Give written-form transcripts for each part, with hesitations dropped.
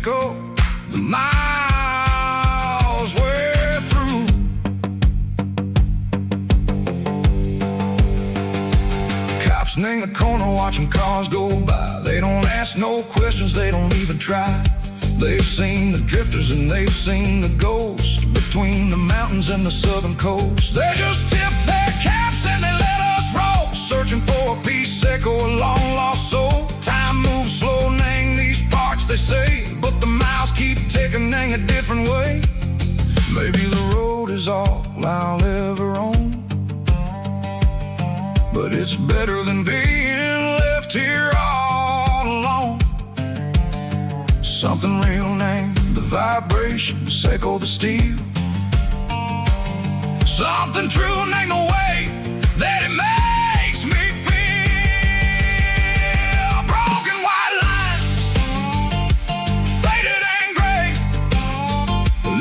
Mexico, the miles we're through. Cops in the corner watching cars go by. They don't ask no questions, they don't even try. They've seen the drifters and they've seen the ghosts between the mountains and the southern coast. They just tip their caps and they let us roll, searching for a piece seco, a long lost soul. Time moves slow, nang these parts they say, but the miles keep ticking, nang a different way. Maybe the road is all I'll ever own, but it's better than being left here all alone. Something real named the vibrations echo the steel. Something true named the way that it makes me feel. Broken white lines, faded and gray,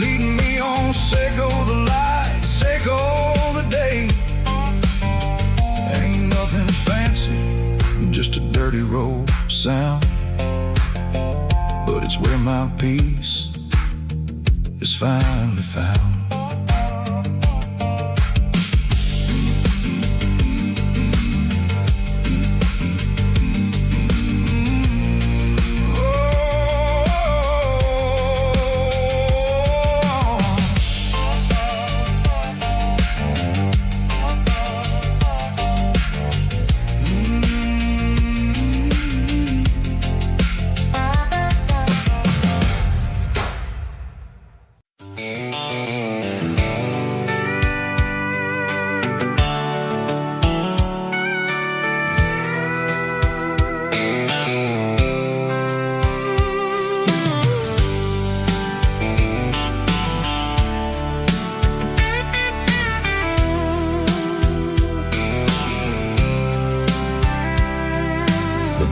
leading me on, seco the light, seco the day. Ain't nothing fancy, just a dirty road sound, but it's where my peace is finally found.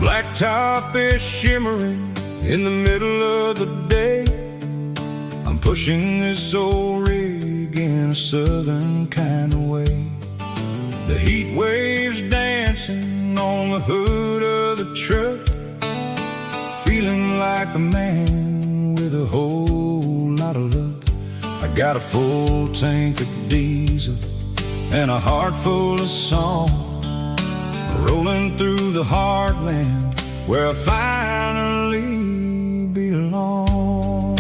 Blacktop is shimmering in the middle of the day. I'm pushing this old rig in a southern kind of way. The heat waves dancing on the hood of the truck, feeling like a man with a whole lot of luck. I got a full tank of diesel and a heart full of song, rolling through the heartland where I finally belong.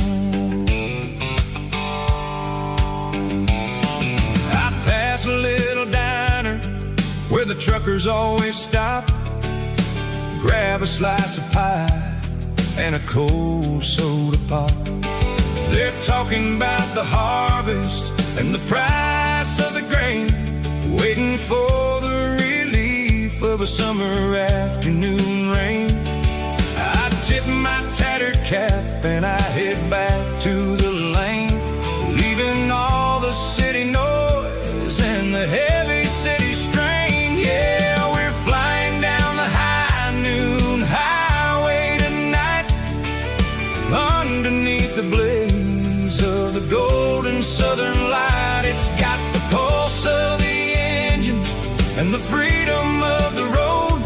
I pass a little diner where the truckers always stop, grab a slice of pie and a cold soda pop. They're talking about the harvest and the price of the grain, waiting for the relief of a summer afternoon rain. I tip my tattered cap and I head back to the lane, leaving all the city noise and the heavy city strain. Yeah, we're flying down the high noon highway tonight, underneath the blaze of the golden southern light. It's got the pulse of the engine and the freedom of the road,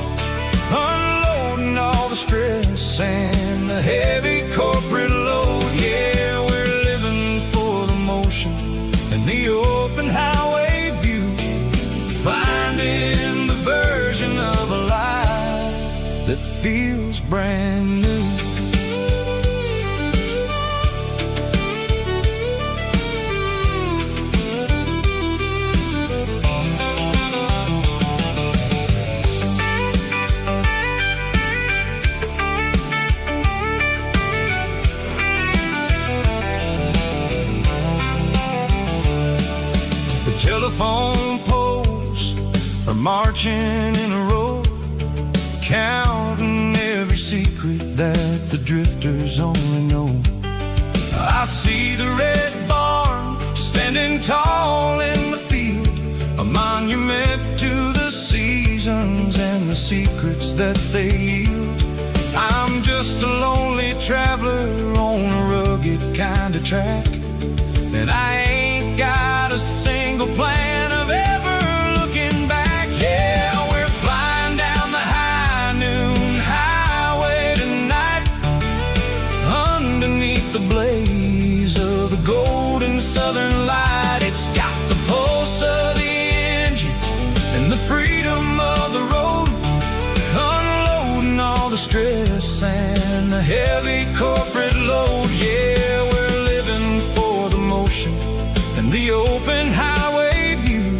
unloading all the stress and the heavy corporate load. Yeah, we're living for the motion and the open highway view, finding the version of a life that feels brand new. Telephone poles are marching in a row, counting every secret that the drifters only know. I see the red barn standing tall in the field, a monument to the seasons and the secrets that they yield. I'm just a lonely traveler on a rugged kind of track, and I ain't got a single plan of ever looking back. Yeah, we're flying down the high noon highway tonight, underneath heavy corporate load. Yeah, we're living for the motion and the open highway view,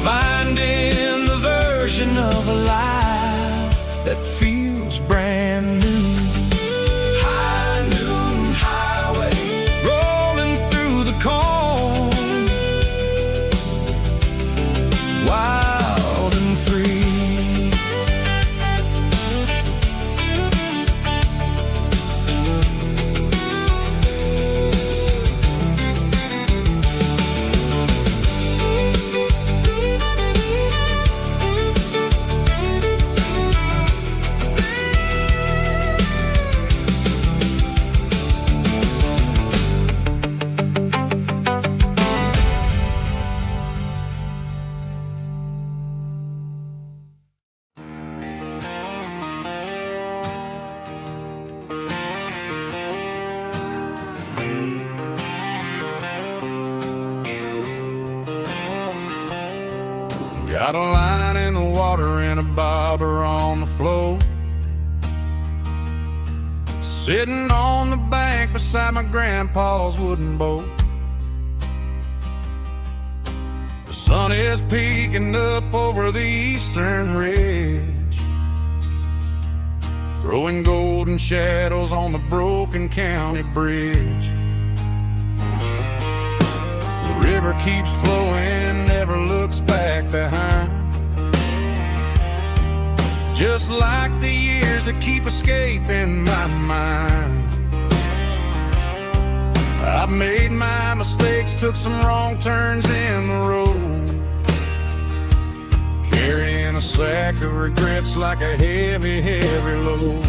finding the version of a life that feels brand new. High noon highway, rolling through the corn, wild and free. Got a line in the water and a bobber on the floor, sitting on the bank beside my grandpa's wooden boat. The sun is peeking up over the eastern ridge, throwing golden shadows on the broken county bridge. The river keeps flowing, never looks back behind, just like the years that keep escaping my mind. I've made my mistakes, took some wrong turns in the road, carrying a sack of regrets like a heavy, heavy load.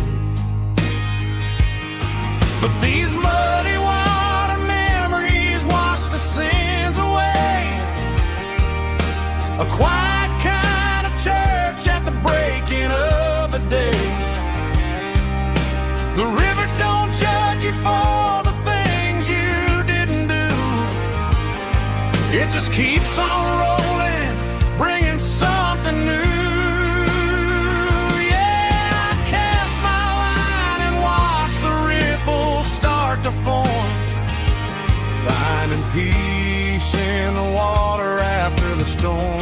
But these muddy water memories wash the sins away. A quiet kind of church at the breaking of the day. The river don't judge you for the things you didn't do. It just keeps on rolling, bringing something new. Yeah, I cast my line and watch the ripples start to form, finding peace in the water after the storm.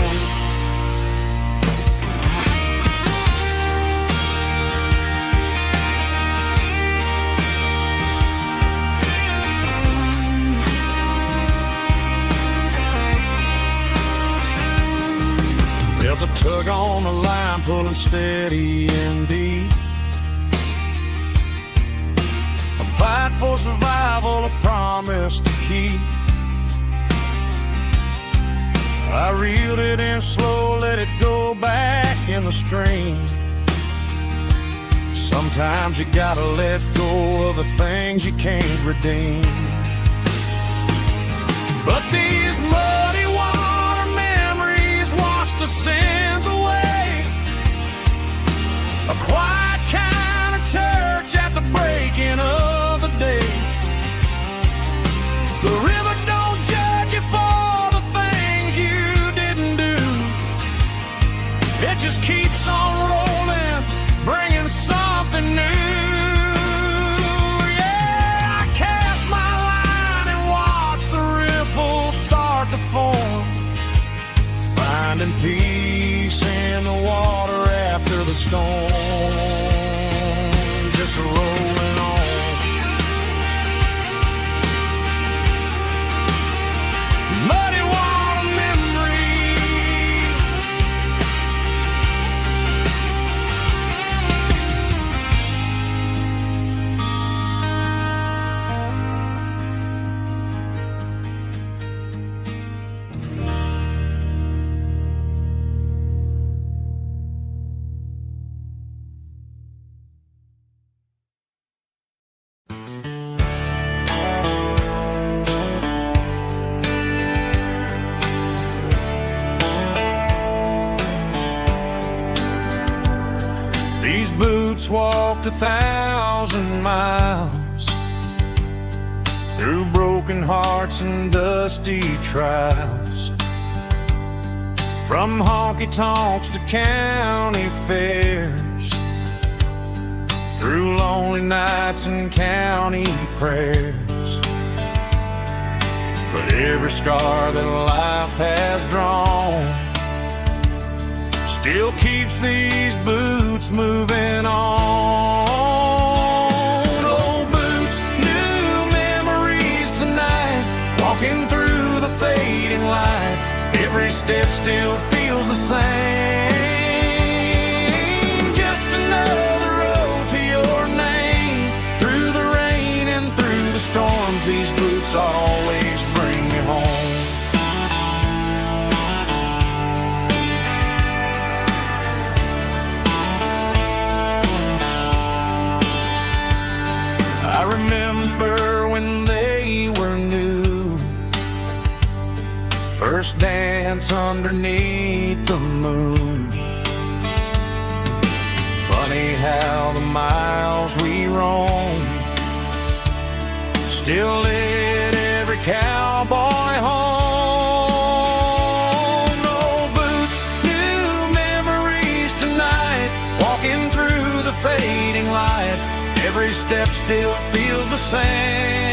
Felt a tug on the line, pulling steady and deep. A fight for survival, a promise to keep. I reeled it in slow, let it go back in the stream. Sometimes you gotta let go of the things you can't redeem. But these muddy water memories wash the sins away. A quiet kind of church at the breaking of the day. The river don't judge you for the things you didn't do. It just keeps on rolling, bringing something new. Yeah, I cast my line and watch the ripples start to form, finding peace in the water after the storm. Just rolling on. Muddy water memory. These boots walked 1,000 miles through broken hearts and dusty trials, from honky-tonks to county fairs, through lonely nights and county prayers. But every scar that life has drawn still keeps these boots moving on. Old boots, new memories tonight, walking through the fading light. Every step still feels the same. Just another road to your name. Through the rain and through the storms, these boots always bring me home. I remember when they were new, first dance underneath the moon. Funny how the miles we roam still lit every cowboy home. Old boots, new memories tonight, walking through the fading light. Every step still feels the same.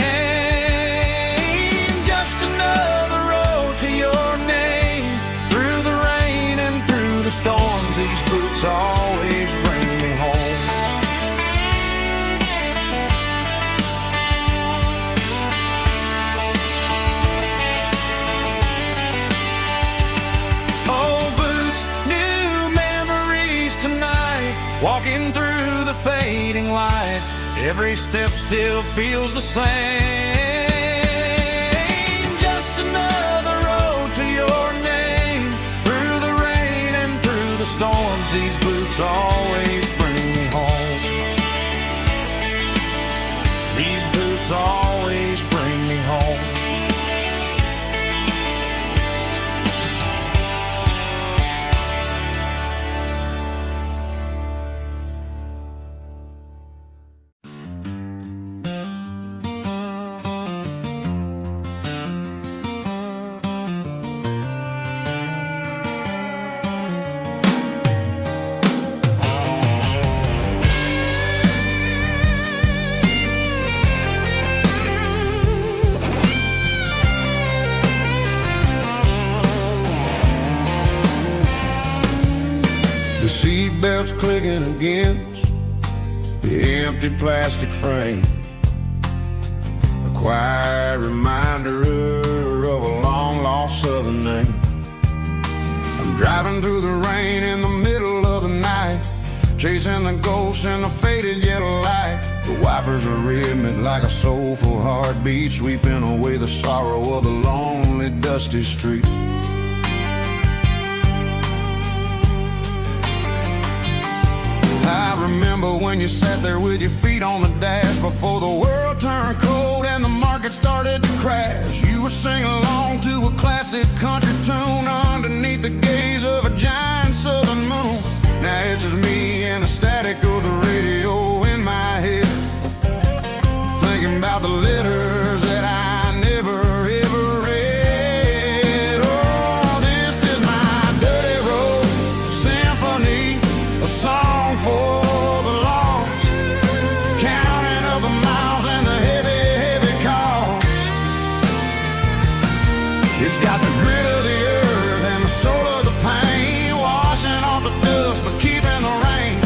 Just another road to your name. Through the rain and through the storms, these boots always bring me home. Old boots, new memories tonight, walking through the fading light. Every step still feels the same. Just another road to your name. Through the rain and through the storms, these boots always bring me home. These boots always bring me home. The seatbelt's clicking against the empty plastic frame, a quiet reminder of a long-lost southern name. I'm driving through the rain in the middle of the night, chasing the ghosts in the faded yellow light. The wipers are rhythmic like a soulful heartbeat, sweeping away the sorrow of the lonely, dusty street. I remember when you sat there with your feet on the dash before the world turned cold and the market started to crash. You were singing along to a classic country tune underneath the gaze of a giant southern moon. Now it's just me and the static of the radio in my head, thinking about the letters that I never ever read. Oh, this is my dirty road symphony, a song for the lost, counting up the miles and the heavy, heavy cost. It's got the grit of the earth and the soul of the pain, washing off the dust but keeping the rain.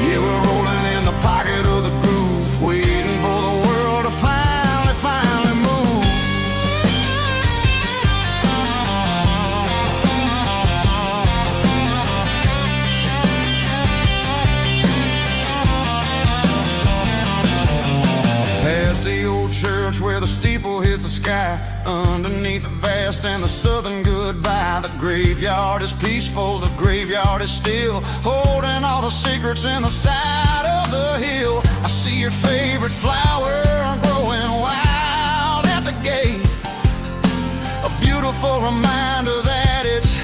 Yeah, we're rolling in the pocket of the groove, waiting for the world to finally move. Past the old church where the steeple hits the sky, underneath the vast and the southern goodbye. The graveyard is peaceful, the graveyard is still, holding all the secrets in the side of the hill. I see your favorite flower growing wild at the gate, a beautiful reminder that it's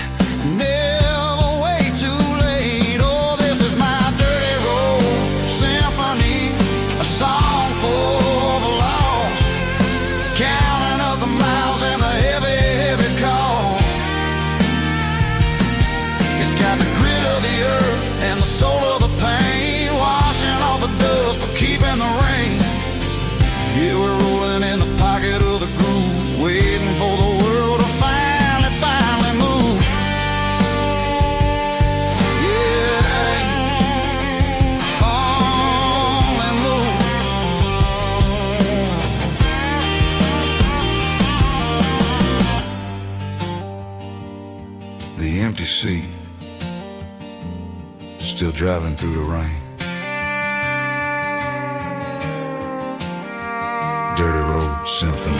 never way too late. Oh, this is my dirty road symphony, a song for the lost, counting up the miles and the heavy, heavy call. It's got the grit of the earth and the soul of the pain, washing off Yeah, we're rolling in the pocket of the groove, waiting for the world to finally move. Yeah, finally move. The empty seat, still driving through the rain. Dirty Road Symphony.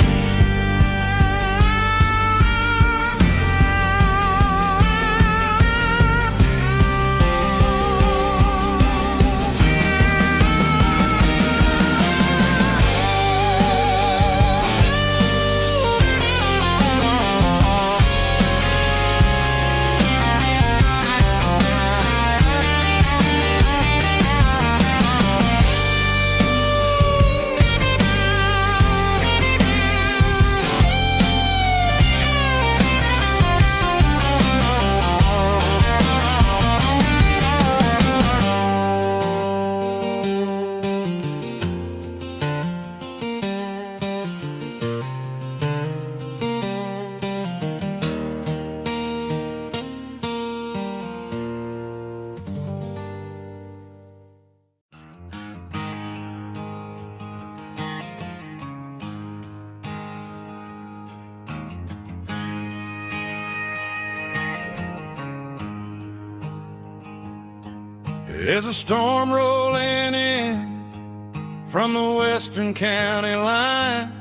There's a storm rolling in from the western county line,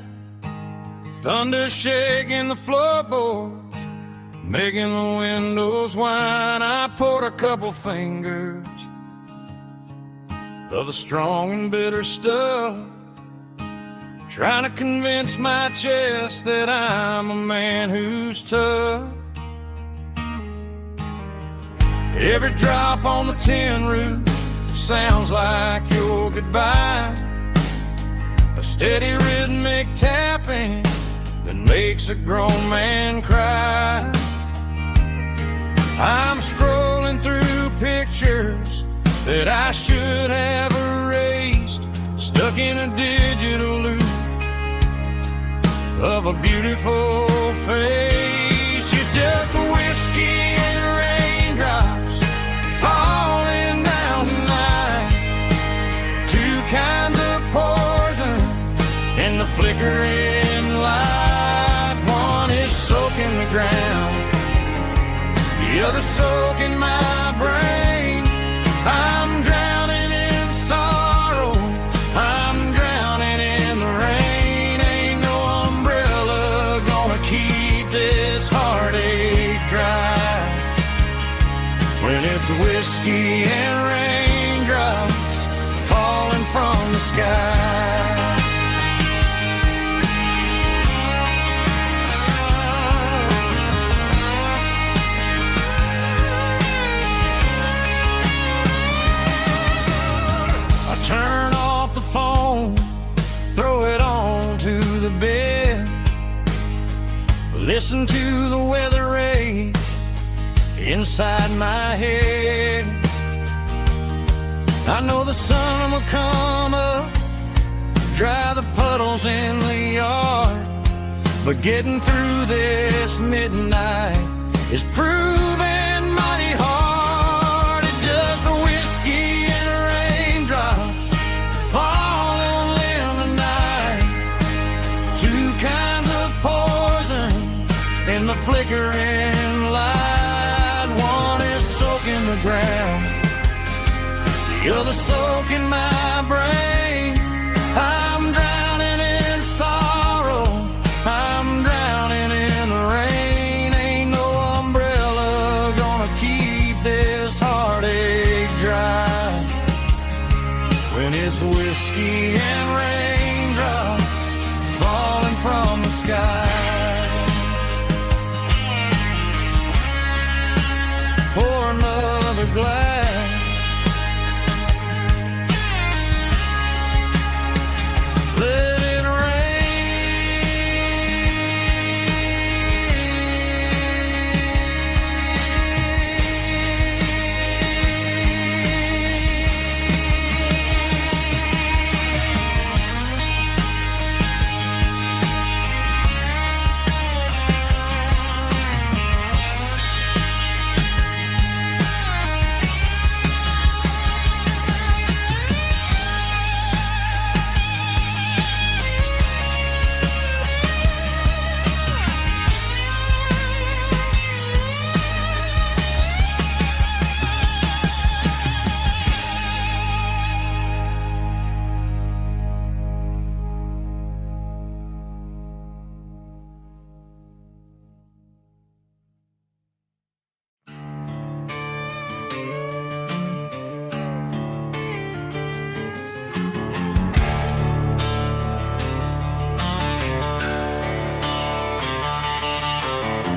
thunder shaking the floorboards, making the windows whine. I poured a couple fingers of the strong and bitter stuff, trying to convince my chest that I'm a man who's tough. Every drop on the tin roof sounds like your goodbye, a steady rhythmic tapping that makes a grown man cry. I'm scrolling through pictures that I should have erased, stuck in a digital loop of a beautiful face. It's just whiskey and raindrops falling down tonight, two kinds of poison in the flickering light. One is soaking the ground, the other soaking my brain. I'm drowning in sorrow, I'm drowning in the rain. Ain't no umbrella gonna keep this heartache dry when it's whiskey and raindrops falling from the sky. Turn off the phone, throw it on to the bed, listen to the weather rage inside my head. I know the sun will come up, dry the puddles in the yard, but getting through this midnight is proving mighty hard. It's just the whiskey and raindrops falling in the night, two kinds of poison in the flickering light. One is soaking the ground, the other soaking my brain. I'm drowning in sorrow, I'm drowning in the rain. Ain't no umbrella gonna keep this heartache dry when it's whiskey and raindrops falling from the sky. Pour another glass, let it rain.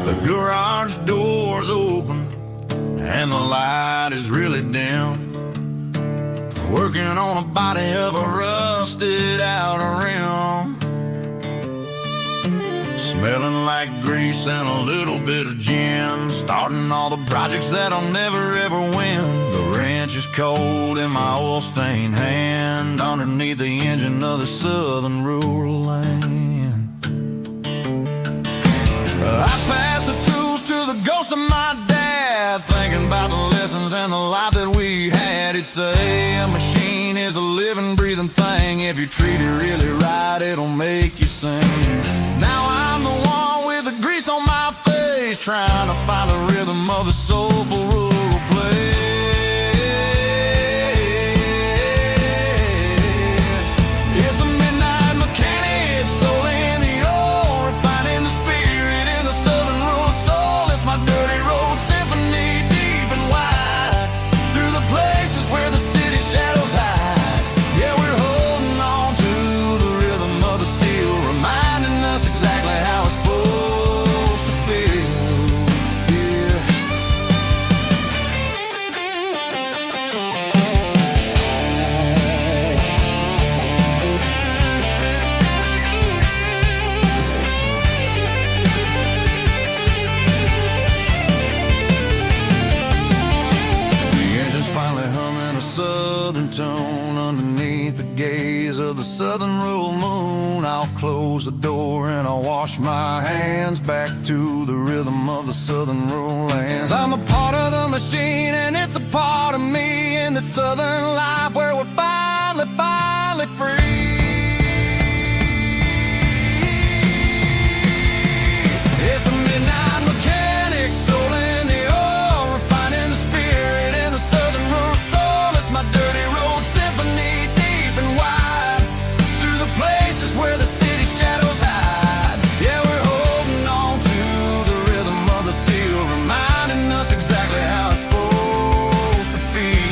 The garage door's open and the light is really dim. Working on a body of a rusted out rim. Smelling like grease and a little bit of gin. Starting all the projects that I'll never ever win. The wrench is cold in my oil-stained hand, underneath the engine of the southern rural land. I pass the tools to the ghost of my dad, thinking about the lessons and the life that we had. He'd say a machine is a living, breathing thing. If you treat it really right, it'll make you sing. Now I'm the one with the grease on my face, trying to find the rhythm of the soulful rural place. It's a midnight mechanic, soul in the ore, refining the spirit in the southern rural soul. It's my dirty road symphony, deep and wide, through the places where the city shadows hide. Yeah, we're holding on to the rhythm of the steel, reminding us exactly how it's supposed to feel. Yeah. The engine's finally humming a southern tone underneath the gaze of the southern rural moon. I'll close the door and I'll wash my hands, back to the rhythm of the southern rural lands. I'm a part of the machine and it's a part of me, in the southern life where we're finally free. It's a midnight mechanic, soul in the ore, refining the spirit in the southern rural soul. It's my dirty road symphony, deep and wide, through the places where the city shadows hide. Yeah, we're holding on to the rhythm of the steel, reminding us exactly how it's supposed to feel.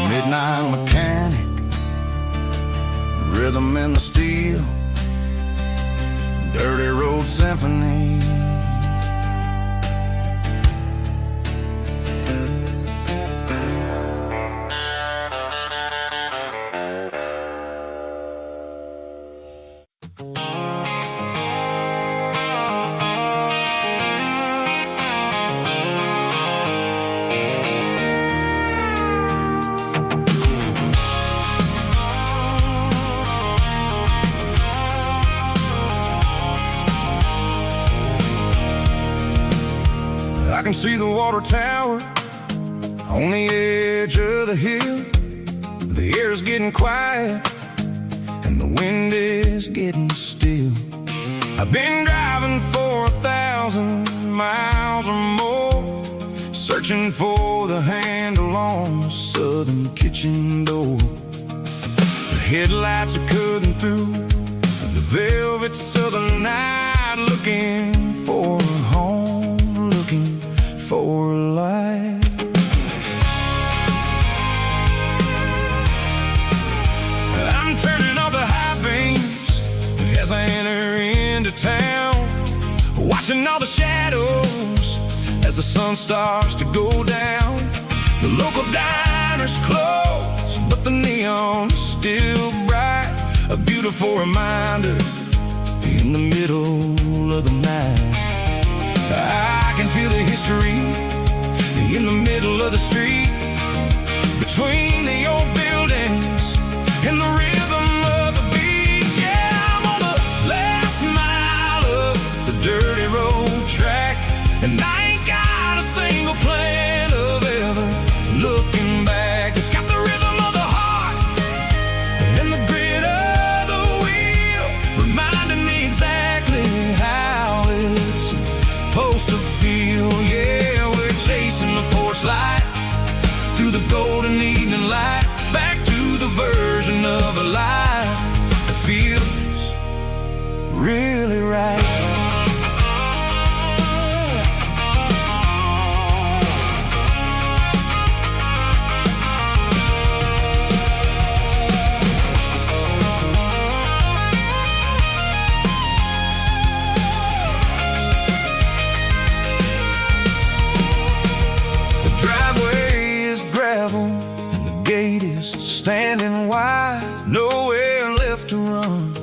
Midnight mechanic, rhythm in the steel, dirty road symphony. I can see the water tower on the edge of the hill. The air's getting quiet and the wind is getting still. I've been driving for 1,000 miles or more, searching for the handle on the southern kitchen door. The headlights are cutting through the velvet southern night, looking for a home, looking for life. I'm turning off the high beams as I enter into town, watching all the shadows as the sun starts to go down. The local diner's closed, but the neon's still bright, a beautiful reminder in the middle of the night. I can feel the history in the middle of the street, between the old buildings and the rhythm of the beats. Yeah, I'm on the last mile of the dirty road track, and I ain't got a single plan of ever looking back. It's got the rhythm of the heart and the grit of the wheel, reminding me exactly how it's supposed to feel. Yeah, we're chasing the porch light through the golden evening light, back to the version of a life that feels really right. gravel, and the gate is standing wide. Nowhere left to run,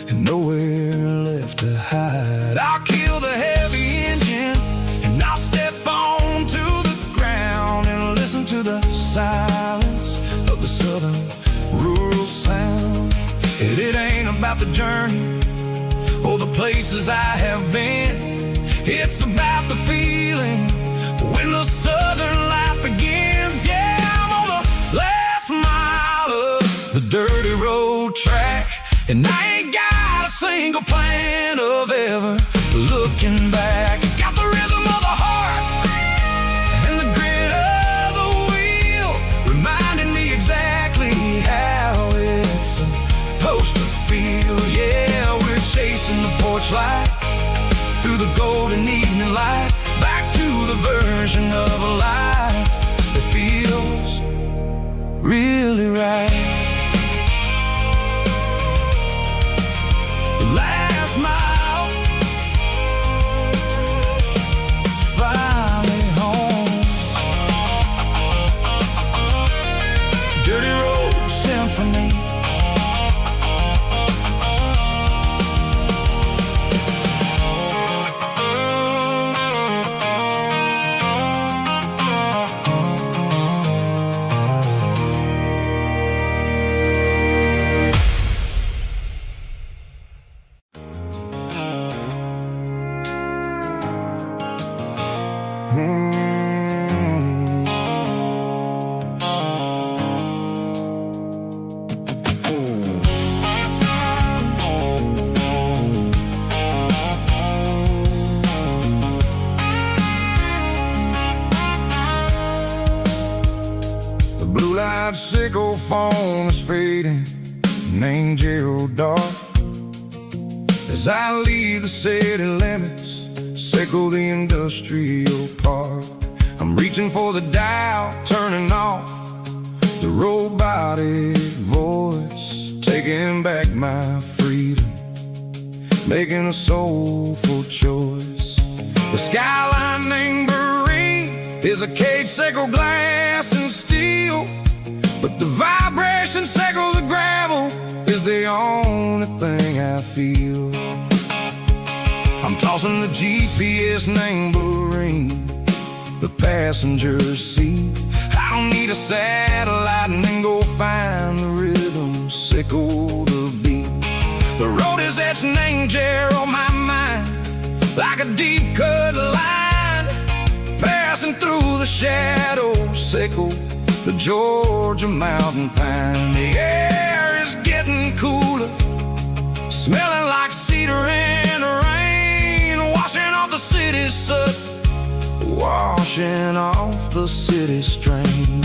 and nowhere left to hide. I'll kill the heavy engine, and I'll step onto the ground and listen to the silence of the southern rural sound. It ain't about the journey or the places I have been. It's about the feeling when the southern life begins. Yeah, I'm on the last mile of the dirty road track, and I ain't got a single plan of ever looking back. It's got the rhythm of the heart and the grit of the wheel, reminding me exactly how it's supposed to feel. Yeah, we're chasing the porch light through the golden evening light, back to the version of a life that feels really right. Last mile, finally home. Dirty road symphony. Blue-light sickle phone is fading, name Gerald dark. As I leave the city limits, sickle the industrial park. I'm reaching for the dial, turning off the robotic voice, taking back my freedom, making a soulful choice. The skyline named Marine is a cage, sickle glass and steel, but the vibration sickle the gravel is the only thing I feel. I'm tossing the GPS named Marine, the passenger seat. I don't need a satellite and then go find the rhythm, sickle the beat. The road is etched named Jer on my mind, like a deep cut line, passing through the shadows, sickle the Georgia mountain pine. The air is getting cooler, smelling like cedar in the rain, washing off the city soot, washing off the city strain.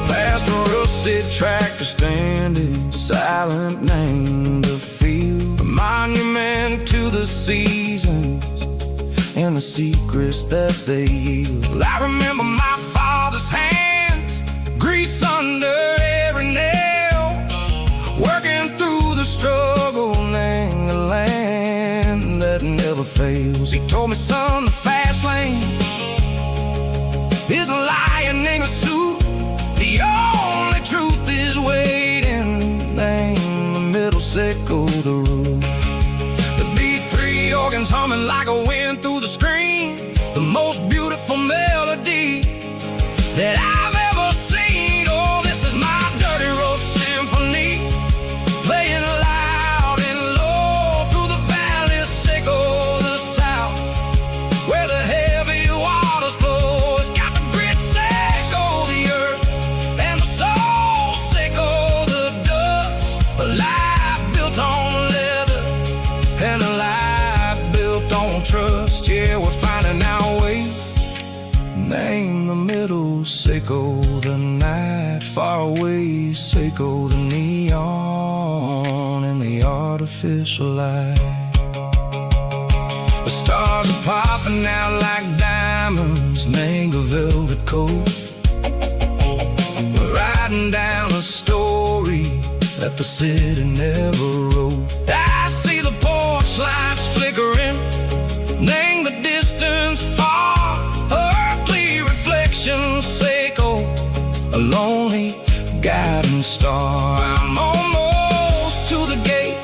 Past a rusted tractor standing silent, named the field, a monument to the seasons and the secrets that they yield. I remember my father's hands, grease under every nail, working through the struggle, named the land that never fails. He told me, son, the fast lane is a lion in a suit. The only truth is waiting, name the middle, sickle the root. The B3 organs humming like a wind through the screen, the most beautiful melody that I've ever seen. Oh, this is my dirty road symphony, playing loud and low through the valleys, sickle the south, where the heavy waters flow. It's got the grit, sickle the earth, and the soul, sickle the dust. A life built on leather and a life built on trust. Yeah, we're finding our way, name the middle, sickle the night, far away, sickle the neon and the artificial light. The stars are popping out like diamonds, name a velvet coat. We're riding down a story that that the city never wrote. I see the porch lights flickering, name the distance far, earthly reflections echo, a lonely guiding star. I'm almost to the gate,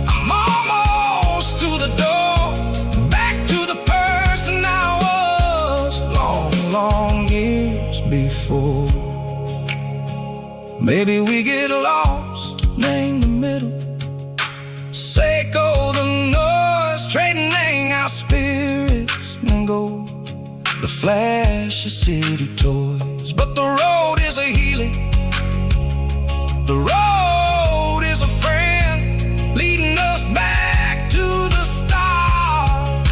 I'm almost to the door, back to the person I was long, long years before. Maybe we get lost, name the middle, Seiko the noise, trading our spirits and go the flash of city toys. But the road is a healing, the road is a friend, leading us back to the start.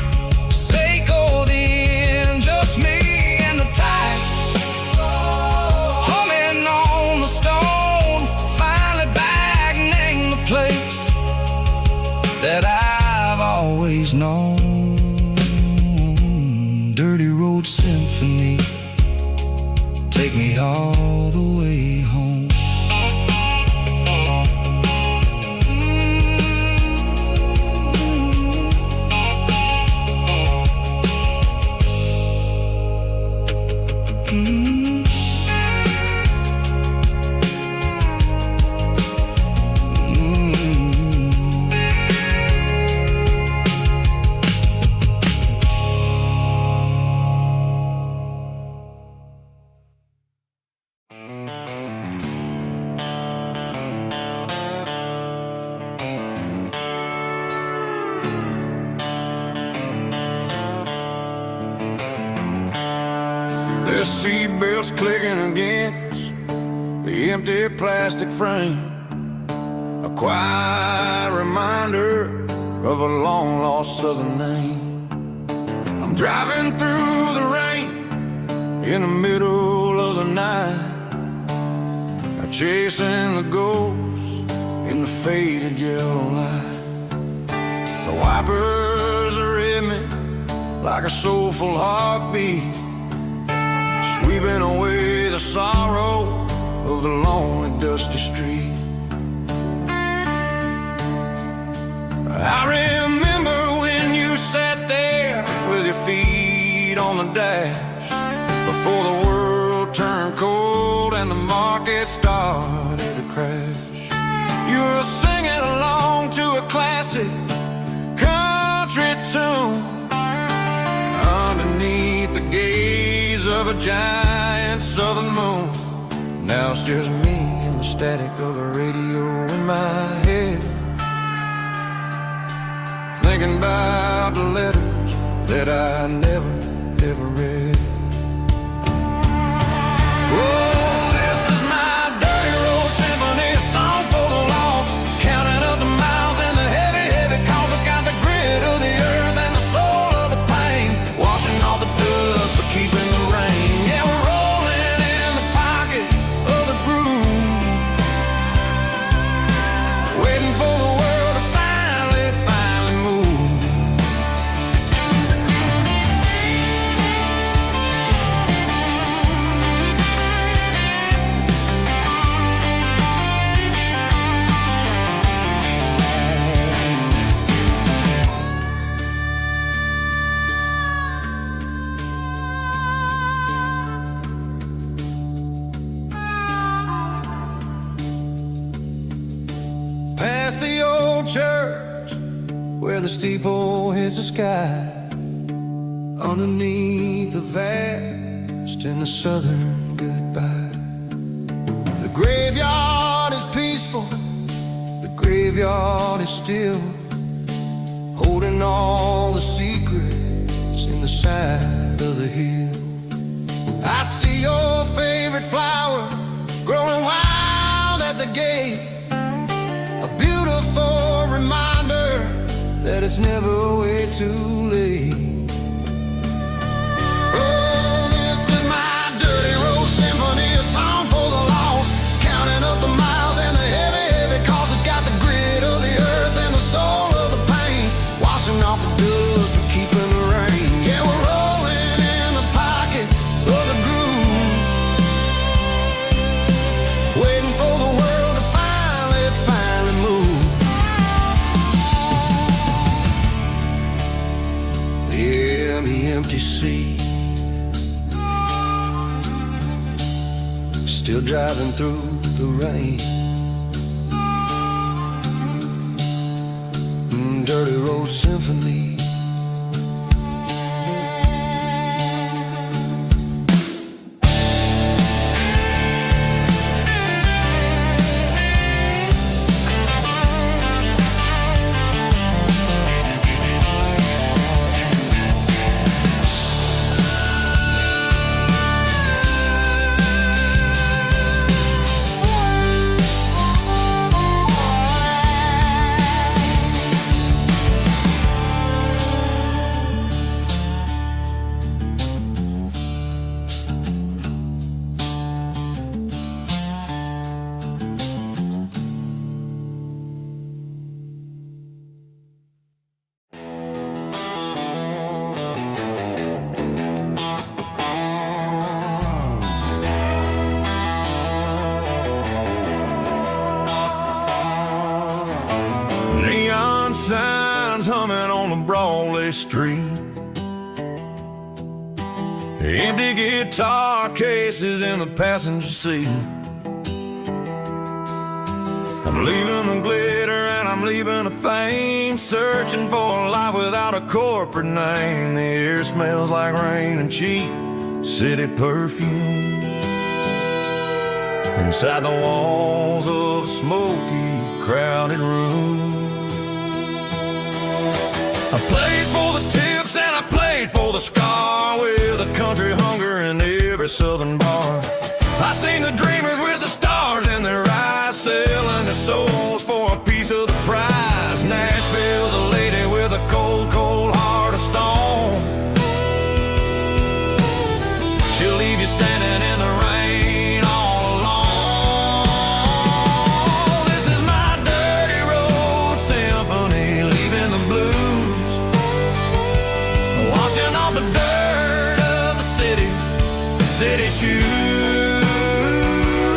Seiko the end, just me and the tides, humming on the stone. Finally back, name the place that I've always known. Dirty Road Symphony, take me all the way home. The seatbelts clicking against the empty plastic frame, a quiet reminder of a long-lost southern name. I'm driving through the rain in the middle of the night, I'm chasing the ghosts in the faded yellow light. The wipers are in me like a soulful heartbeat, sweeping away the sorrow of the lonely, dusty street. I remember when you sat there with your feet on the dash, before the world turned cold and the market started to crash. You were singing along to a classic country tune underneath the gaze of a giant southern moon. Now it's just me and the static of the radio in my head, thinking about the letters that I never, ever read. Oh, this is my dirty road symphony, a song for the lost, counting up the miles and the heavy, heavy calls. It's got the grit of the earth and the soul of the pain, washing off the dust but keeping the rain. Yeah, we're rolling in the pocket of the groove, waiting for the world to finally move. Past the old church where the steeple hits the sky, underneath the vast in the southern goodbye. The graveyard is peaceful, the graveyard is still, holding all the secrets in the side of the hill. I see your favorite flower growing wild at the gate, a beautiful reminder that it's never way too late. Oh, this is my dirty road symphony, a song for the lost, counting up the miles and the heavy, heavy calls. It's got the grit of the earth and the soul of the pain, washing off the dust but keeping the rain. Yeah, we're rolling in the pocket of the groove, waiting for the world to finally empty sea. Still driving through the rain. Dirty Road Symphony. Signs humming on the Broadway street. Empty guitar cases in the passenger seat. I'm leaving the glitter and I'm leaving the fame, searching for a life without a corporate name. The air smells like rain and cheap city perfume. Inside the walls of a smoky, crowded room. I played for the tips and I played for the scar, with a country hunger in every southern bar. I seen the dreamers with the stars in their eyes, selling their souls for a piece of the prize. Nashville's a lady with a cold, cold heart of stone. She'll leave you standing in the rain all alone. This is my dirty road symphony, leaving the blues, washing off the dirt of the city shoes.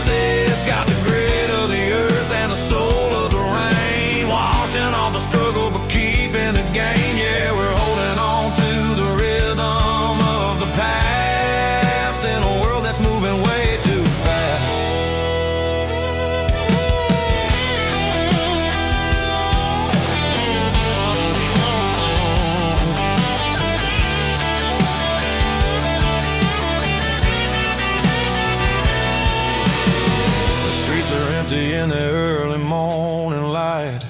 It's got the grit of the earth and the soul of the rain, washing off the struggle but keeping the game. Yeah, we're holding on to the rhythm of the past in a world that's moving way too fast. In the early morning light,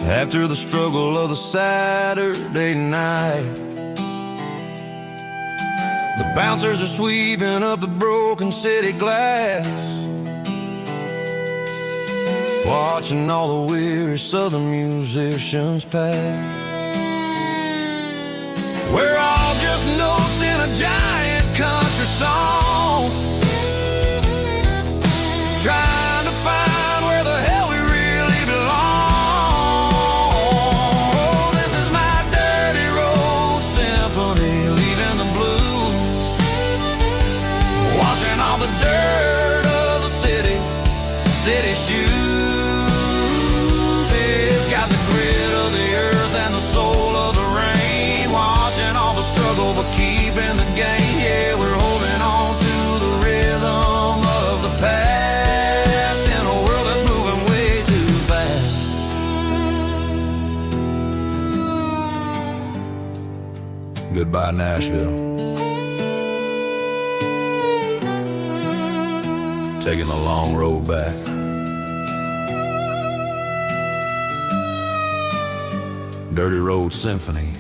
after the struggle of the Saturday night, the bouncers are sweeping up the broken city glass, watching all the weary southern musicians pass. We're all just notes in a giant country song, trying to find where the hell we really belong. Oh, this is my dirty road symphony, leaving the blues, washing all the dirt of the city shoes. It's got the grit of the earth and the soul of the rain, washing all the struggle but keeping the game. Yeah, we're holding on to the rhythm of the past. Goodbye, Nashville. Taking the long road back. Dirty Road Symphony.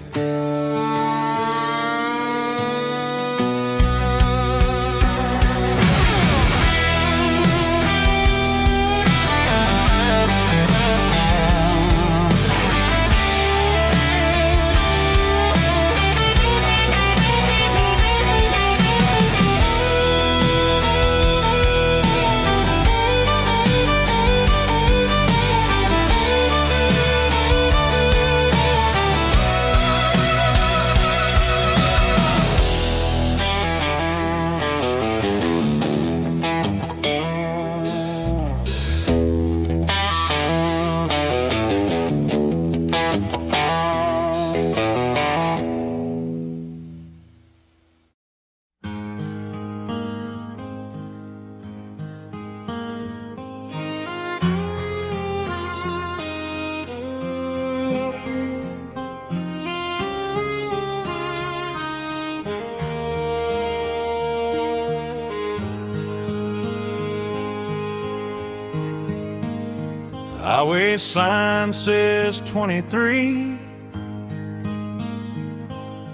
Highway sign says 23,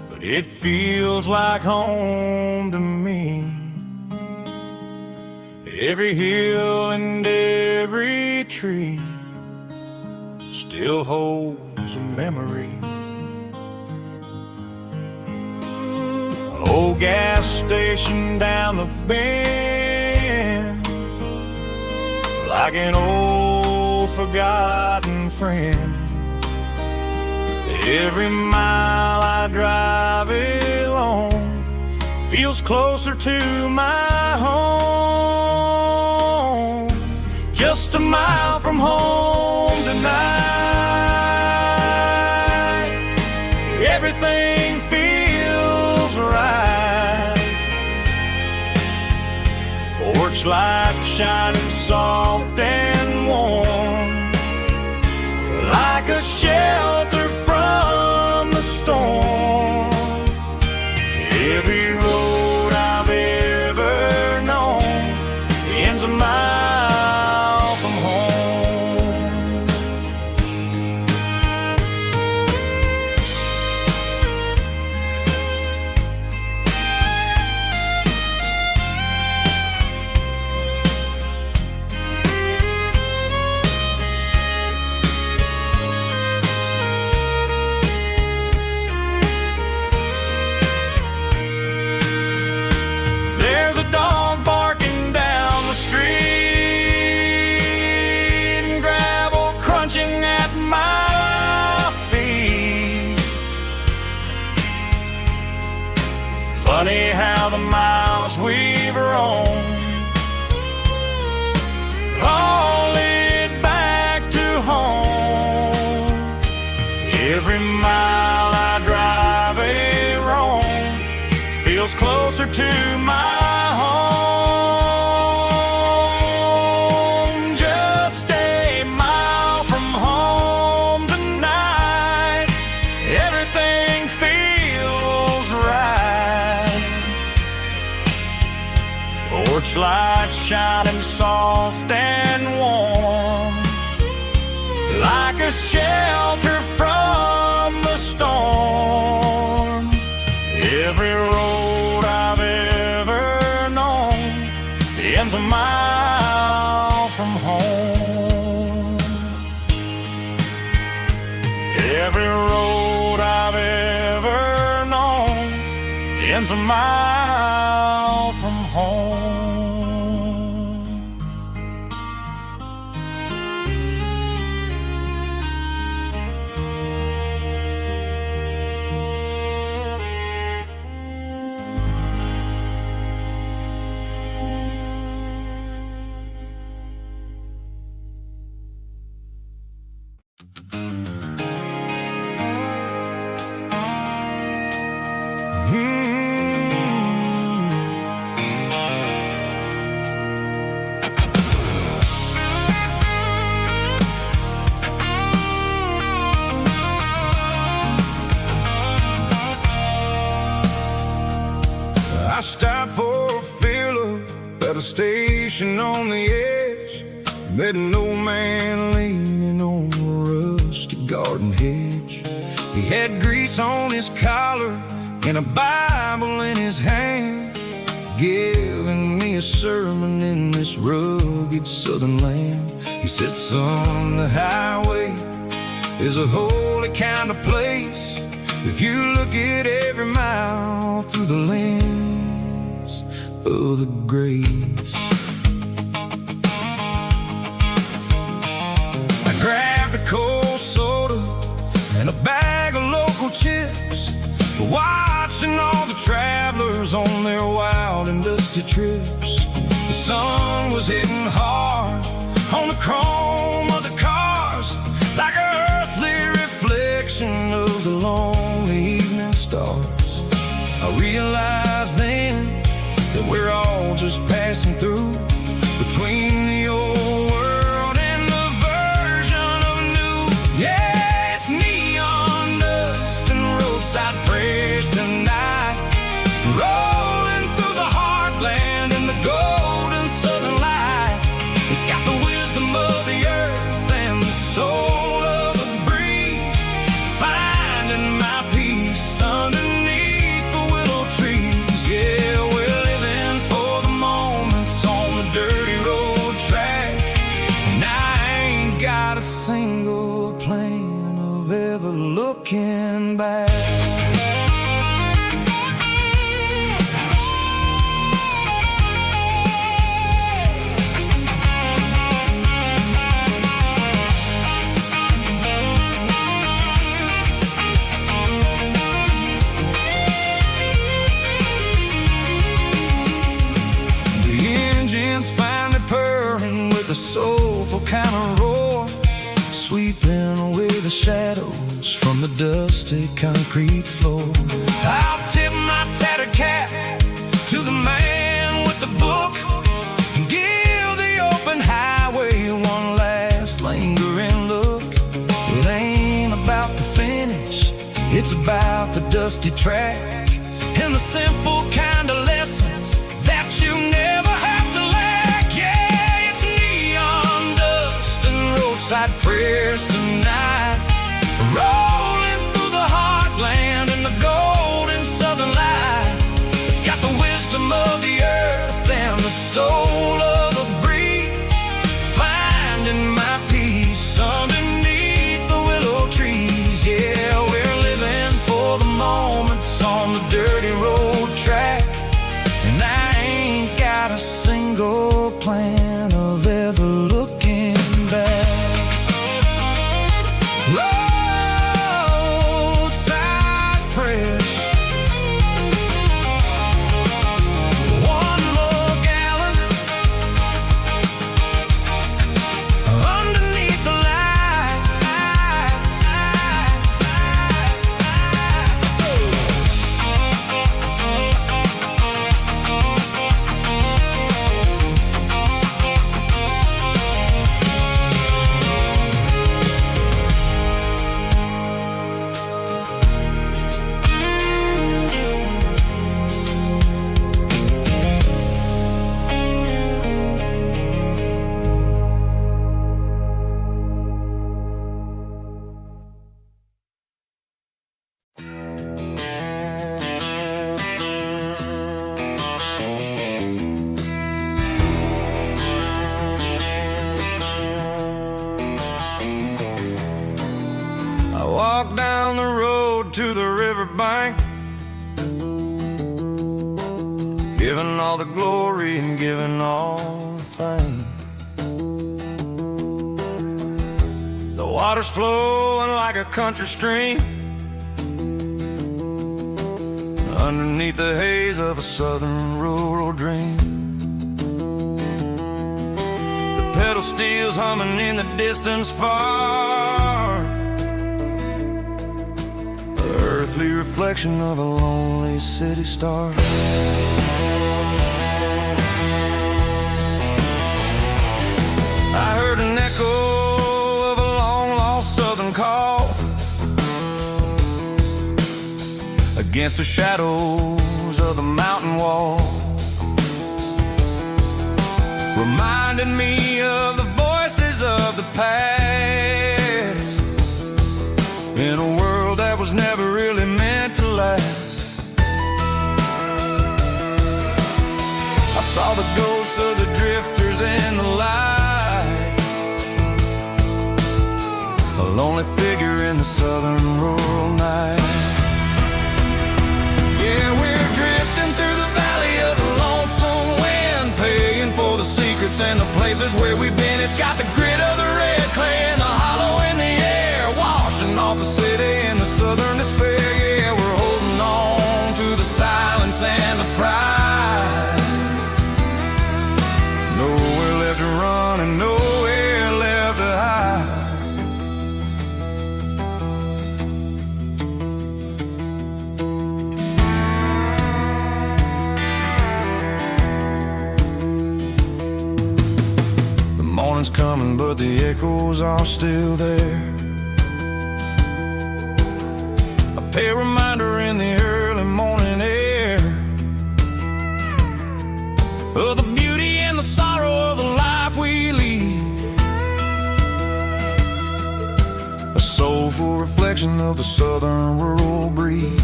but it feels like home to me. Every hill and every tree still holds a memory. An old gas station down the bend, like an old forgotten friend. Every mile I drive along feels closer to my home. Just a mile from home tonight, everything feels right. Porch light shining soft and warm, like a shelter from the storm. Every road I've ever known ends a mile from home. There's a dog barking down the street, and gravel crunching at my feet. Funny how the miles we've roamed all lead back to home. Every mile I drive roam feels closer to my home. Just a mile from home tonight, everything feels right. Porch light shining soft and warm, like a shelter from the storm. Every road I've ever known ends a mile from home. Every road I've ever known ends a mile from home. I stopped for a fill-up at a station on the edge. Met an old man leaning on a rusty garden hedge. He had grease on his collar and a Bible in his hand, giving me a sermon in this rugged southern land. He said, son, the highway is a holy kind of place if you look at every mile through the lens of the grace. I grabbed a cold soda and a bag of local chips, watching all the travelers on their wild and dusty trips. The sun was hitting hard on the chrome of the cars, like an earthly reflection of the lonely evening stars. I realized then that we're all just passing through between the old world and the version of new. Yeah, it's neon dust and roadside prayers tonight, rolling through the heartland in the golden southern light. It's got the wisdom of the looking back. A soulful kind of roar, Sweeping away the shadows from the dusty concrete floor. I'll tip my tattered cap to the man with the book and give the open highway one last lingering look. It ain't about the finish, it's about the dusty track And the simple kind of lessons that you never have to lack. Yeah, it's neon dust and roadside prayers tonight, rolling through the heartland in the golden southern light. It's got the wisdom of the earth and the soul of the breeze, finding my peace underneath the willow trees. Yeah, we're living for the moments on the dirty road track, and I ain't got a single plan of ever looking back. roadside prayers. One more gallon underneath the light. I walk down the road to the riverbank, giving all the glory and giving all the thanks. The water's flowing like a country stream underneath the haze of a southern rural dream. The pedal steel's humming in the distance far, earthly reflection of a lonely city star. I heard an echo of a long-lost southern call against the shadows of the mountain wall, reminding me of the voices of the past in a world that was never really meant to last. I saw the ghosts of the drifters in the light, a lonely figure in the southern rural night. Yeah, we're drifting through the valley of the lonesome wind, paying for the secrets and the places where we've been. It's got the grit of the red clay and the hollow in the air, washing off the city in the southern despair. Yeah, we're holding on to the silence and the pride. Nowhere left to run and nowhere left to hide. The morning's coming, but the echoes are still there. A pale reminder in the early morning air of the beauty and the sorrow of the life we lead, a soulful reflection of the southern rural breed.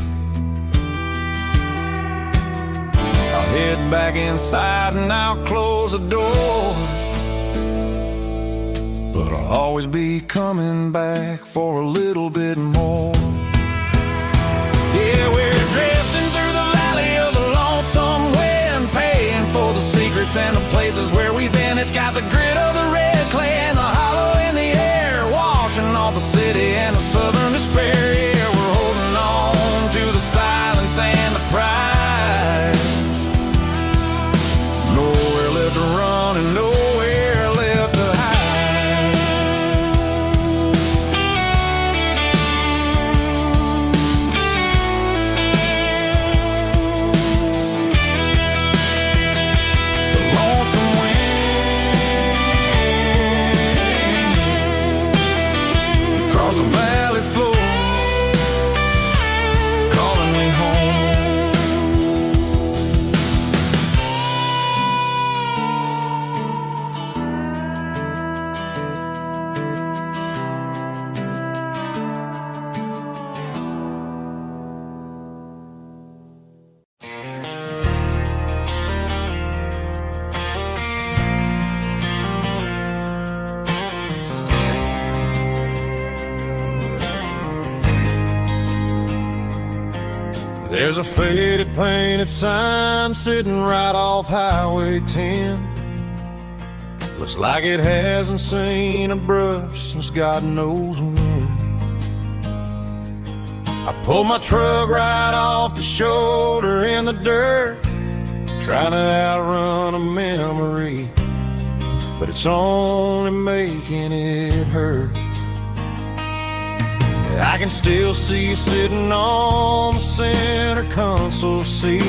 I'll head back inside and I'll close the door, but I'll always be coming back for a little bit more. roots and the places where we've been. It's got the grit of the red clay and the hollow in the air, washing off the city and the southern despair. Yeah, we're holding on to the silence and the pride. Nowhere left to run and nowhere left to hide. The lonesome wind across the valley floor, calling me home. There's a faded painted sign sitting right off Highway 10. Looks like it hasn't seen a brush since God knows when. I pulled my truck right off the shoulder in the dirt, trying to outrun a memory, but it's only making it hurt. I can still see you sitting on the center console seat,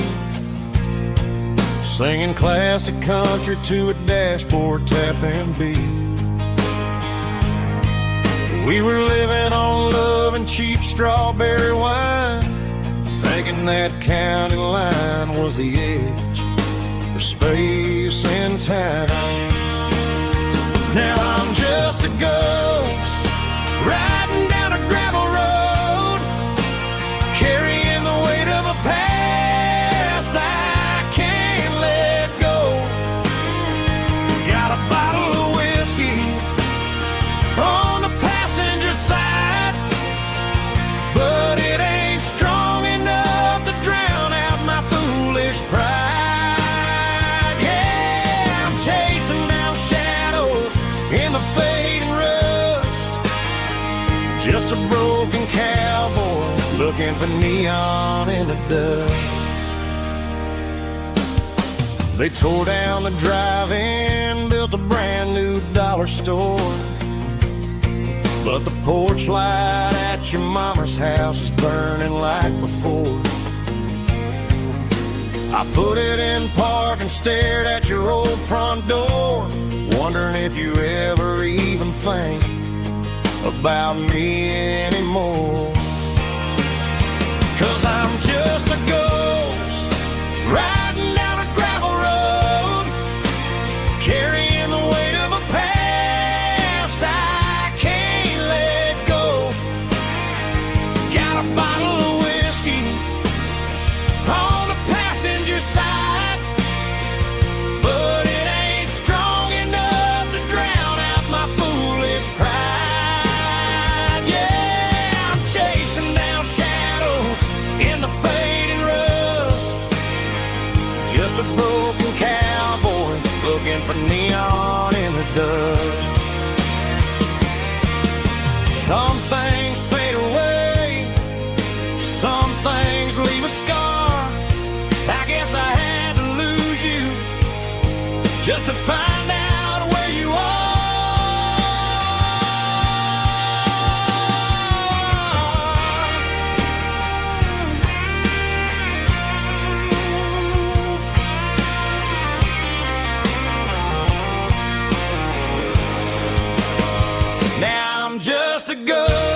singing classic country to a dashboard tapping beat. We were living on love and cheap strawberry wine, thinking that county line was the edge for space and time. Now I'm just a ghost riding down a gravel road, carrying the weight of a past I can't let go. Got a bottle of whiskey on the passenger side, but it ain't strong enough to drown out my foolish pride. Yeah, I'm chasing down shadows in the fading rust, just a broken cowboy looking for neon in the dust. They tore down the drive-in, built a brand new dollar store, but the porch light at your mama's house is burning like before. I put it in park and stared at your old front door, wondering if you ever even think about me anymore. 'Cause I'm just a ghost riding down a gravel road, carrying the weight of a past I can't let go. Got a bottle of whiskey on the passenger side, but it ain't strong enough to drown out my foolish pride. Yeah, I'm chasing down shadows in the fading rust, just a broken cowboy looking for neon in the dust. Some things fade away, some things leave a scar. I guess I had to lose you just to find out where you are. Now I'm just a ghost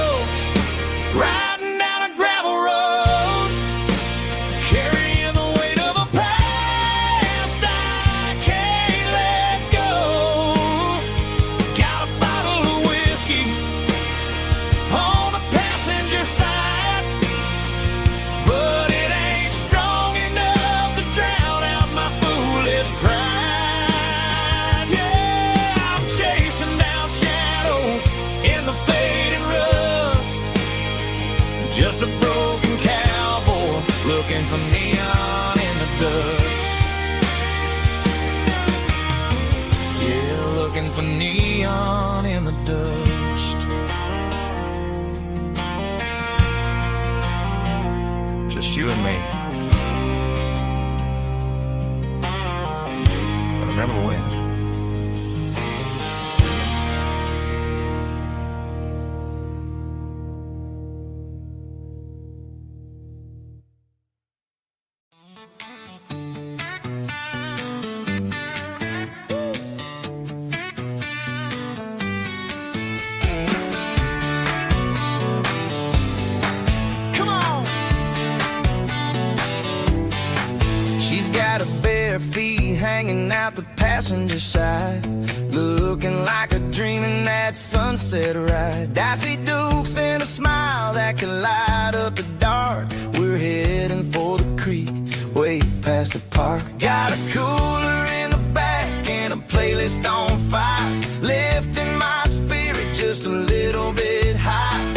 out the passenger side, looking like a dream in that sunset ride. I see Dukes and a smile that can light up the dark. We're heading for the creek, way past the park. Got a cooler in the back and a playlist on fire, lifting my spirit just a little bit high.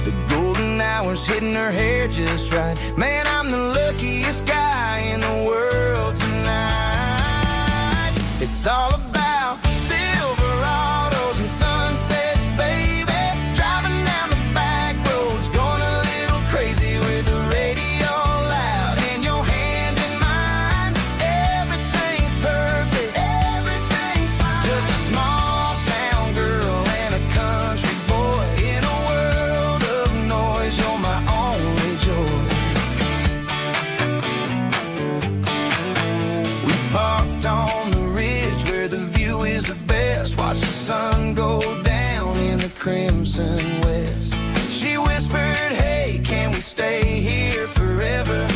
The golden hour's hitting her hair just right. Man, I'm the luckiest guy in the world tonight. It's all about Silverados and sunsets, baby. Driving down the back roads, going a little crazy with the radio loud and your hand in mine. Everything's perfect, everything's fine. Just a small town girl and a country boy in a world of noise. You're my only joy. We parked on the ridge where the view is the best. Watch the sun go down in the crimson west. She whispered, hey, can we stay here forever?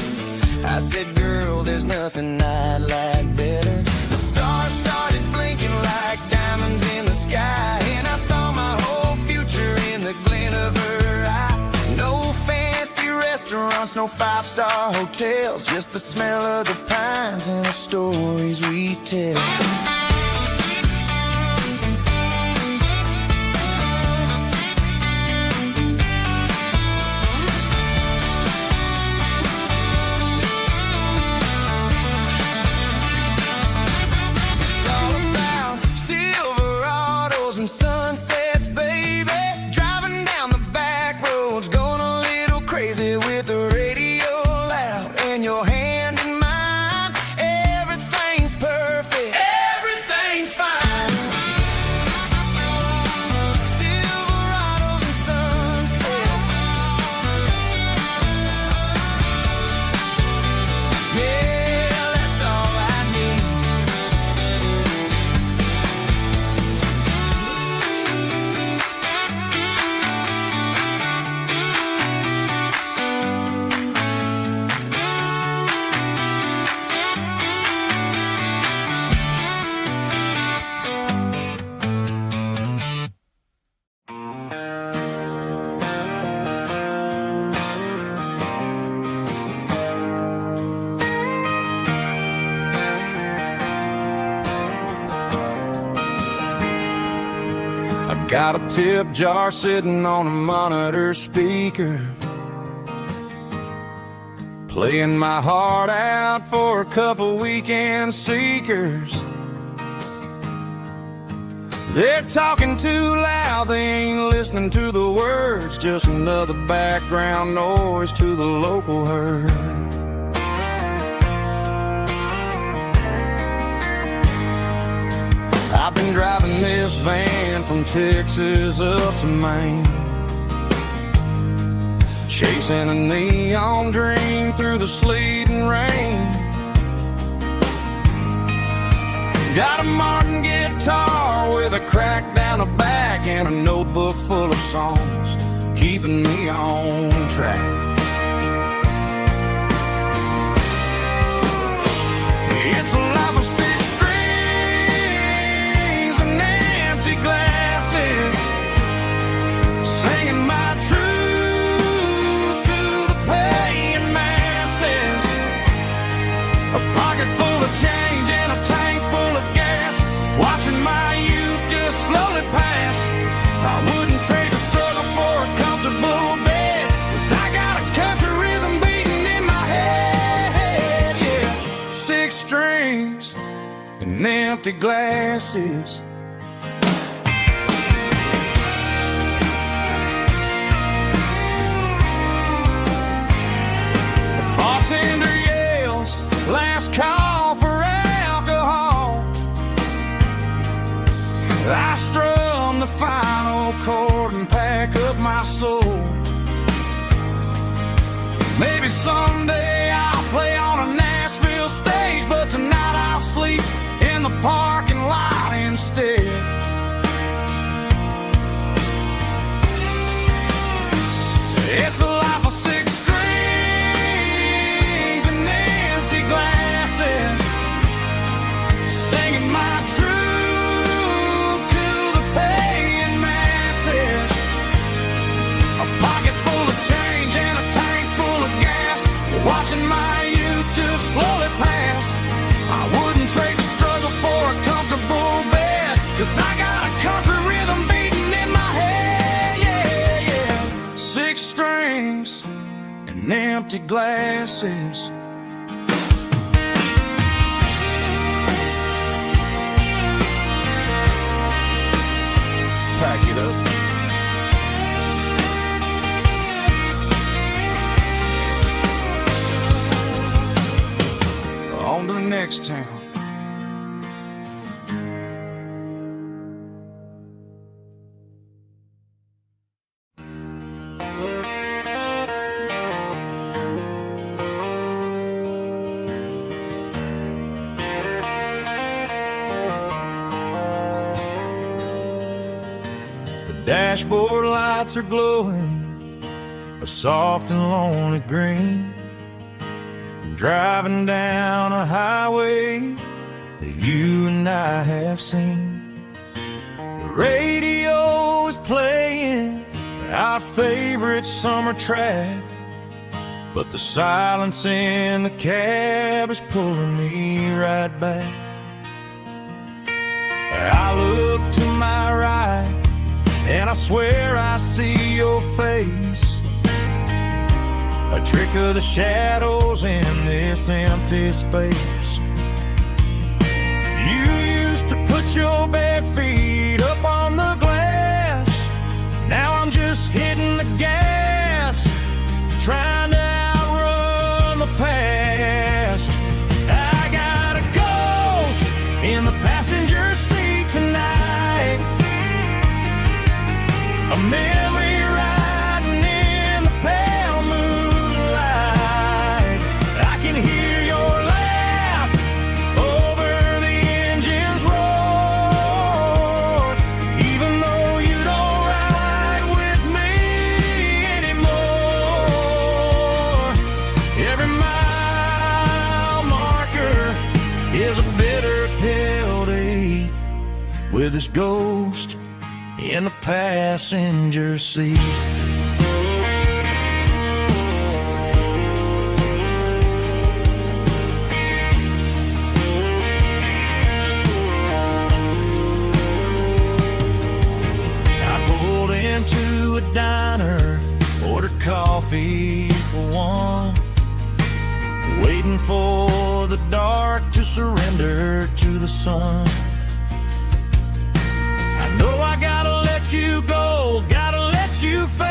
I said, girl, there's nothing I'd like better. The stars started blinking like diamonds in the sky, and I saw my whole future in the glint of her eye. No fancy restaurants, no five-star hotels, just the smell of the pines and the stories we tell. It's all about Silverados and sunsets, baby. Driving down the back roads, going a little crazy with the radio loud and your hand in mine. Everything's perfect, everything's fine. Silverados and sunsets. Yeah, that's all I need. I got a tip jar sitting on a monitor speaker, playing my heart out for a couple weekend seekers. They're talking too loud, they ain't listening to the words, just another background noise to the local herd. I've been driving this van from Texas up to Maine, chasing a neon dream through the sleet and rain. Got a Martin guitar with a crack down the back and a notebook full of songs, keeping me on track. It's a life of six strings and empty glasses, singing my truth to the paying masses. A pocket full of change and a tank full of gas, watching my youth just slowly pass. I wouldn't trade the struggle for a comfortable bed, 'cause I got a country rhythm beating in my head. Yeah, six strings and empty glasses. The bartender yells, last call for alcohol. I strum the final chord and pack up my soul. Maybe someday I'll play on a Nashville stage, but tonight I'll sleep in the parking lot instead. It's a life of six strings and empty glasses, and empty glasses. Pack it up. On to the next town. Dashboard lights are glowing a soft and lonely green. Driving down a highway that you and I have seen. The radio is playing our favorite summer track, but the silence in the cab is pulling me right back. I look to my right and I swear I see your face, a trick of the shadows in this empty space. You used to put your bare feet up on the glass. Now I'm just hitting the gas, trying to outrun the past. I got a ghost in the passenger seat tonight, a memory riding in the pale moonlight. I can hear your laugh over the engine's roar, even though you don't ride with me anymore. Every mile marker is a bitter pill to eat, with this ghost in the passenger seat. I pulled into a diner, ordered coffee for one, waiting for the dark to surrender to the sun. I know I gotta let you go, gotta let you fade,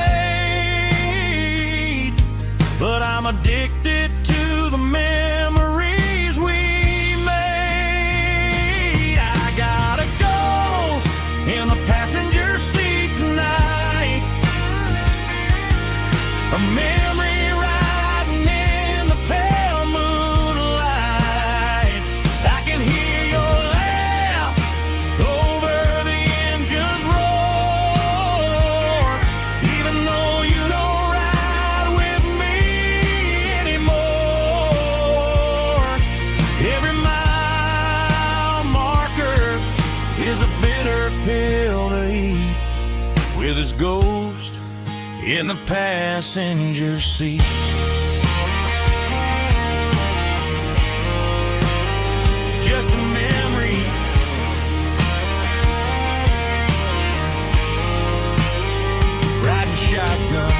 but I'm addicted to the memories we made. I got a ghost in the passenger seat tonight, a memory riding in the pale moonlight. I can hear your laugh over the engine's roar, even though you don't ride with me anymore. Every mile marker is a bitter pill to eat, with his ghost in the passenger seat. Just a memory, riding shotgun.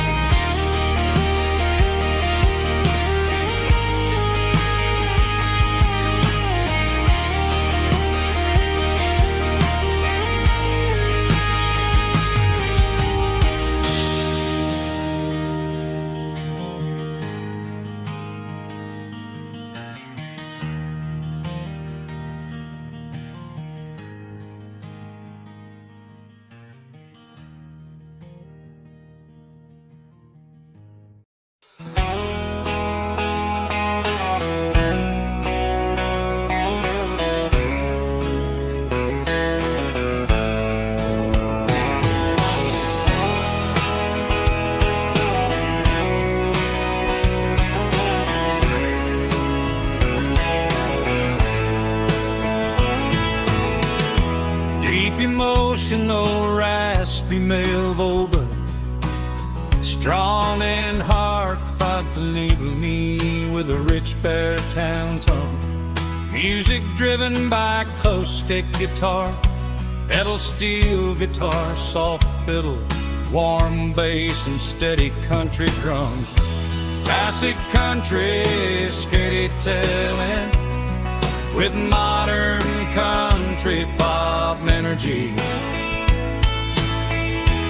Emotional, raspy male vulva, strong and hard, fought to leave me with a rich baritone tone. Music driven by acoustic guitar, pedal steel guitar, soft fiddle, warm bass and steady country drums. Classic country skitty-tailing with modern country pop energy.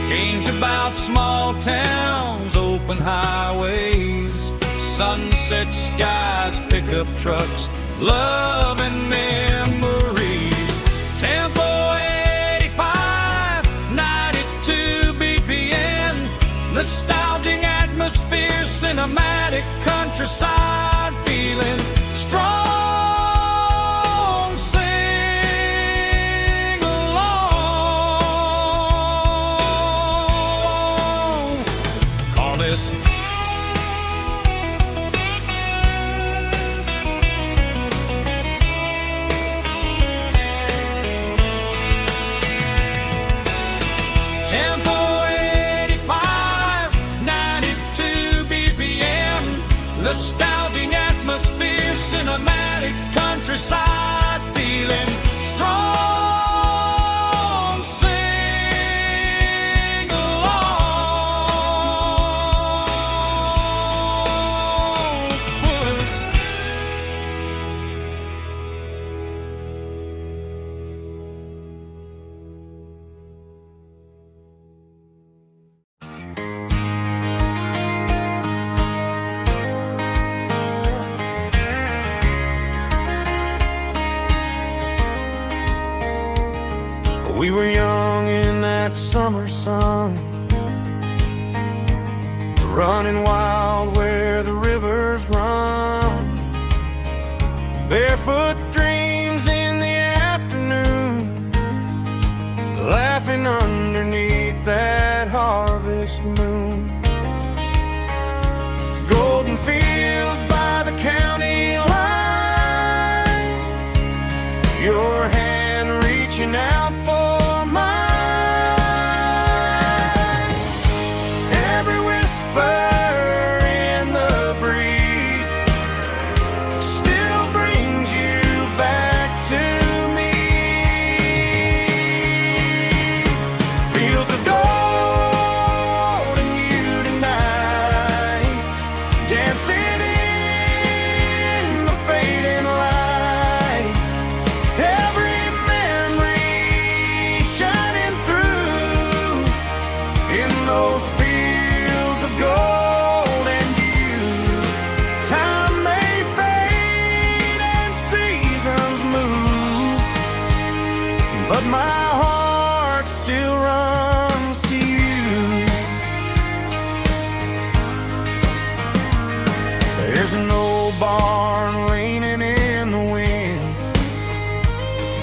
Games about small towns, open highways, sunset skies, pickup trucks, love and memories. Tempo 85, 92 BPM, nostalgic atmosphere, cinematic countryside feeling, strong, sing along. Call this Tempo 85, 92 BPM, nostalgic atmosphere, cinematic countryside feeling, strong, sing along. Puss. We were young in that summer sun, running wild where the rivers run, barefoot dreams in the afternoon, laughing underneath that harvest moon. Golden fields by the county line, your hand reaching out for mine. Every whisper in the breeze still brings you back to me. Fields of gold and you tonight, dancing in the fading light. Every memory shining through in those fields of gold and you. Time may fade and seasons move, but my heart still runs to you. There's an old barn leaning in the wind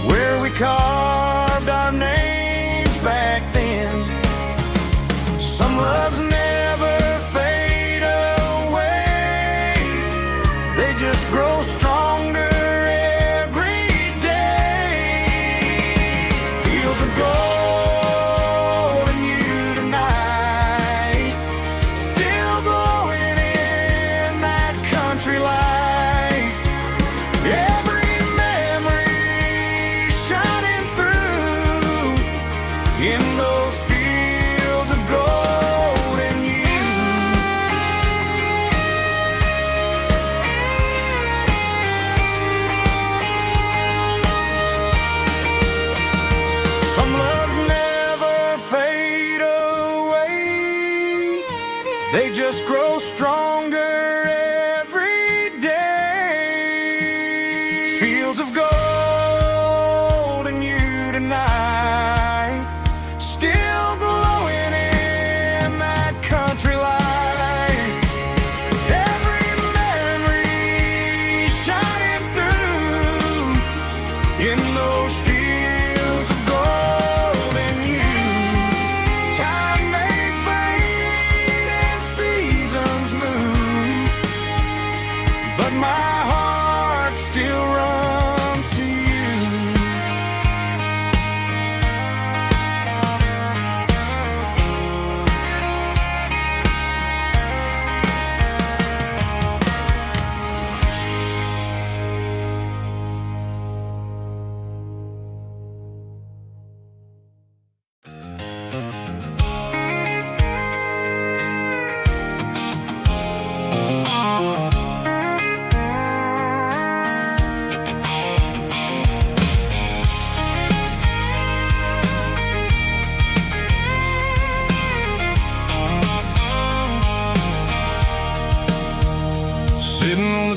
where we carved our names back then. Some loves never fade away, they just grow stronger every day. Fields of gold and you tonight, still glowing in that country light. Every memory shining through in those fields of gold and you. Some loves never fade away, they just grow stronger every day. Fields of gold and you tonight, still glowing in that country light. Every memory shining through in those fields of gold and you. Time may fade and seasons move,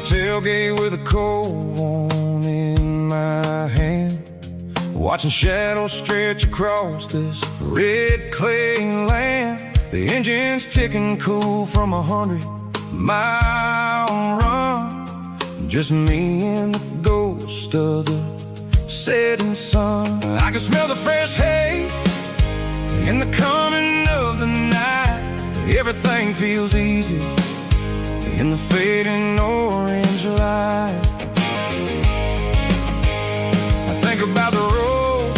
tailgate with a cold one in my hand, watching shadows stretch across this red clay land. The engine's ticking cool from 100-mile run. Just me and the ghost of the setting sun. I can smell the fresh hay in the coming of the night. Everything feels easy in the fading orange light. I think about the road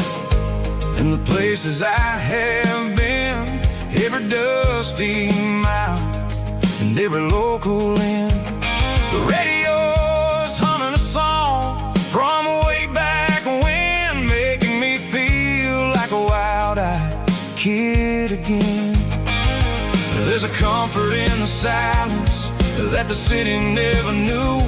and the places I have been, every dusty mile and every local inn. The radio's humming a song from way back when, making me feel like a wild-eyed kid again. There's a comfort in the silence that the city never knew,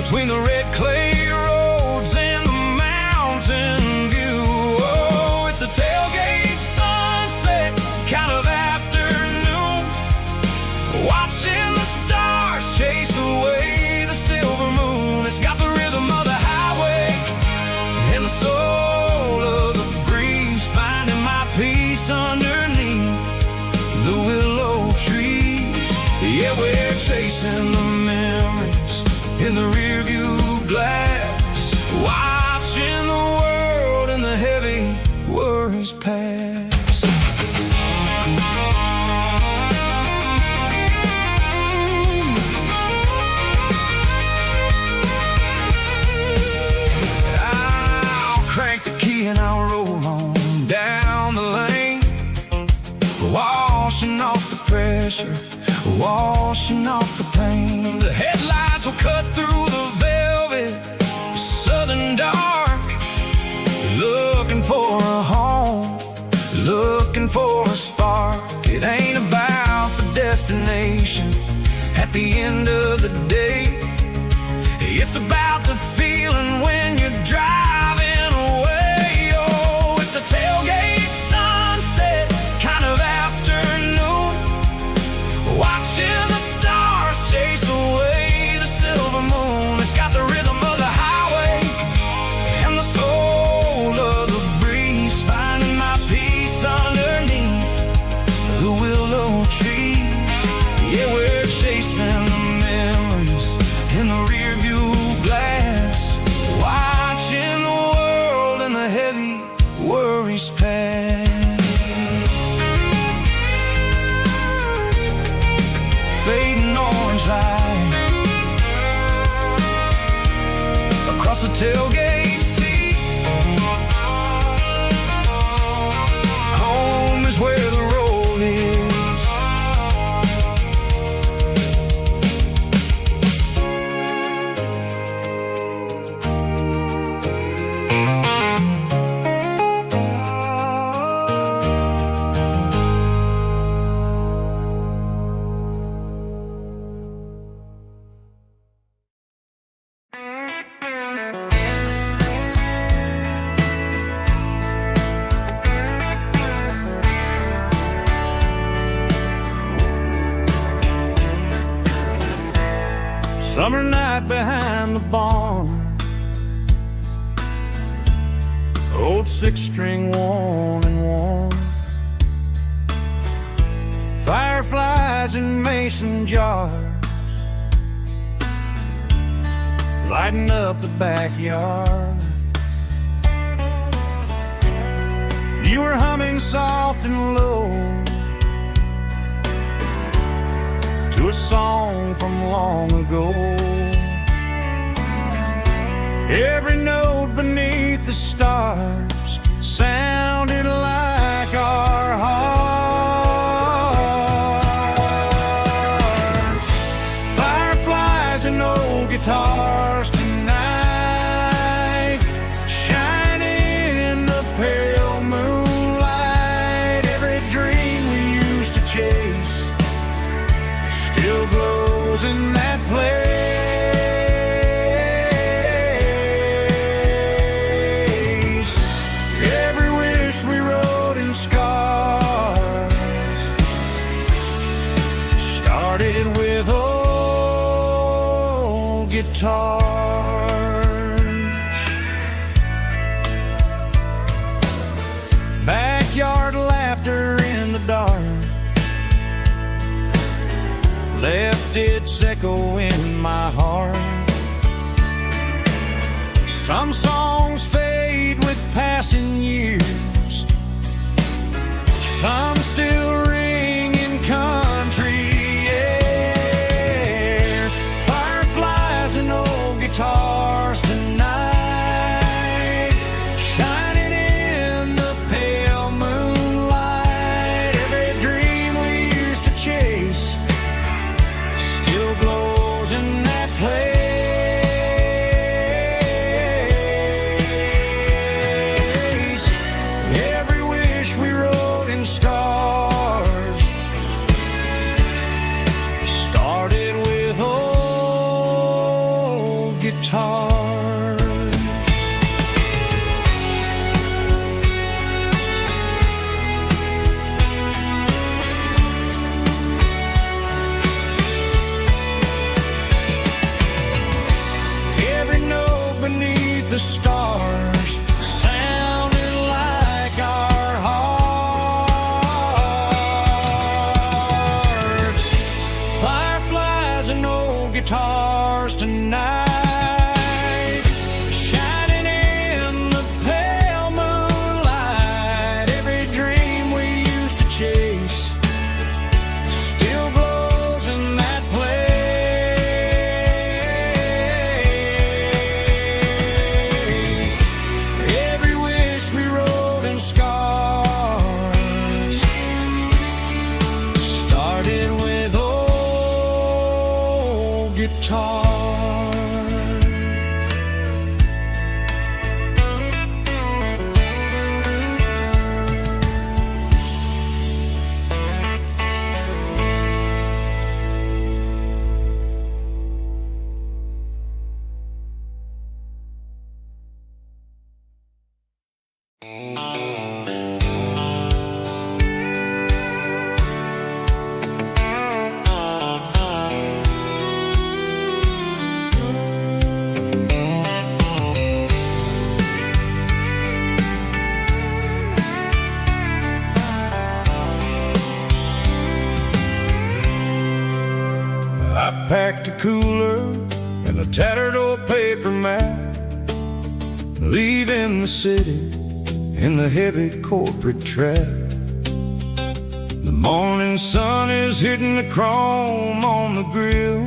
between the red clay roads and the mountain view. Oh, it's a tailgate sunset kind of afternoon, watching the stars chase away the silver moon. It's got the rhythm of the highway and the soul of the breeze, finding my peace underneath the willow trees. Yeah, we're chasing the memories in the rearview glass, watching the world and the heavy worries pass. I'll crank the key and I'll roll on down the lane, washing off the pressure, washing off the pain. The headlights will cut through the velvet southern dark, looking for a home, looking for a spark. It ain't about the destination at the end of the day, it's about the feeling when you're driving away. Oh, it's a tailgate sunset kind of afternoon, watching the stars chase away the silver moon. It's got the rhythm of the highway and the soul of the breeze, finding my peace underneath the willow trees. Yeah, we're chasing the memories in the rearview glass, watching the world and the heavy worries pass. Fading orange light across the tailgate seat. Home is where the road is. Summer night behind the barn, old six-string worn and worn, fireflies in mason jars, lighting up the backyard. You were humming soft and low to a song from long ago. Every note beneath the stars sounded like our hearts. Fireflies and old guitars tonight, shining in the pale moonlight. Every dream we used to chase still glows in that place. Every wish we wrote in scars started with old guitars. Backyard laughter in the dark left its echo in my heart. Some songs fade with passing years, some still ring in country air. Fireflies and old guitars tonight, shining in the pale moonlight. Every dream we used to chase still glows in that place. Every wish we wrote in stars started with old guitars. Every note beneath the stars sounded like our hearts. Fireflies and old guitars tonight, shining in the pale moonlight. Every dream we used to chase still glows in that place. Every wish we wrote in scars started with old guitars. I packed a cooler and a tattered old paper map, leaving the city in the heavy corporate trap. The morning sun is hitting the chrome on the grill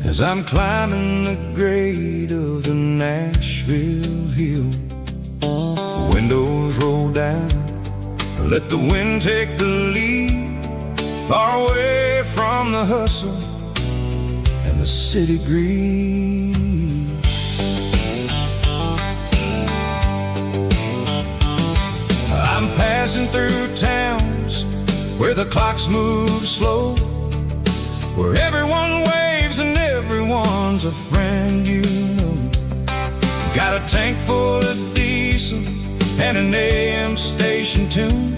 as I'm climbing the grade of the Nashville hill. Windows roll down, let the wind take the lead, far away from the hustle and the city greed. I'm passing through towns where the clocks move slow, where everyone waves and everyone's a friend you know. Got a tank full of diesel and an AM station tune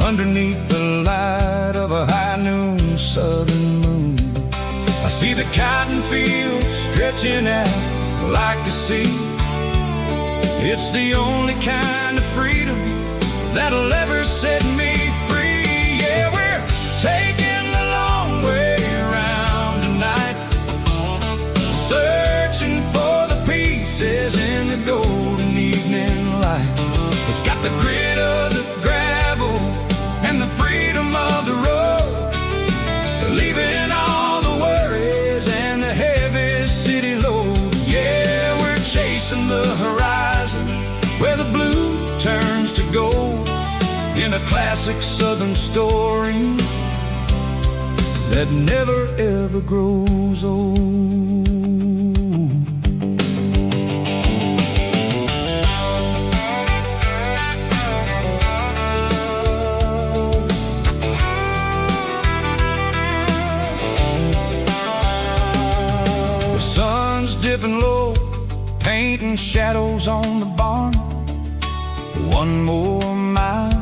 underneath the light of a high noon southern moon. I see the cotton fields stretching out like a sea. It's the only kind of freedom that'll ever set me free. Yeah, we're taking the long way around tonight, searching for the pieces in the golden evening light. It's got the grit of the gravel and the freedom of the road, leaving all the worries and the heavy city load. Yeah, we're chasing the horizon where the blue turns to gold, in a classic southern story that never ever grows old. The sun's dipping low, painting shadows on the barn. One more mile,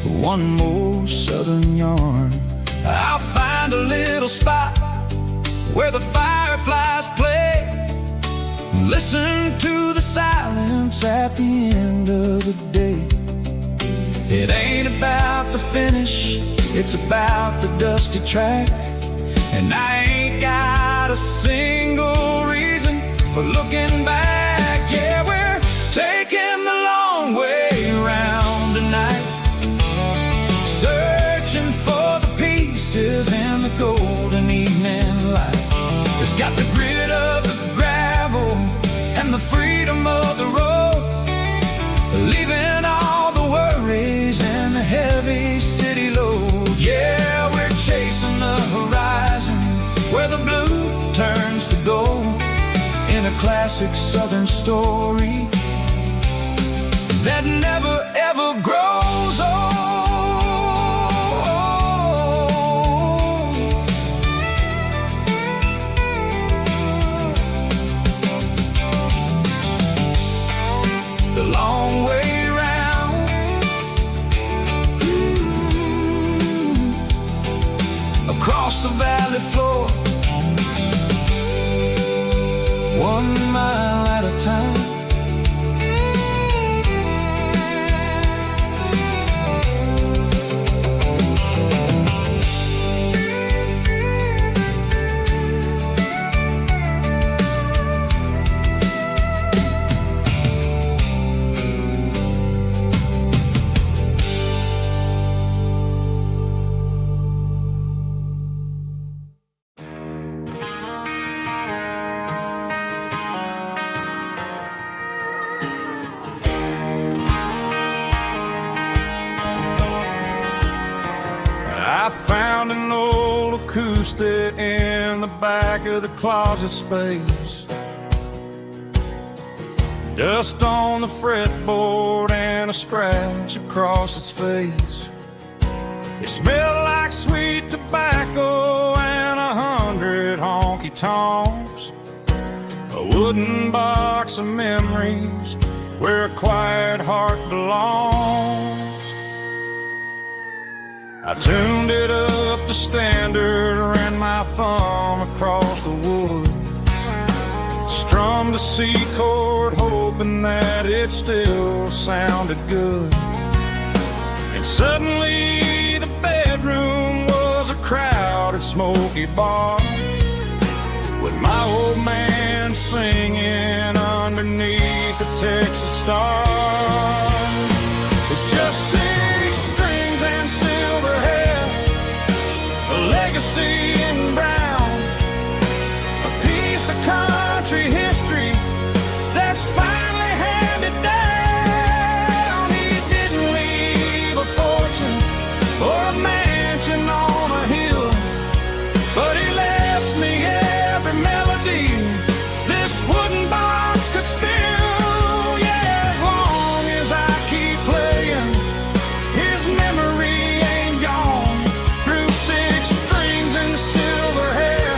one more southern yarn. I'll find a little spot where the fire fireflies play. Listen to the silence at the end of the day. It ain't about the finish, it's about the dusty track. And I ain't got a single reason for looking back. Yeah, we're taking the long way around tonight, searching for the pieces in the golden evening light. It's got the grit of the gravel and the freedom of the road, leaving all the worries and the heavy city load. Yeah, we're chasing the horizon where the blue turns to gold, in a classic southern story that never ever grows old. The long way round, across the valley floor, 1 mile at a time. I found an old acoustic in the back of the closet space, dust on the fretboard and a scratch across its face. It smelled like sweet tobacco and 100 honky-tonks, a wooden box of memories where a quiet heart belongs. I tuned it up to standard, ran my thumb across the wood, strummed a C chord hoping that it still sounded good. And suddenly the bedroom was a crowded smoky bar, with my old man singing underneath the Texas stars. It's just 6 strings and silver hair, a legacy in brown, a piece of country history that's finally handed down. He didn't leave a fortune or a mansion on a hill, but he left me every melody this wooden box could spill. Yeah, as long as I keep playing, his memory ain't gone. Through 6 strings and silver hair,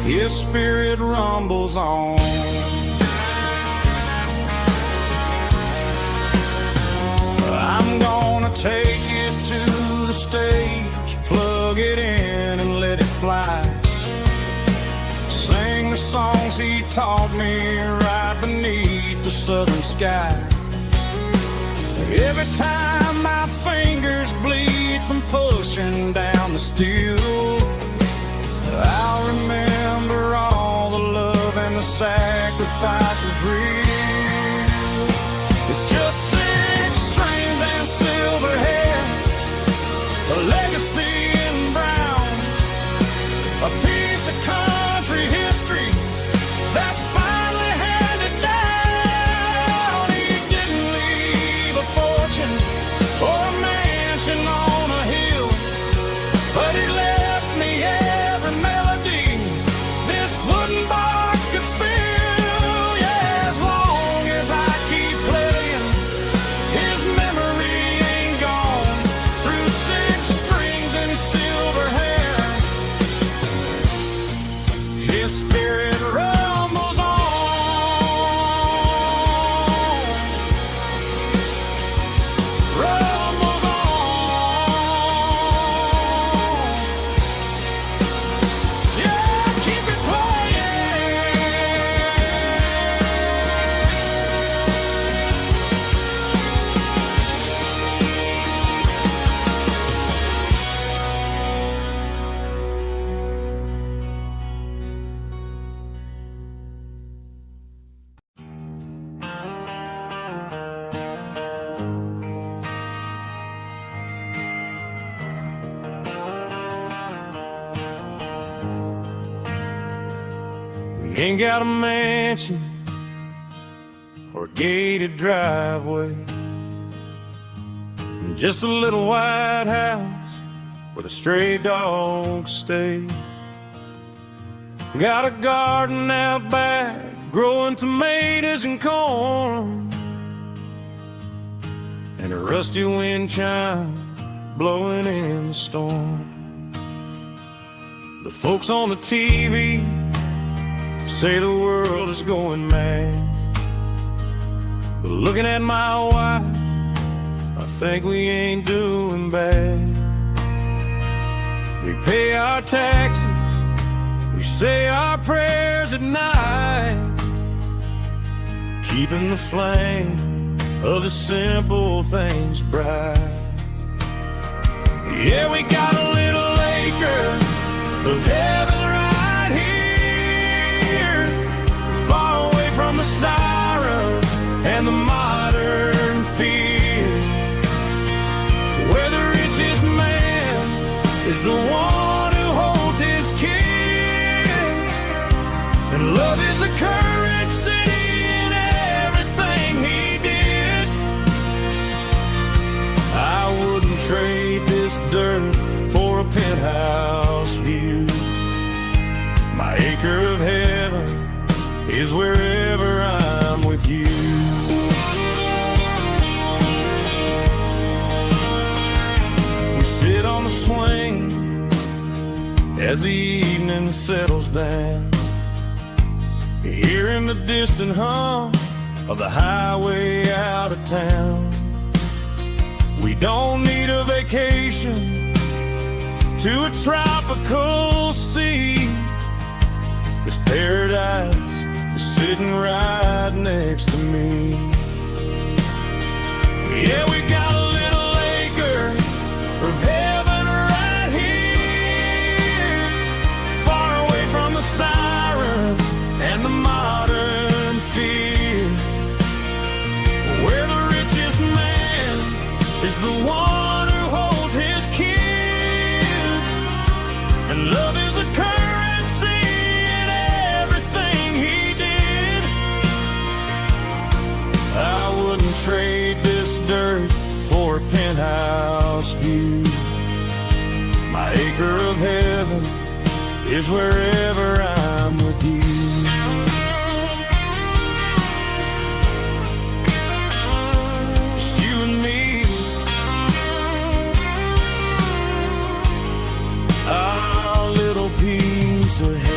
his spirit rumbles on. I'm gonna take it to the stage, plug it in and let it fly, sing the songs he taught me right beneath the southern sky. Every time my fingers bleed from pushing down the steel, I'll remember all the love and the sacrifices real. It's just 6 strings and silver hair, a legacy in brown, a piece of country history that's finally handed down. He didn't leave a fortune or a mansion on a hill, but he left me every melody this wooden box could spill. Yeah, as long ain't got a mansion or a gated driveway, just a little white house where the stray dogs stay. Got a garden out back, growing tomatoes and corn, and a rusty wind chime blowing in the storm. The folks on the TV say the world is going mad, but looking at my wife, I think we ain't doing bad. We pay our taxes, we say our prayers at night, keeping the flame of the simple things bright. Yeah, we got a little acre of heaven right here, far away from the sirens and the modern fear, where the richest man is the one who holds his kids, and love is a currency in everything he did. I wouldn't trade this dirt for a penthouse view. My acre of heaven is wherever I'm with you. We sit on the swing as the evening settles down, hearing the distant hum of the highway out of town. We don't need a vacation to a tropical sea, 'cause paradise is sitting right next to me. Yeah, we got a little acre of heaven right here, far away from the sirens and the modern fear, where the richest man is the one who holds his kids, and love is a currency in everything he did. I wouldn't trade this dirt for a penthouse view. My acre of heaven is wherever I'm with you. Just you and me, our little piece of heaven.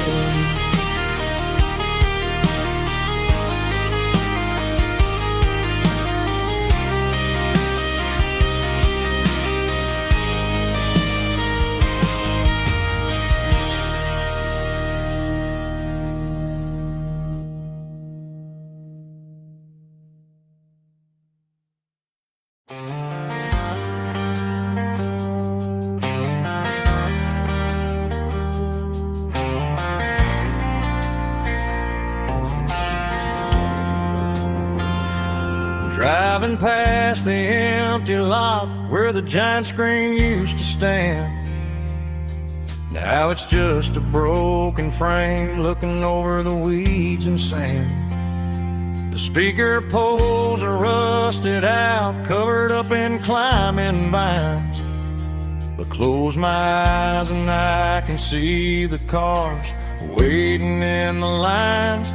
Driving past the empty lot where the giant screen used to stand, now it's just a broken frame looking over the weeds and sand. The speaker poles are rusted out, covered up in climbing vines, but close my eyes and I can see the cars waiting in the lines.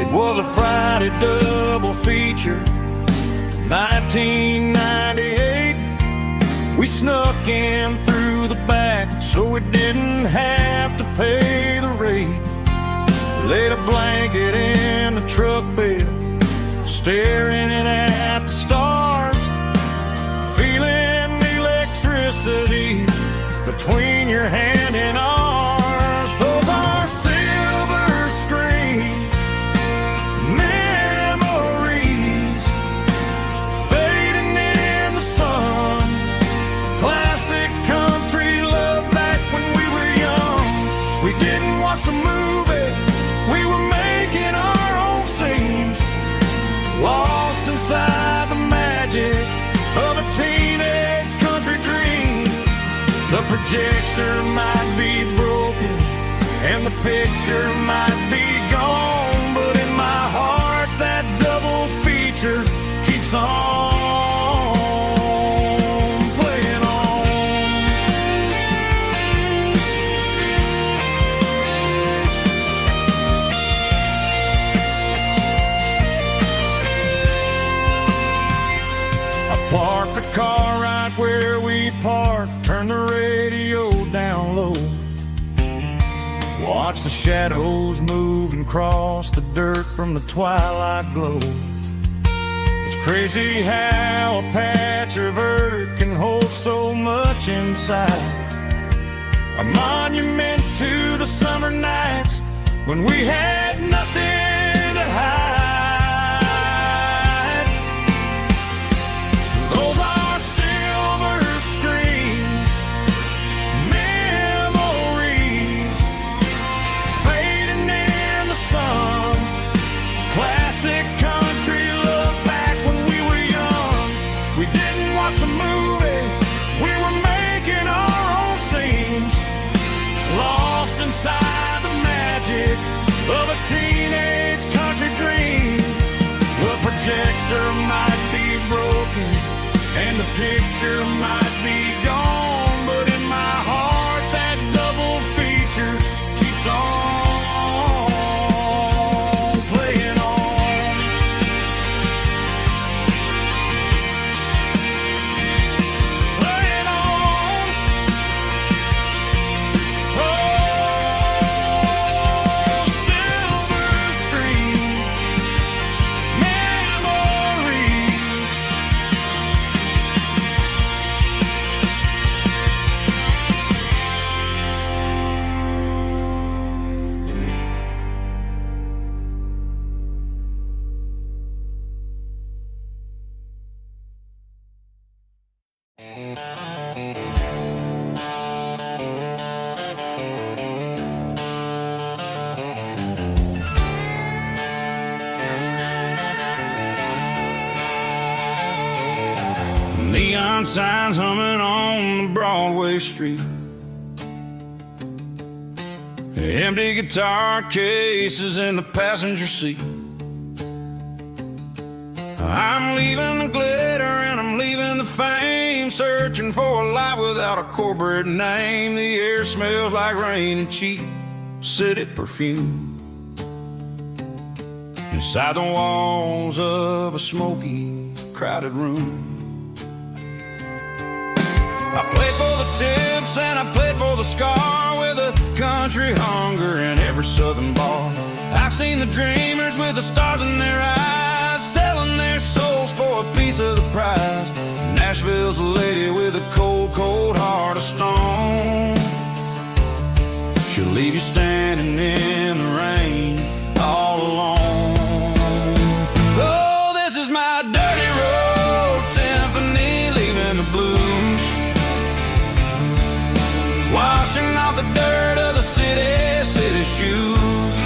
It was a Friday double feature, 1998. We snuck in through the back so we didn't have to pay the rate. Laid a blanket in the truck bed, staring at the stars, feeling the electricity between your hand and ours. Those are silver screen memories fading in the sun. Classic country love back when we were young. We didn't watch the movie, we were making our own scenes, lost inside the magic of a teenage country dream. The projector might be broken and the picture might be gone, keeps on playing on. I parked the car right where we parked, turned the radio down low, watch the shadows move and cross the dirt from the twilight glow. It's crazy how a patch of earth can hold so much inside, a monument to the summer nights when we had nothing to hide. Those are silver screen memories fading in the sun. Classic country look back when we were young. We didn't watch the movie, we were making our own scenes, lost inside the magic of a teenage country dream. The projector might be broken and the picture might be gone, but in my heart that double feature keeps on playing on. Playing on. Oh, silver screen memories. Neon signs humming on the Broadway street, empty guitar cases in the passenger seat. I'm leaving the glitter and I'm leaving the fame, searching for a life without a corporate name. The air smells like rain and cheap city perfume inside the walls of a smoky, crowded room. I played for the tips and I played for the scar, with a country hunger in every southern bar. I've seen the dreamers with the stars in their eyes, selling their souls for a piece of the prize. Nashville's a lady with a cold, cold heart of stone. She'll leave you standing in the rain all alone. Oh, this is my dirty road symphony, leaving the blues, washing off the dirt of the city shoes.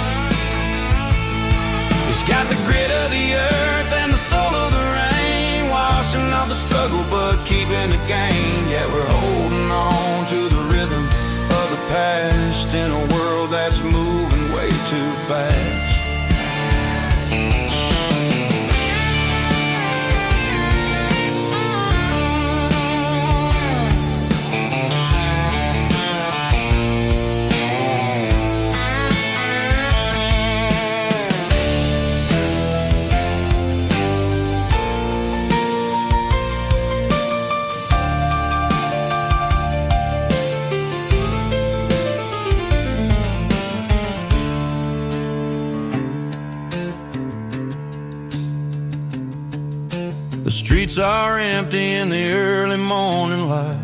It's got the grit of the earth and the soul of the rain, washing off the struggle but keeping the gain. Yeah, we're holding on to the rhythm of the past in a world that's moving way too fast. The streets are empty in the early morning light,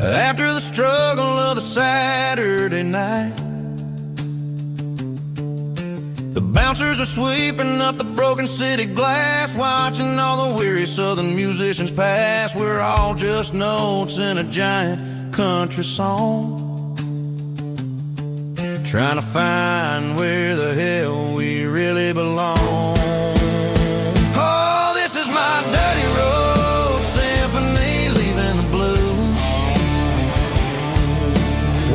after the struggle of the Saturday night. The bouncers are sweeping up the broken city glass, watching all the weary southern musicians pass. We're all just notes in a giant country song, trying to find where the hell we really belong. Dirty road symphony, leaving the blues,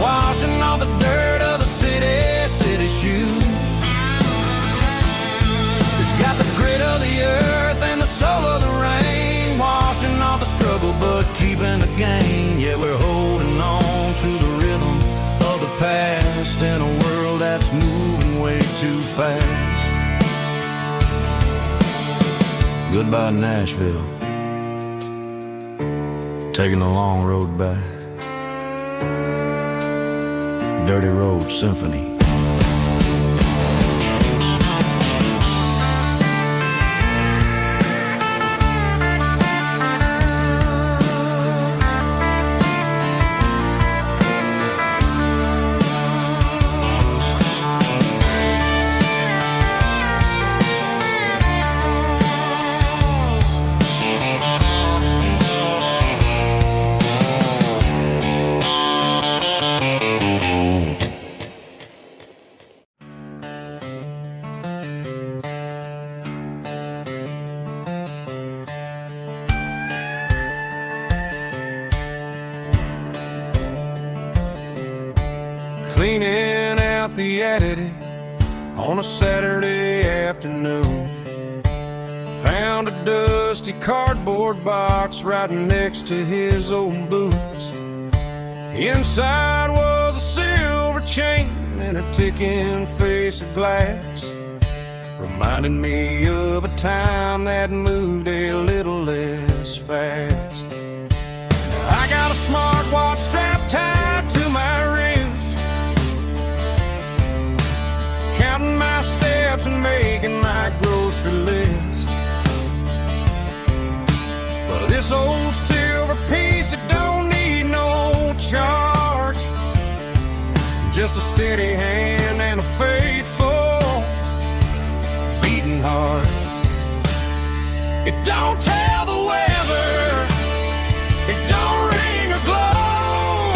washing off the dirt of the city shoes. It's got the keeping the gain. Yeah, we're holding on to the rhythm of the past in a world that's moving way too fast. Goodbye, Nashville. Taking the long road back. Dirty Road Symphony. Cleaning out the attic on a Saturday afternoon. Found a dusty cardboard box right next to his old boots. Inside was a silver chain and a ticking face of glass, reminding me of a time that moved a little less fast. Now I got a smartwatch strapped tied to my wrist, counting my steps and making my grocery list. Well, this old silver piece, it don't need no charge, just a steady hand and a faithful beating heart. It don't tell the weather, it don't ring or glow,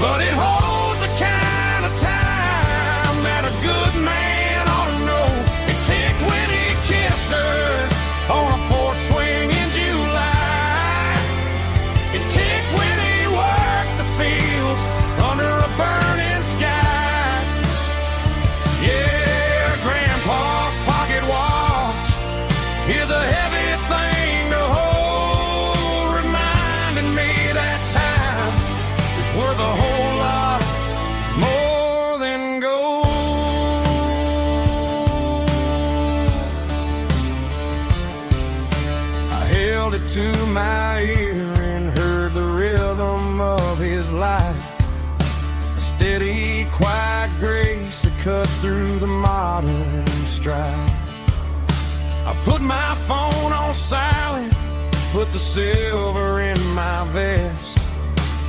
but it holds the kind of time that a good man ought to know. It ticked when he kissed her on a porch swing in July. It ticked when he worked the fields under a burning sky. Yeah, Grandpa's pocket watch is a heavy thing to hold, reminding me that time is worth a whole lot more than gold. I held it to my ear and heard the rhythm of his life, a steady, quiet grace that cut through the modern strife. I put my phone on silent, put the silver in my vest.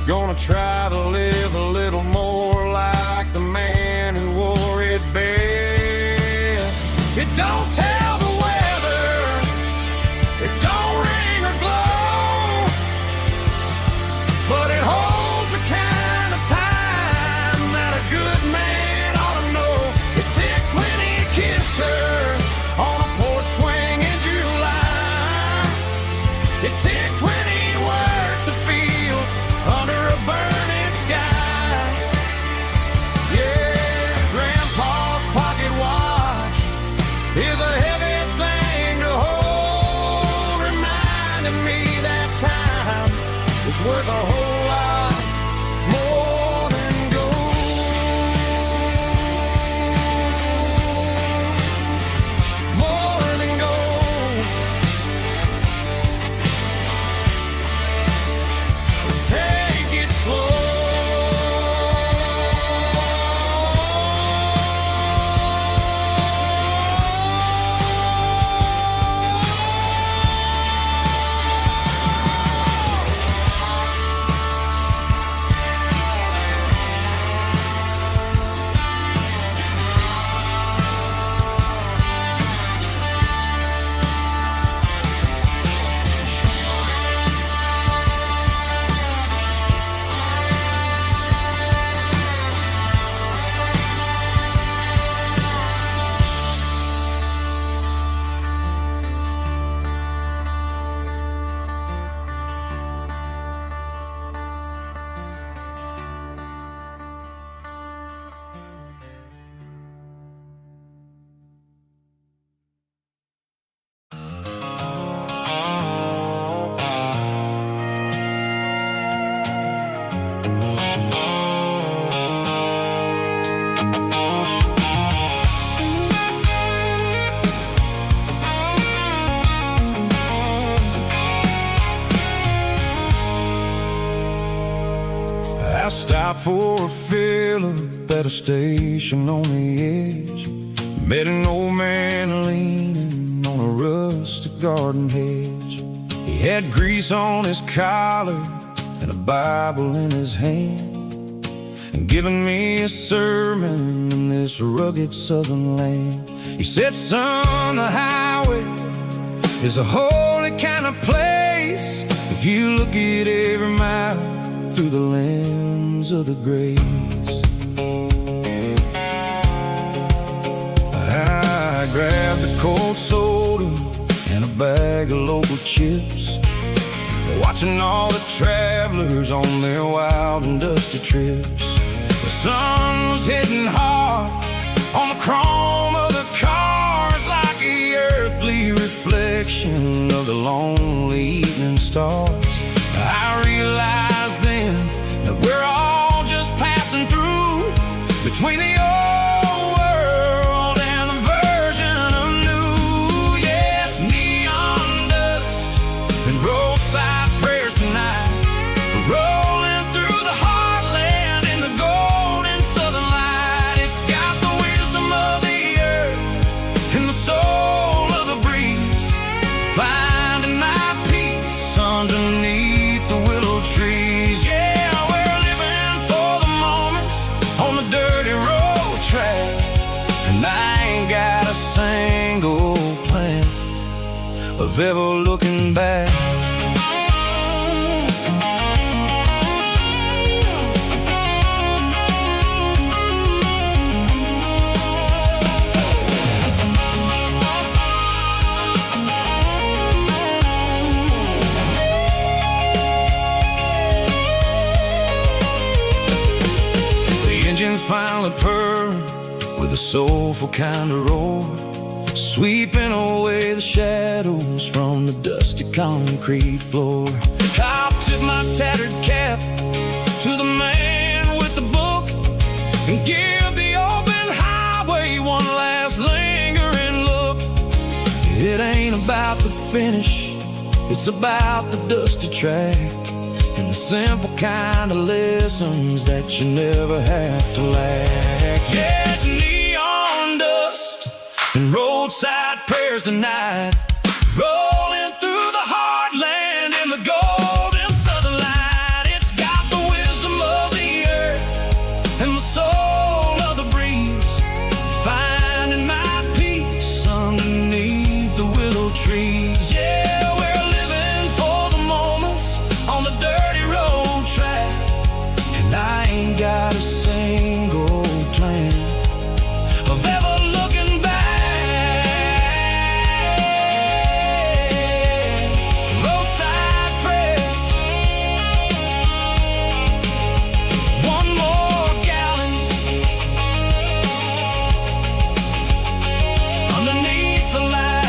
Gonna try to live a little more like the man who wore it best. It don't tell the weather, it don't ring or glow, but it holds the kind of time that a good man ought to know. It ticked when he kissed her on a porch swing in July. It ticked when he worked the fields under a burning sky. Yeah, Grandpa's pocket watch is a heavy Stopped for a fill-up at a station on the edge. Met an old man leaning on a rustic garden hedge. He had grease on his collar and a Bible in his hand, and giving me a sermon in this rugged southern land. He said, son, the highway is a holy kind of place if you look at every mile through the lens of the grace. I grabbed a cold soda and a bag of local chips, watching all the travelers on their wild and dusty trips. The sun was hitting hard on the chrome of the cars, like the earthly reflection of the lonely evening stars. I realized then that we're all just passing through between the old world and the version of new. Yeah, it's neon dust and roadside prayers tonight, rolling through the heartland in the golden southern light. It's got the wisdom of the earth and the soul of the breeze, finding my peace underneath the willow trees. Yeah, we're living for the moments on the dirty road track, and I ain't got a single plan of ever looking back. Finally purr with a soulful kind of roar, sweeping away the shadows from the dusty concrete floor. I'll tip my tattered cap to the man with the book and give the open highway one last lingering look. It ain't about the finish, it's about the dusty track and the simple kind of lessons that you never have to lack. Yeah, it's neon dust and roadside prayers tonight, rolling through the heartland in the golden southern light. It's got the wisdom of the earth and the soul of the breeze, finding my peace underneath the willow trees. Yeah, we're living for the moments on the dirty road track, and I ain't got a single plan of ever looking back. Roadside prayers, one more gallon underneath the light.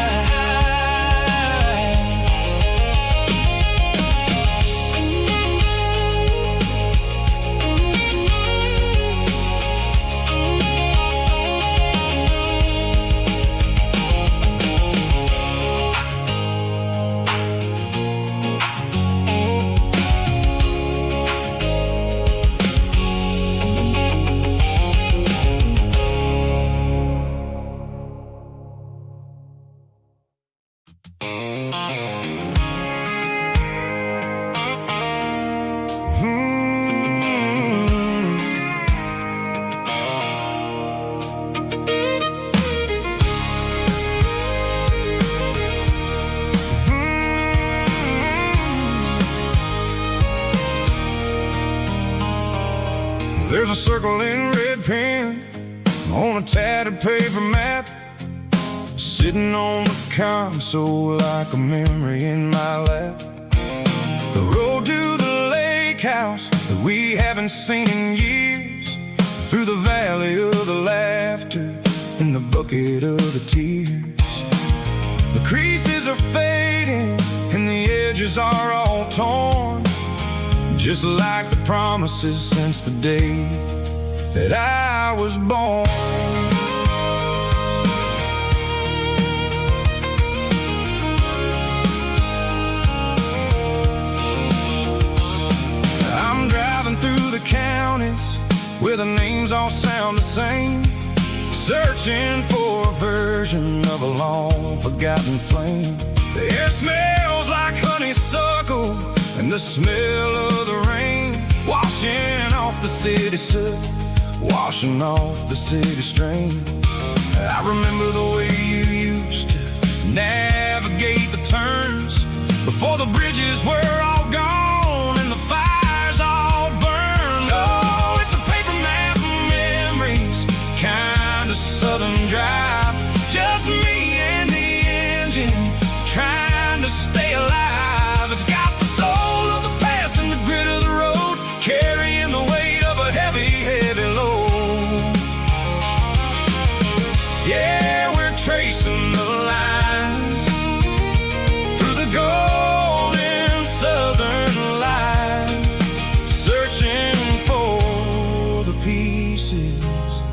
There's a circle in red pen on a tattered paper map, sitting on the console like a memory in my lap. The road to the lake house that we haven't seen in years, through the valley of the laughter and the bucket of the tears. The creases are fading and the edges are all torn, just like the promises since the day that I was born. I'm driving through the counties where the names all sound the same, searching for a version of a long forgotten flame. The air smells like honeysuckle and the smell of the rain, washing off the city soot, washing off the city strain. I remember the way you used to navigate the turns before the bridges were all gone and the fires all burned. Oh, it's a paper map of memories, kind of southern drive, just me and the engine trying to stay alive. It's got the soul of the past and the grit of the road, carrying the weight of a heavy, heavy load. Yeah, we're tracing the lines through the golden southern light, searching for the pieces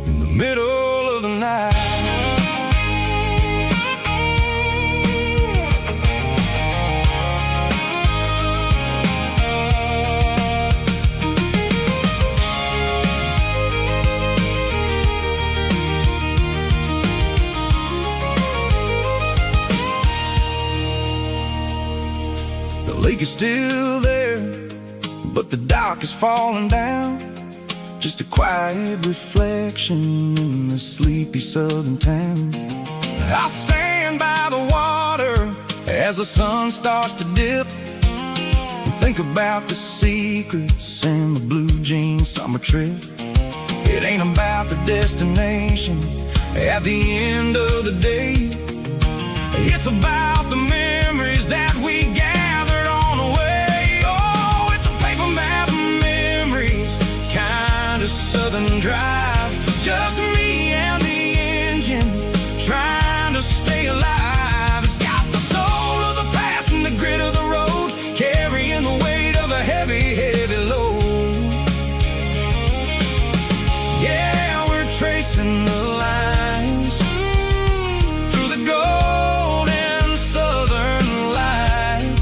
in the middle of the night. The lake is still there, but the dock is falling down, just a quiet reflection in the sleepy southern town. I stand by the water as the sun starts to dip and think about the secrets and the blue jean summer trip. It ain't about the destination at the end of the day, it's about the memories that we gathered on the way. Oh, it's a paper map of memories, kind of southern drive, just me and the engine trying to stay alive. It's got the soul of the past and the grit of the road, carrying the weight of a heavy, heavy load. Yeah, we're tracing the lines through the golden southern light,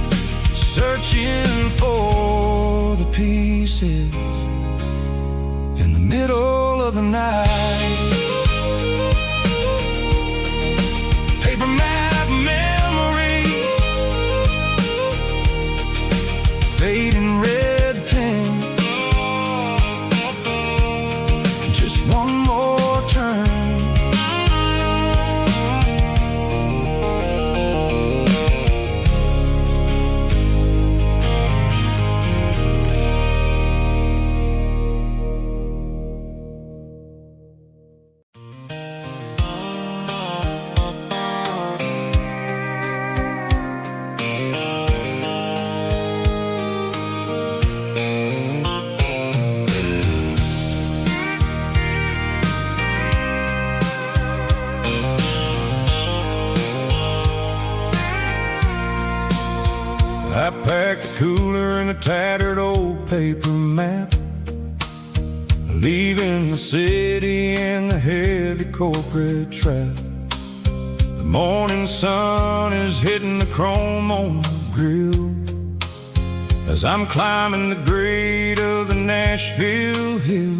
searching for the pieces in the middle of the night. Paper map memories, fading red pen, just one more turn. I packed a cooler and a tattered old paper map, leaving the city in the heavy corporate trap. The morning sun is hitting the chrome on the grill as I'm climbing the grade of the Nashville hill.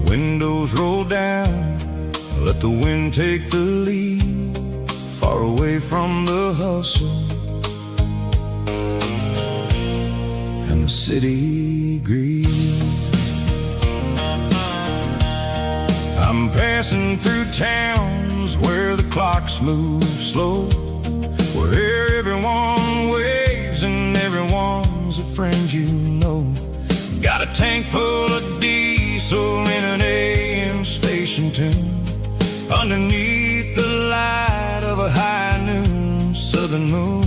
Windows roll down, let the wind take the lead, far away from the hustle and the city greed. I'm passing through towns where the clocks move slow, where everyone waves and everyone's a friend you know. Got a tank full of diesel in an AM station tune, underneath the light of a high noon southern moon.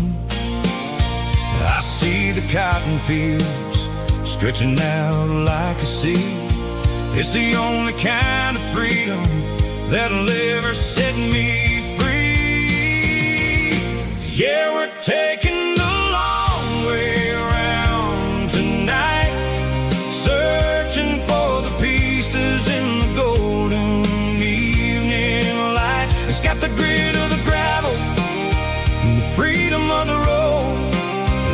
I see the cotton fields stretching out like a sea. It's the only kind of freedom that'll ever set me free. Yeah, we're taking the long way around tonight, searching for the pieces in the golden evening light. It's got the grit of the gravel and the freedom of the road,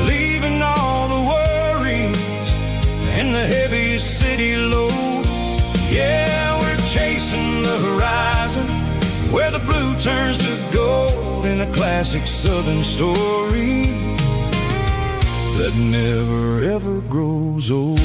leaving all the worries in the heavy city where the blue turns to gold in a classic southern story that never ever grows old.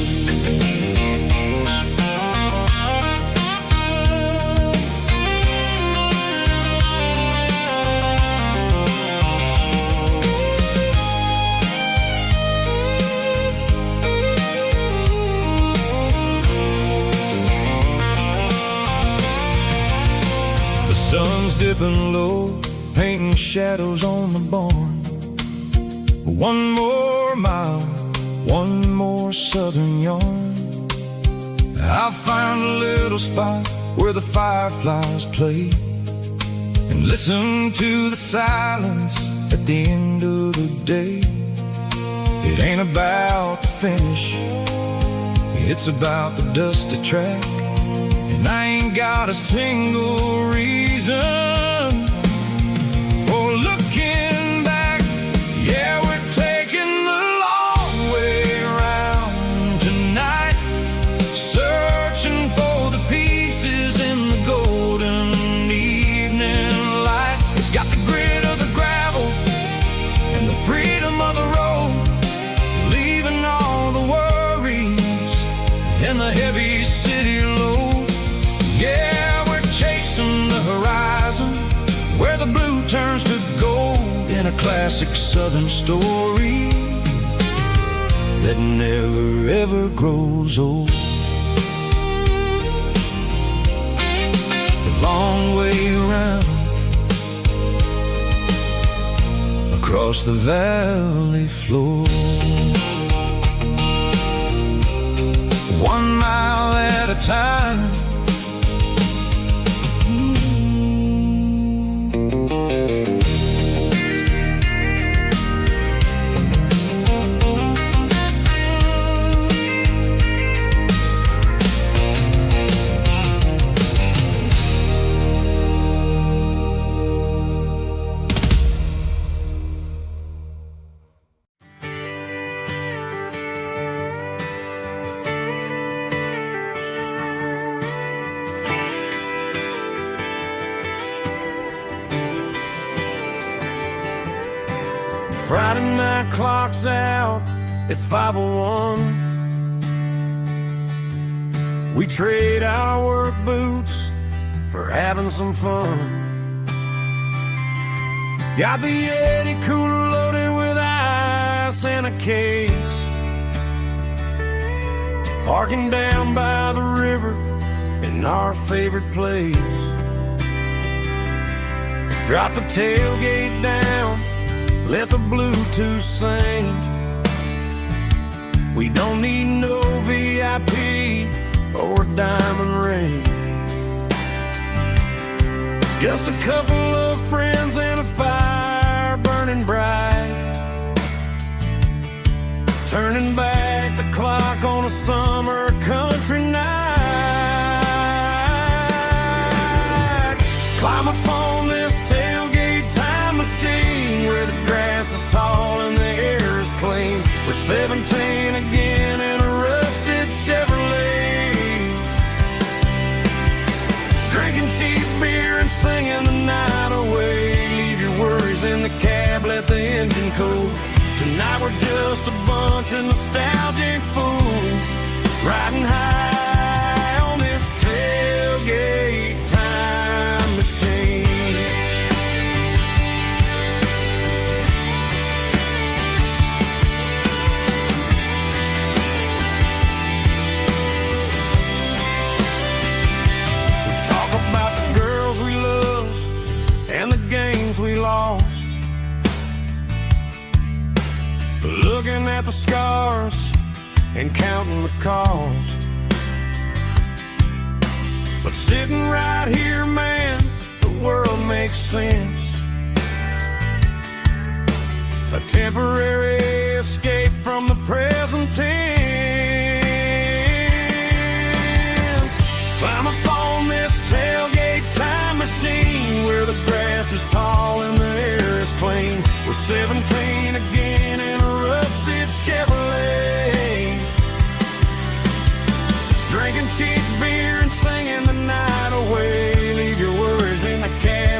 Sun's dipping low, painting shadows on the barn. One more mile, one more southern yarn. I'll find a little spot where the fireflies play and listen to the silence at the end of the day. It ain't about the finish, it's about the dusty track. And I ain't got a single reason for looking back. Yeah, we're taking the long way around tonight, searching for the pieces in the golden evening light. It's got the grit of the gravel and the freedom of the road, leaving all the worries and the heavy city load. Yeah, we're chasing the horizon where the blue turns to gold in a classic southern story that never ever grows old. The long way around across the valley floor, 1 mile at a time. Friday night clock's out at 5:01. We trade our work boots for having some fun. Got the Yeti cooler loaded with ice and a case, parking down by the river in our favorite place. Drop the tailgate down, let the Bluetooth sing. We don't need no VIP or diamond ring, just a couple of friends and a fire burning bright, turning back the clock on a summer country night. Climb up on this tailgate time machine where the grass is tall and the air is clean. We're 17 again in a rusted Chevrolet, drinking cheap beer and singing the night away. Leave your worries in the cab, let the engine cool. Tonight we're just a bunch of nostalgic fools, riding high on this tailgate time machine. We lost, looking at the scars and counting the cost. But sitting right here, man, the world makes sense. A temporary escape from the present tense. Climb up on this tailgate time machine where the grass is tall and the air is clean. We're 17 again in a rusted Chevrolet, drinking cheap beer and singing the night away. Leave your worries in the cab,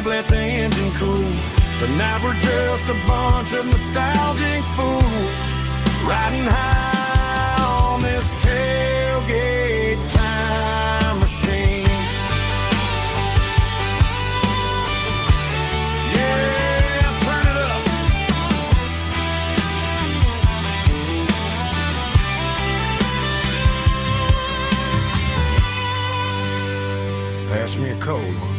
but now we're just a bunch of nostalgic fools riding high on this tailgate time machine. Yeah, turn it up. Pass me a cold one.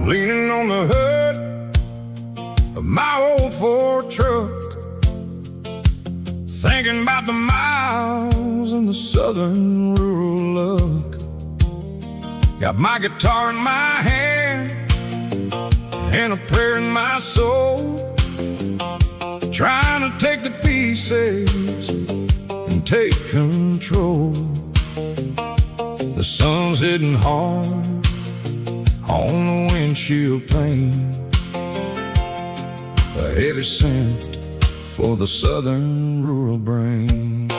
Leaning on the hood of my old Ford truck, thinking about the miles and the southern rural look. Got my guitar in my hand and a prayer in my soul, trying to take the pieces and take control. The sun's hitting hard on the windshield pane, a heavy scent for the southern rural brain.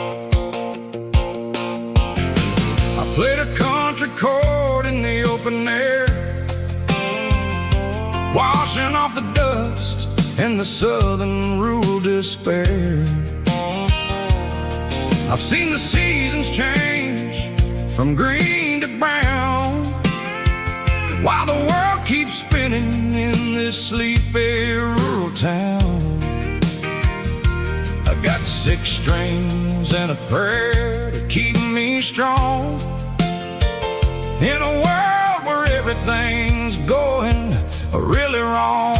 I played a country chord in the open air, washing off the dust and the southern rural despair. I've seen the seasons change from green to brown, while the world keeps spinning in this sleepy rural town. I got 6 strings and a prayer to keep me strong in a world where everything's going really wrong.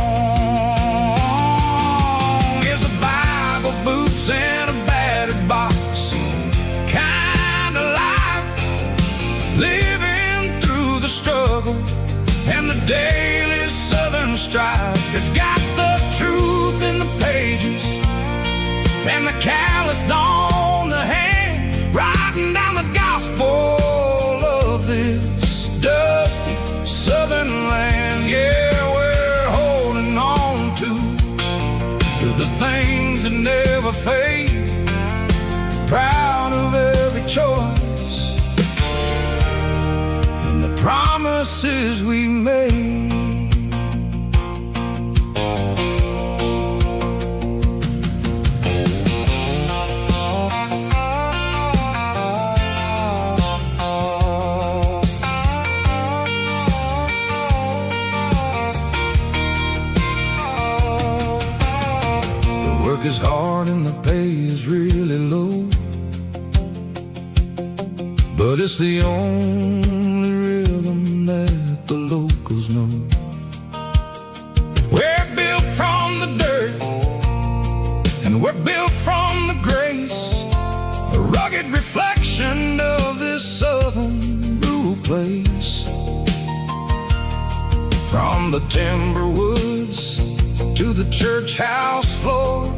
It's a Bible, boots, and a battered box kind of life, living through the struggle and the daily southern strife. It's got the truth in the pages and the calloused on the hand, writing down the gospel of this dusty southern land. Yeah, we're holding on to the things that never fade, proud of every choice and the promises we made. The work is hard and the pay is really low, but it's the only rhythm that the locals know. We're built from the dirt and we're built from the grace, a rugged reflection of this southern rural place. From the timber woods to the church house floor,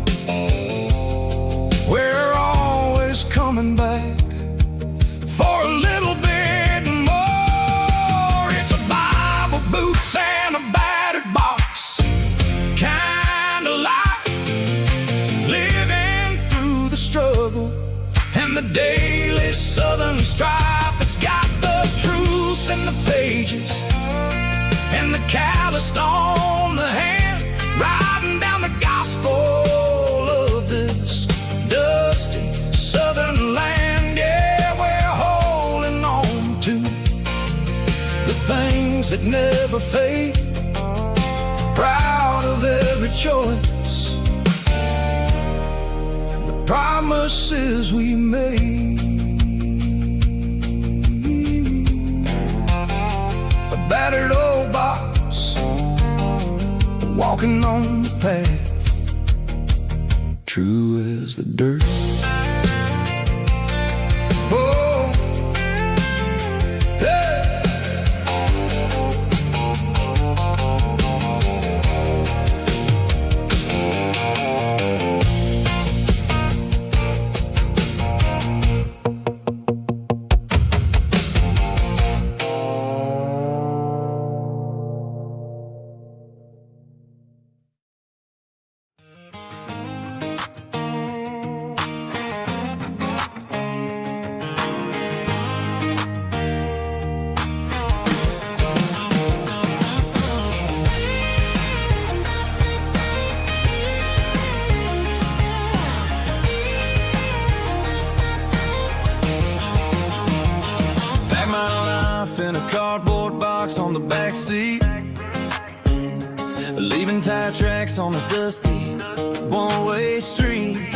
we're always coming back for a little bit more. It's a Bible, boots, and a battered box kind of life, living through the struggle and the daily southern strife. It's got the truth in the pages and the calloused on the hand, writing down the gospel of this dusty southern land. Yeah, we're holding on to the things that never fade, proud of every choice and the promises we made. A battered old box, walking on the path, true as the dirt. Oh, hey. backseat, leaving tire tracks on this dusty one-way street.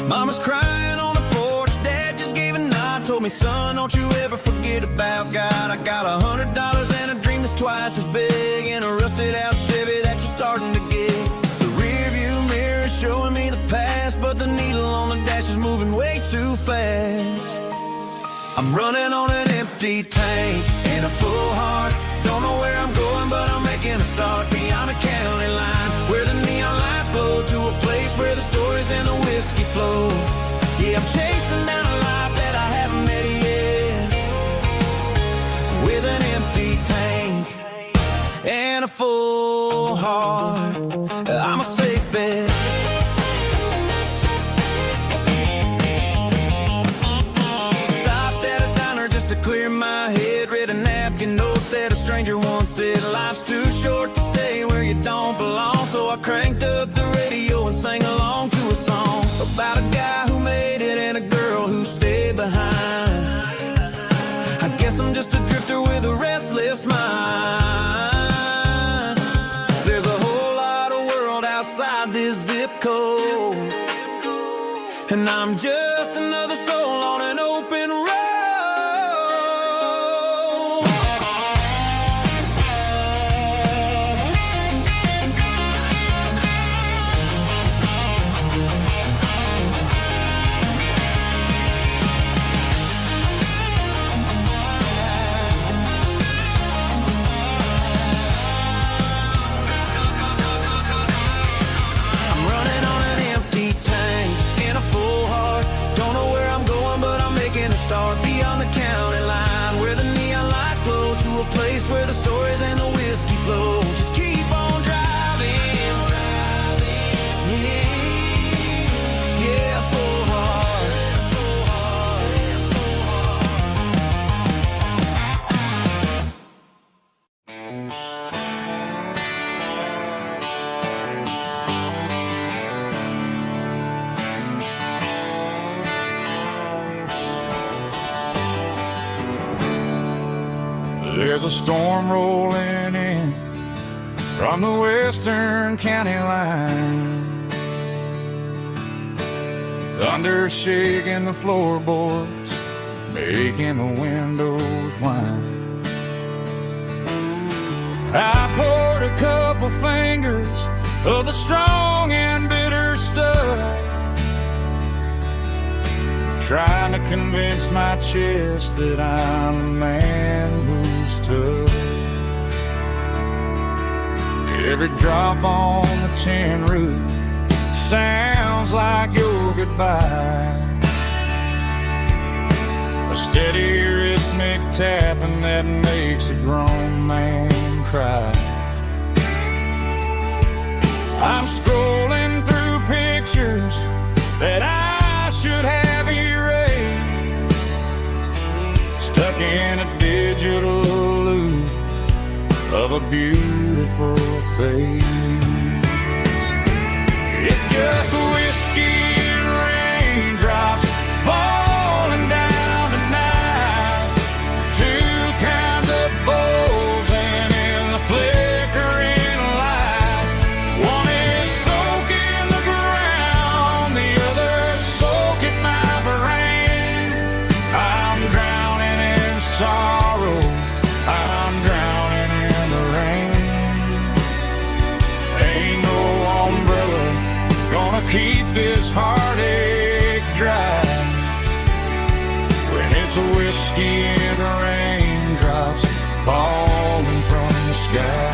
Mama's crying on the porch, Dad just gave a nod, told me, son, don't you ever forget about God. I got $100 and a dream that's twice as big, and a rusted out Chevy that you're starting to get. The rear view mirror is showing me the past, but the needle on the dash is moving way too fast. I'm running on an empty tank and a full heart. Don't know where I'm going, but I'm making a start beyond the county line, where the neon lights glow, to a place where the stories and the whiskey flow. Yeah, I'm chasing down a life that I haven't met yet, with an empty tank and a full heart. I'm a safe bet. Clear my head, read a napkin note that a stranger once said, life's too short to stay where you don't belong. So I cranked up the radio and sang along to a song about a guy who made it and a girl who stayed behind. I guess I'm just a drifter with a restless mind. There's a whole lot of world outside this zip code, and I'm just another soul on an open road. Start beyond the county line, where the neon lights glow, to a place where the stories and the whiskey flow. Just keep on driving, yeah, full heart. There's a storm rolling in from the western county line, thunder shaking the floorboards, making the windows whine. I poured a couple fingers of the strong and bitter stuff, trying to convince my chest that I'm a man who's tough. Every drop on the tin roof sounds like your goodbye, a steady rhythmic tapping that makes a grown man cry. I'm scrolling through pictures that I should have erased, stuck in a digital loop of a beautiful face. It's just whiskey and raindrops falling down tonight, two kinds of bowls and in the flickering light. One is soaking the ground, the other soaking my brain. I'm drowning in sorrow, I'm drowning in the rain. Ain't no umbrella gonna keep this heartache dry when it's a whiskey and raindrops falling from the sky.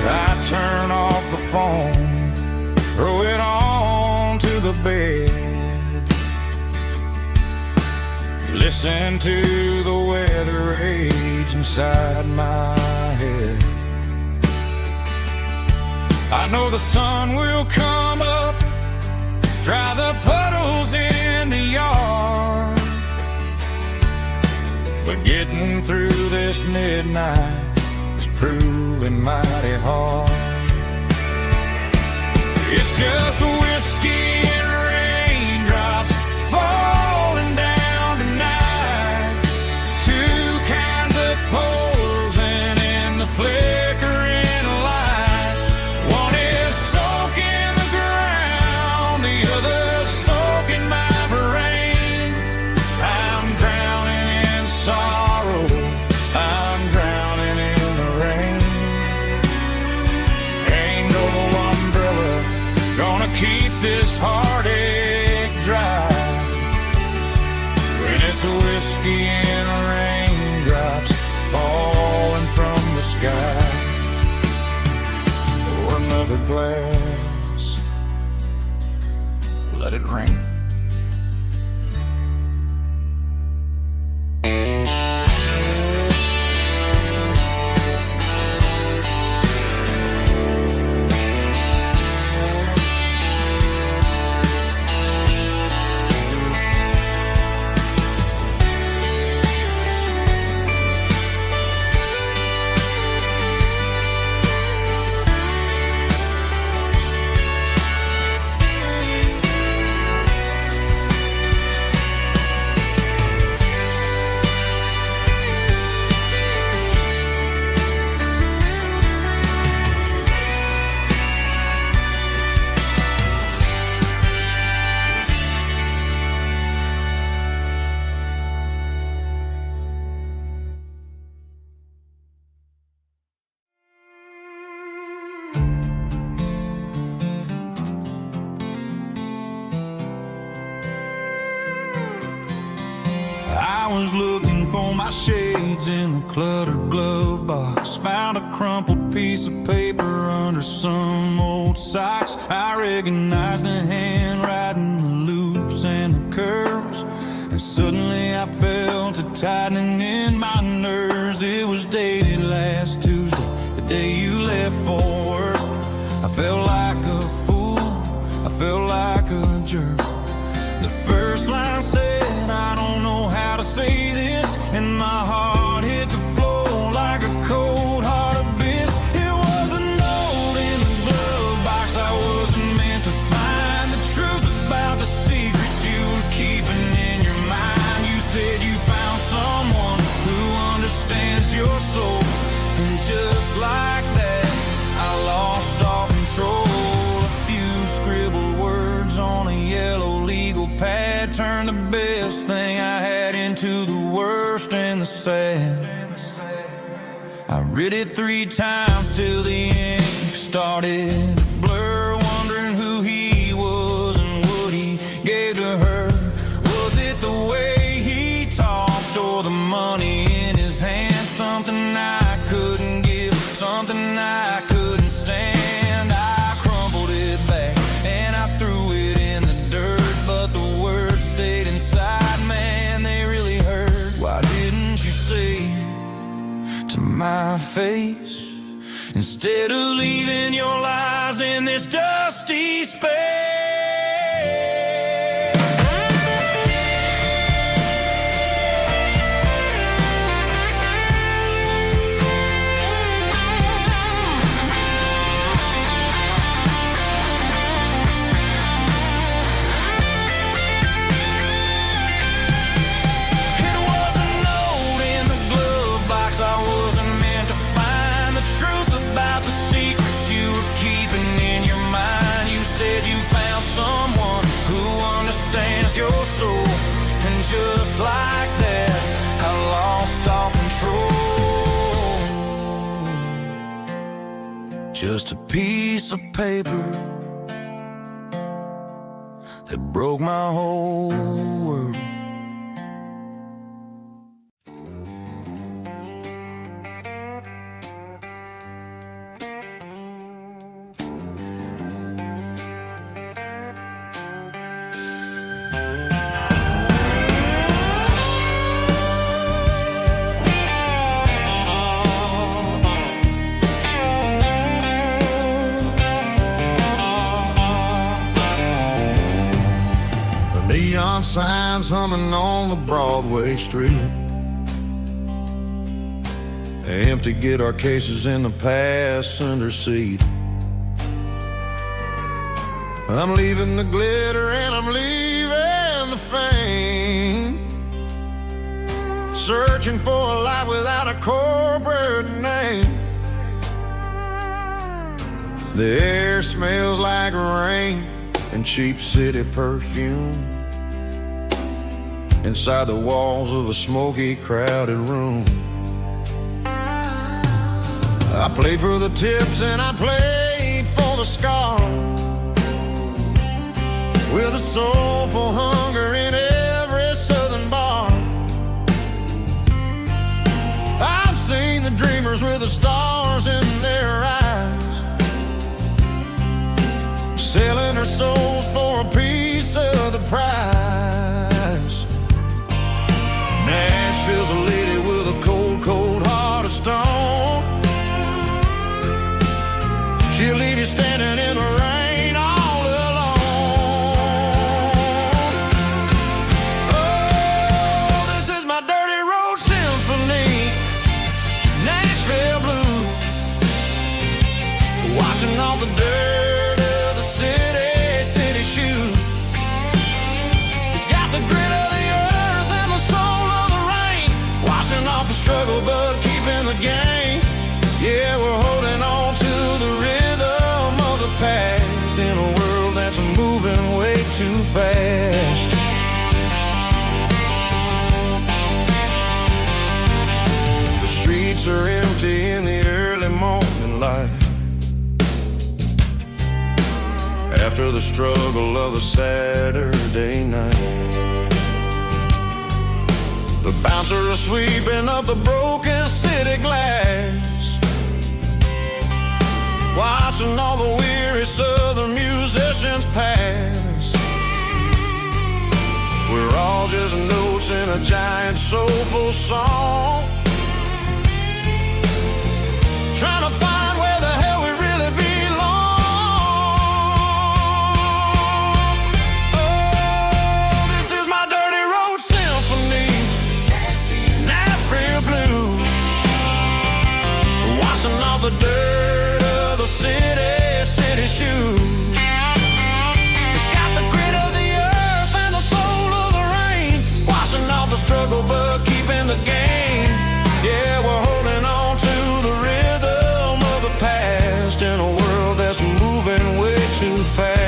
I turn off the phone, throw it on to the bed, listen to the weather rage inside my head. I know the sun will come up, dry the puddles in the yard, but getting through this midnight is proving mighty hard. It's just whiskey and raindrops falling down tonight. Two kinds of posing in the flickering light. One is soaking the ground, the other soaking my brain. I'm drowning in sorrow, I'm drowning in the rain. Ain't no umbrella gonna keep this heartache dry when it's whiskey and raindrops falling from the sky. Pour another glass, let it rain. I was looking for my shades in the cluttered glove box. Found a crumpled piece of paper under some old socks. I recognized the handwriting, the loops and the curves, and suddenly I felt a tightening in my nerves. It was dated last Tuesday, the day you left for work. I felt like a fool, I felt like a jerk. The first line said, I don't know how to say this, and my heart hit the floor like a cold heart abyss. It was a note in the glove box I wasn't meant to find. The truth about the secrets you were keeping in your mind. You said you found someone who understands your soul, and just like that I lost all control. A few scribbled words on a yellow legal pad turned the best thing I had into the worst and the sad. I read it 3 times till the ink started to blur, wondering who he was and what he gave to her. Was it the way he talked or the money in his hand? Something I couldn't give, something I couldn't stand. I crumpled it back and I threw it in the dirt, but the words stayed inside, man, they really hurt. Why didn't you say to my face, instead of leaving your lies in this dusty space? It was a note in the glove box I wasn't meant to find. The truth about the secrets you were keeping in your mind. You said you found someone who understands your soul, and just like that I lost all control. Just a piece of paper that broke my whole world. Neon signs humming on the Broadway street. empty guitar cases in the passenger seat. I'm leaving the glitter and I'm leaving the fame, searching for a life without a corporate name. The air smells like rain and cheap city perfume inside the walls of a smoky, crowded room. I played for the tips and I played for the scars, with a soulful hunger in every southern bar. I've seen the dreamers with the stars in their eyes, selling their souls for a piece of the prize. Nashville's a lady with a cold, cold heart of stone. She'll leave you standing in the rain all alone. Oh, this is my dirty road symphony, Nashville blues, washing off the dirt of the city shoes. It's got the grit of the earth and the soul of the rain, washing off the struggle but keeping the game. Yeah, we're holding on to the rhythm of the past in a world that's moving way too fast. The streets are empty in the early morning light, after the struggle of a Saturday night. The bouncer is sweeping up the broken city glass, watching all the weary southern musicians pass. We're all just notes in a giant soulful song, trying to find where the hell we really belong. Oh, this is my dirty road symphony, Nashville blues, washing off the dirt of the city shoes. It's got the grit of the earth and the soul of the rain, washing off the struggle but keeping the game. Yeah, we're holding on to the rhythm of the past in a world that's moving way too fast.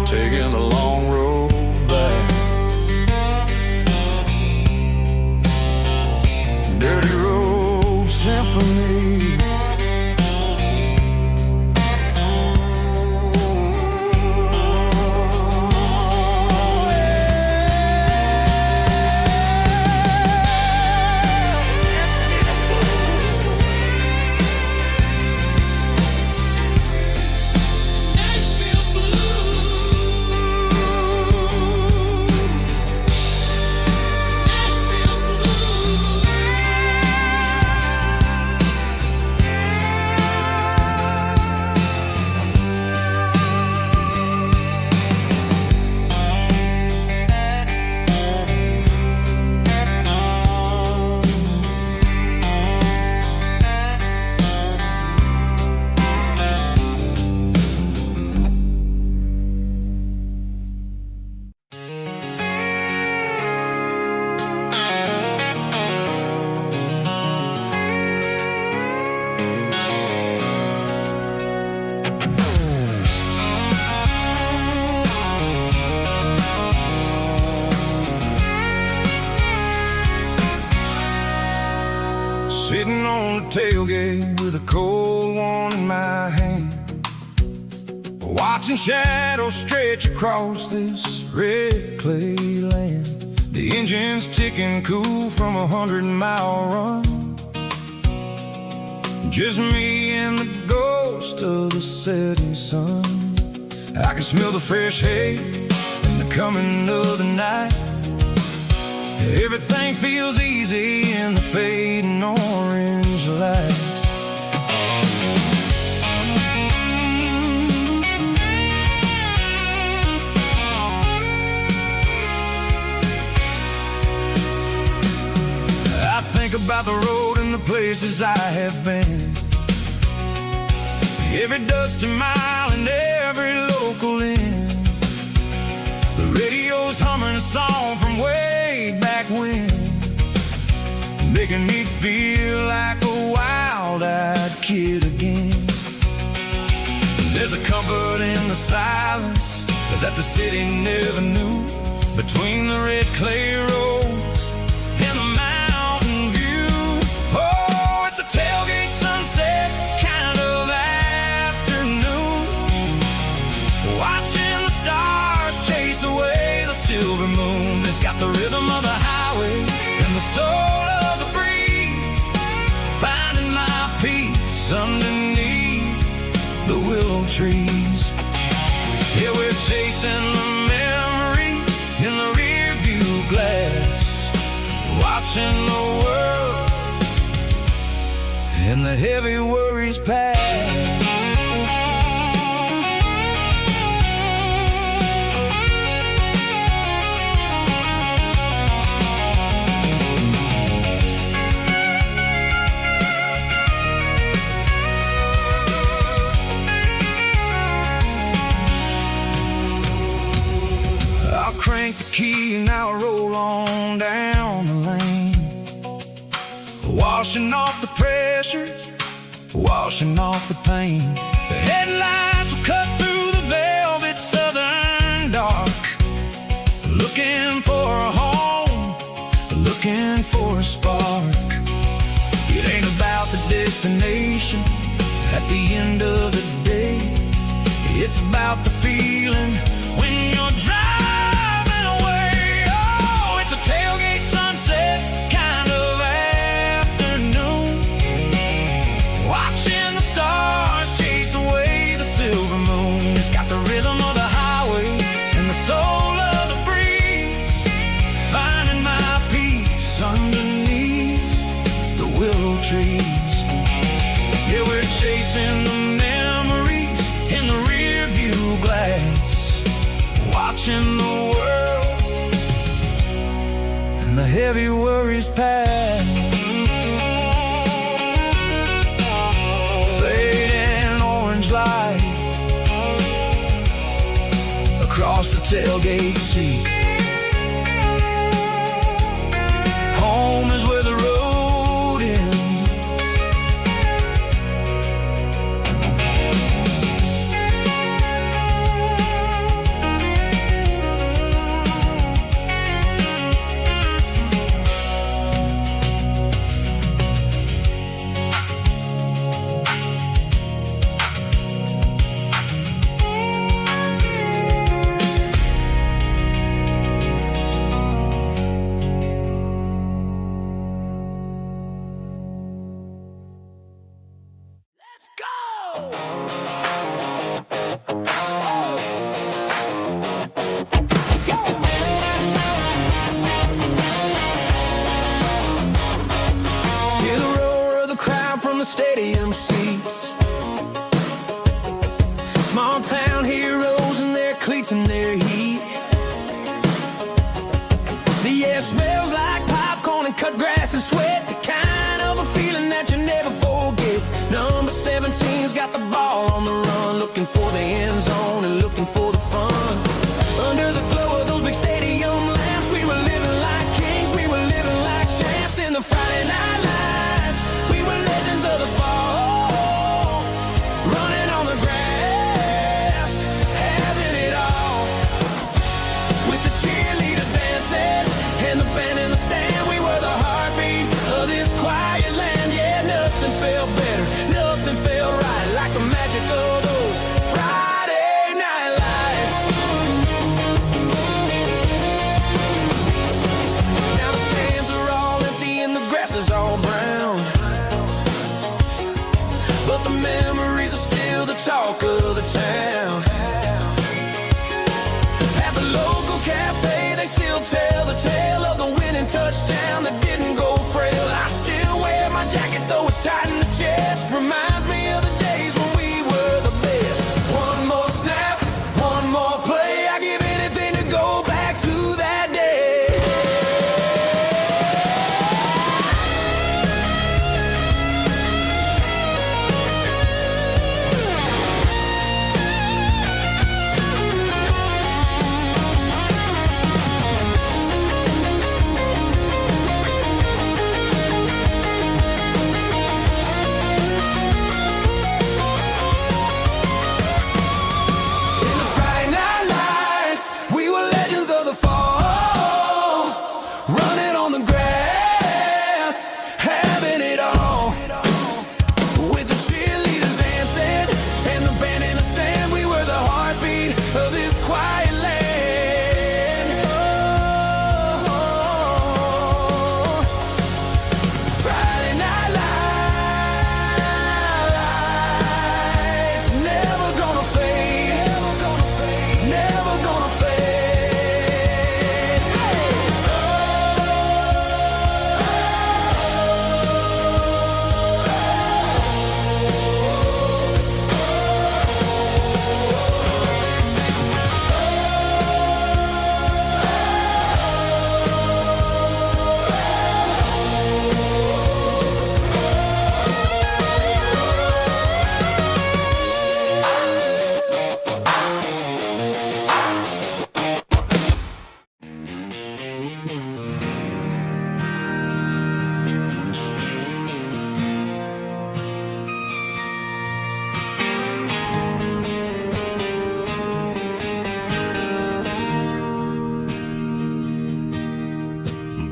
Taking a long road back, dirty road symphony. Sitting on the tailgate with a cold one in my hand, watching shadows stretch across this red clay land. The engine's ticking cool from a 100-mile run. Just me and the ghost of the setting sun. I can smell the fresh hay and the coming of the night. Everything feels easy in the fading orange light. I think about the road and the places I have been, every dusty mile and every local inn. The radio's humming a song from way back when, making me feel like a wild-eyed kid again. There's a comfort in the silence that the city never knew, between the red clay roads and the mountain view. Oh, it's a tailgate sunset kind of afternoon, watching the stars chase away the silver moon. It's got the rhythm of the highway and the soul of the breeze, finding my peace underneath the willow trees. Yeah, we're chasing the memories in the rear view glass, watching the world and the heavy worries pass. Crank the key and I'll roll on down the lane, washing off the pressure, washing off the pain. The headlights will cut through the velvet southern dark, looking for a home, looking for a spark. It ain't about the destination at the end of the day, it's about the feeling when you're driving. Tailgate sunset kind of afternoon, watching the stars chase away the silver moon. It's got the rhythm of the highway and the soul of the breeze, finding my peace underneath the willow trees. Yeah, we're chasing the memories in the rear view glass, watching the world and the heavy worries pass. Fading orange light across the tailgate seat. Home is where the road ends. Stadium seats, small town heroes in their cleats and their heat. The air smells like popcorn and cut grass and sweat, the kind of a feeling that you never forget. Number 17's got the ball on the run, looking for the end zone and looking for the fun. Under the glow of those big stadium lamps, we were living like kings, we were living like champs in the Friday night lights. We were legends of the fall, running on the grass, having it all. talk of the town. At the local cafe, they still tell the tale of the winning touchdown that didn't go frail. I still wear my jacket, though it's tight in the chest. Reminds me of the days when we were the best. One more snap, one more play. I give anything to go back to that day.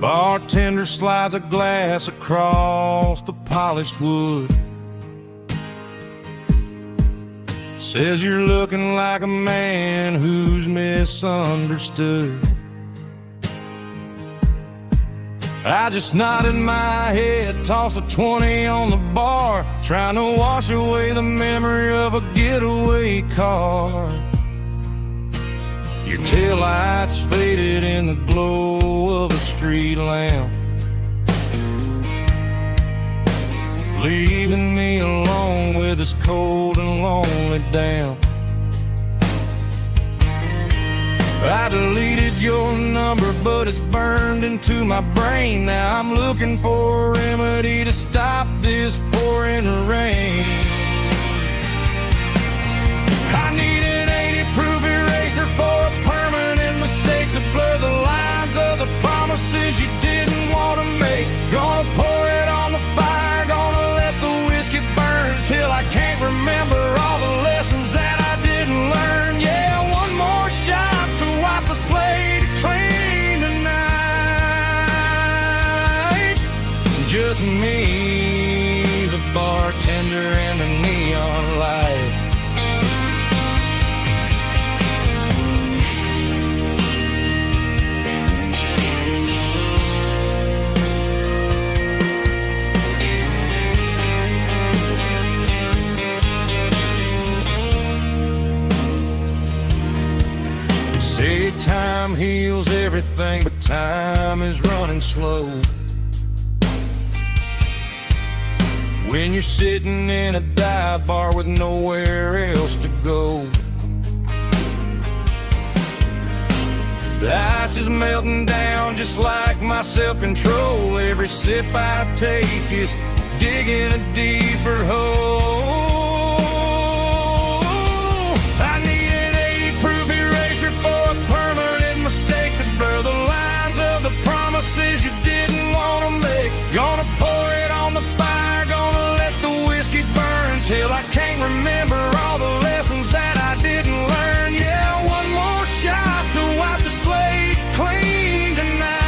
Bartender slides a glass across the polished wood. Says you're looking like a man who's misunderstood. I just nodded my head, tossed a 20 on the bar, trying to wash away the memory of a getaway car. Your taillights faded in the glow of a street lamp, leaving me alone with this cold and lonely damp. I deleted your number, but it's burned into my brain. Now I'm looking for a remedy to stop this pouring rain. I need an 80-proof eraser for a permanent mistake to blur the lines of the promises you didn't want to make. Gonna pour it on the fire, gonna let the whiskey burn till I can't remember all the lessons that I didn't learn. Yeah, one more shot to wipe the slate clean tonight. Just me, the bartender, and the neon light. Say time heals everything, but time is running slow. When you're sitting in a dive bar with nowhere else to go, the ice is melting down just like my self-control. Every sip I take is digging a deeper hole. I need an 80-proof eraser for a permanent mistake to blur the lines of the promises you didn't want to make. Gonna pour it on the fire, gonna let the whiskey burn till I can't remember all the lessons that I didn't learn. Yeah, one more shot to wipe the slate clean tonight.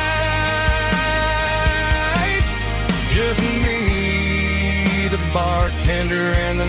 Just me, the bartender, and the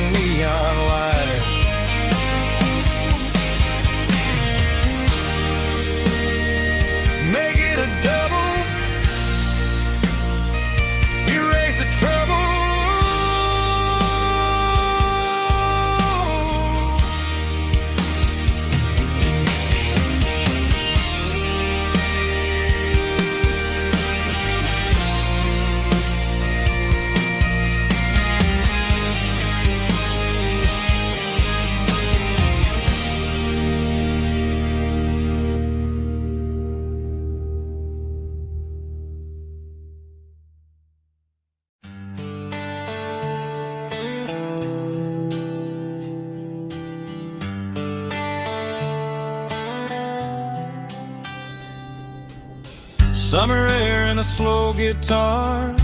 Summer air and a slow guitar,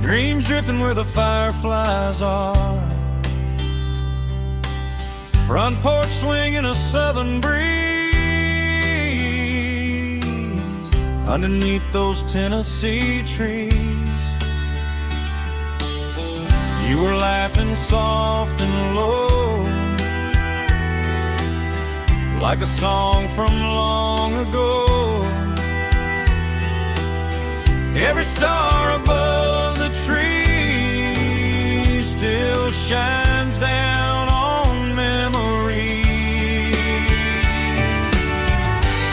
dreams drifting where the fireflies are. Front porch swinging a southern breeze underneath those Tennessee trees. You were laughing soft and low, like a song from long ago. Every star above the tree still shines down on memories.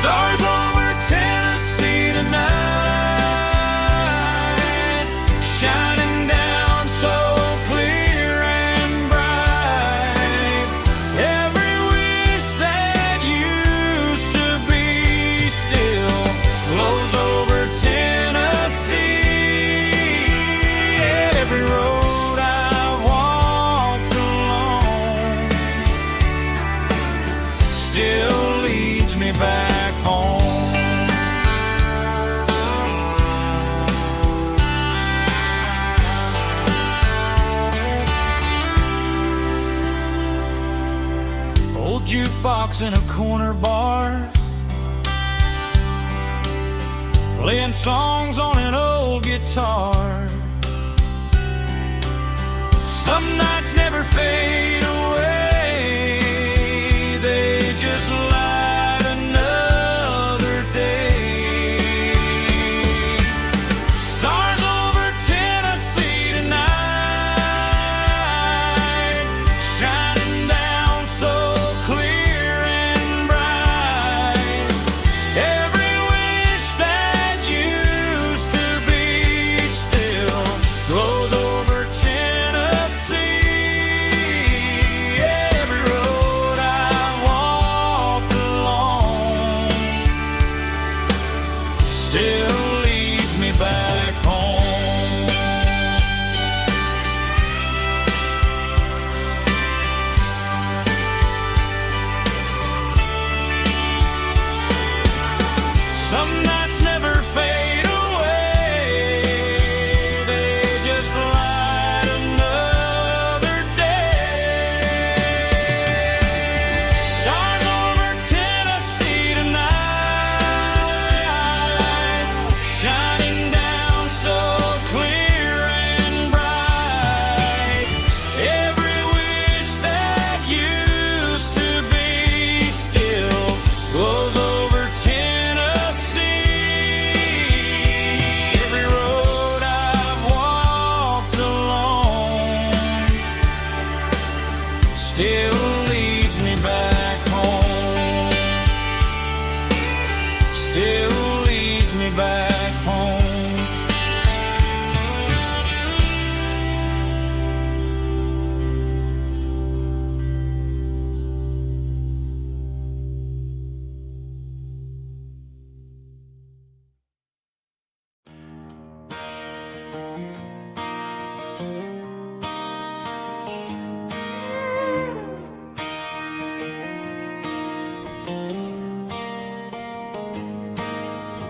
Stars over Tennessee tonight, shining down so clear and bright. Every wish that used to be still glows over Tennessee. Every road I've walked along still leads me back home. Old jukebox in a corner bar, playing songs on an old guitar. Some nights never fade away, they just light another day. Stars over Tennessee tonight, shining down so clear and bright. Every wish that used to be still glows over Tennessee. Every road I walked along still leads me back home. Some nights never fade away, they just light another day. Stars over Tennessee tonight, shining down so clear and bright. Every wish that used to be still glows over Tennessee. Every road I've walked along still leads me back home. Still leads me back home.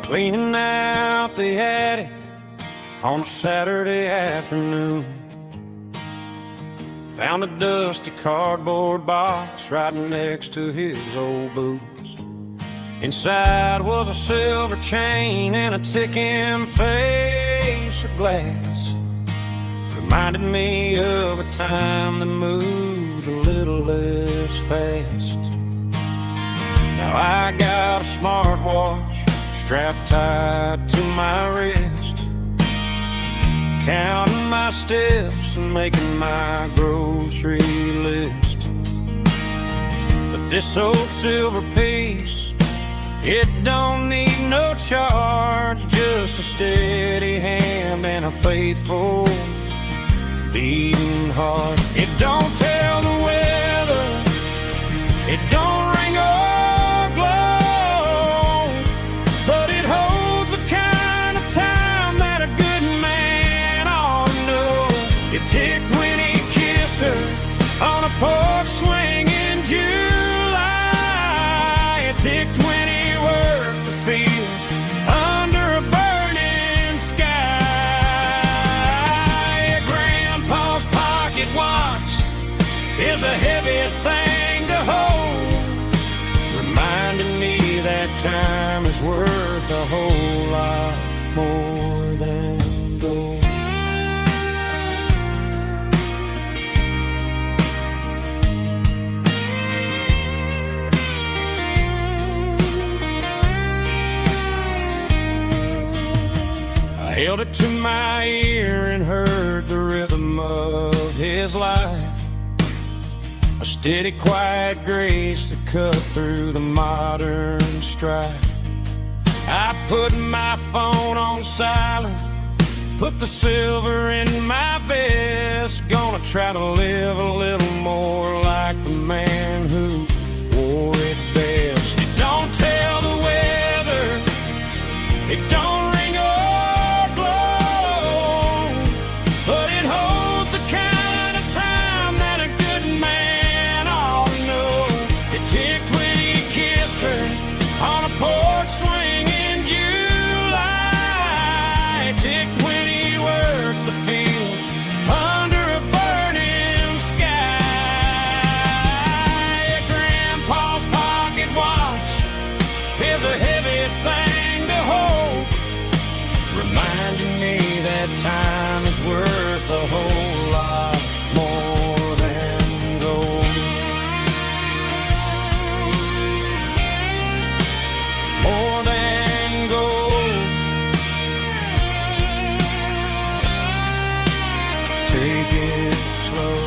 Cleaning out the attic on a Saturday afternoon, found a dusty cardboard box right next to his old boots. Inside was a silver chain and a ticking face of glass. Reminded me of a time that moved a little less fast. Now I got a smartwatch strapped tight to my wrist, counting my steps and making my grocery list. But this old silver piece, it don't need no charge, just a steady hand and a faithful beating heart. It don't tell the weather, it don't ring or glow, but it holds the kind of time that a good man ought to know. It ticked when he kissed her on a porch swing in July. It ticked when he worked is a heavy thing to hold, reminding me that time is worth a whole lot more than gold. I held it to my ear and heard the rhythm of his life, a steady, quiet grace to cut through the modern strife. I put my phone on silent, put the silver in my vest, gonna try to live a little more like the man who wore it best. It don't tell the weather, it don't ring or blow, but it holds the kind of time that a good man ought to know. It ticked when he kissed her on a porch swing in July. It ticked when he worked the fields under a burning sky. Grandpa's pocket watch is a heavy thing to hold, reminding me that time is worth a whole lot more than gold. More than gold. Take it slow.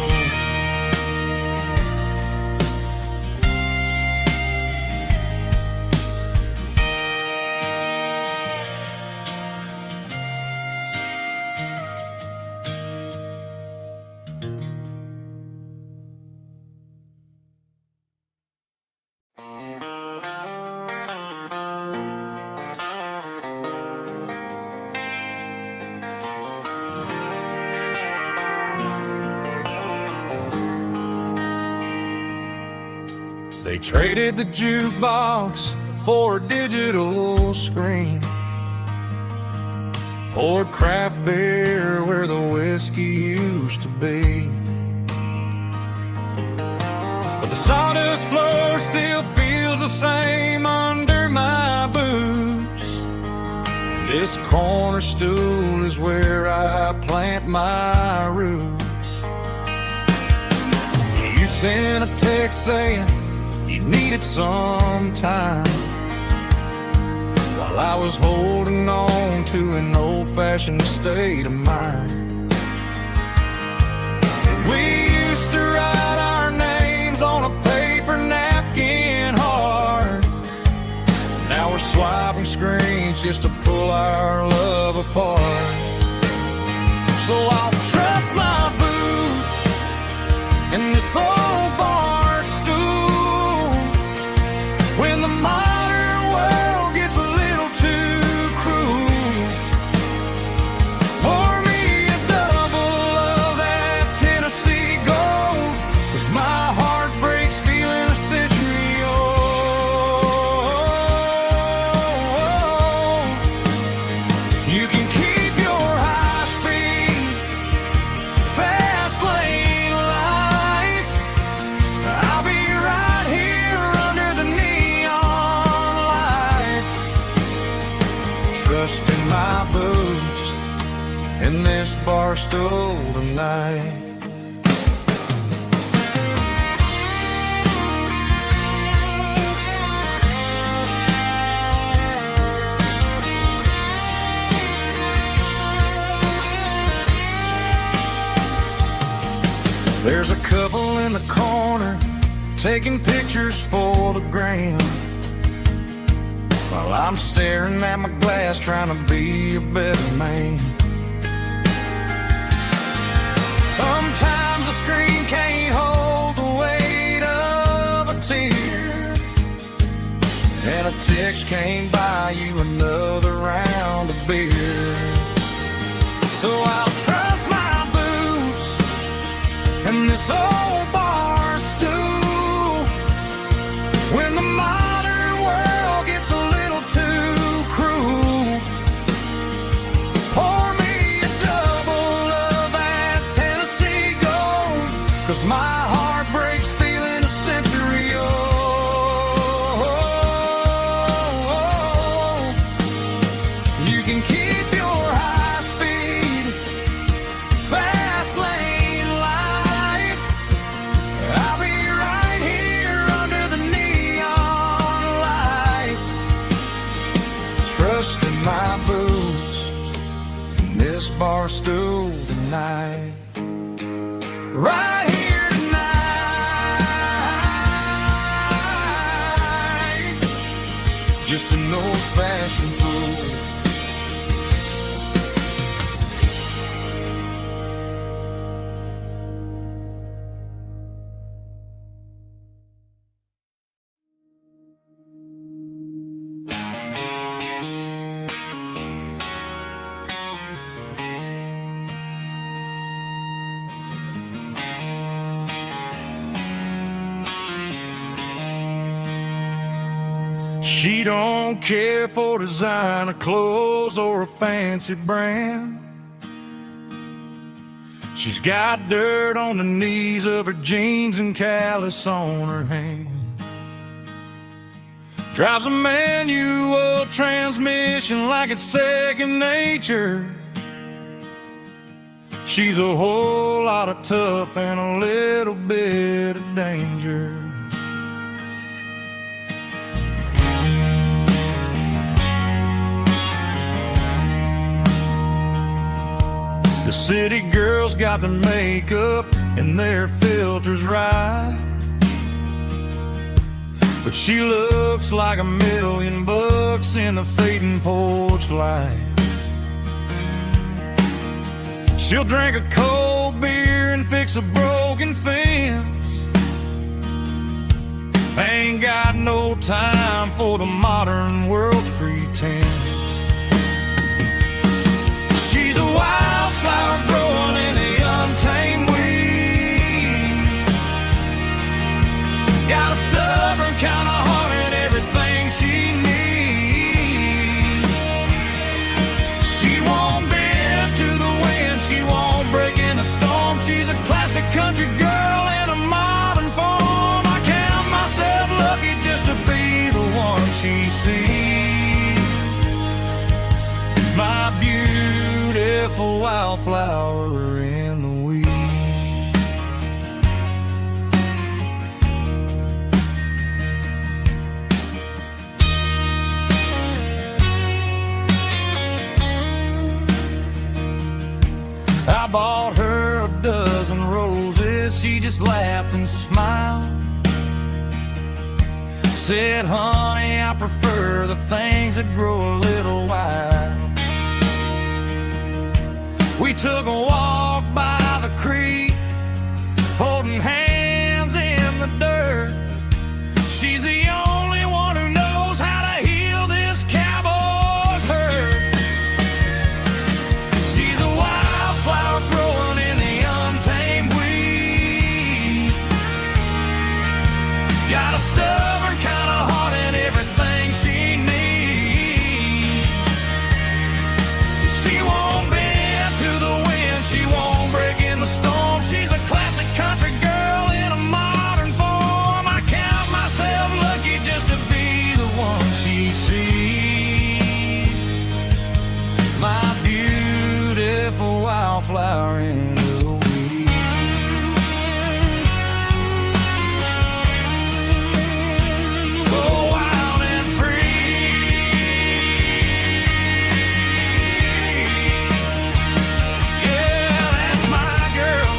They traded the jukebox for a digital screen, poured craft beer where the whiskey used to be. But the sawdust floor still feels the same under my boots. This corner stool is where I plant my roots. You sent a text saying you needed some time, while I was holding on to an old-fashioned state of mind. We used to write our names on a paper napkin hard. Now we're swiping screens just to pull our love apart. So I'll trust my boots in this old bar stool when the modern world gets a little too cruel. Pour me a double of that Tennessee gold, 'cause my heart breaks feeling a century old. You can keep your high speed, fast lane life. I'll be right here under the neon light, trusting my boots in this bar stool tonight. There's a couple in the corner taking pictures for the gram, while I'm staring at my glass trying to be a better man. Sometimes the screen can't hold the weight of a tear, and a text can't buy you another round of beer. So I'll trust my boots in this old bar stool when the modern world gets a little too cruel. Pour me a double of that Tennessee gold, 'cause my heart breaks right here tonight. Just an old-fashioned fool. She don't care for designer clothes or a fancy brand. She's got dirt on the knees of her jeans and callus on her hand. Drives a manual transmission like it's second nature. She's a whole lot of tough and a little bit of danger. The city girls got their makeup and their filters right, but she looks like $1,000,000 in the fading porch light. She'll drink a cold beer and fix a broken fence. Ain't got no time for the modern world's pretense. She's a wildflower growing in the untamed weed. Got a stubborn kind of heart and everything she needs. She won't bend to the wind, she won't break in the storm. She's a classic country girl in a modern form. I count myself lucky just to be the one she sees. My beautiful wildflower in the weeds. I bought her a dozen roses, she just laughed and smiled. Said, honey, I prefer the things that grow a little wild. We took a walk by the creek, holding hands in the dirt. She's the only one who knows how to heal this cowboy's hurt. She's a wildflower growing in the untamed weed. Got a stubborn kind of heart and everything she needs. She won't bend to the wind, she won't break in the storm. She's a classic country girl in a modern form. I count myself lucky just to be the one she sees. My beautiful wildflower in the weeds. So wild and free. Yeah, that's my girl.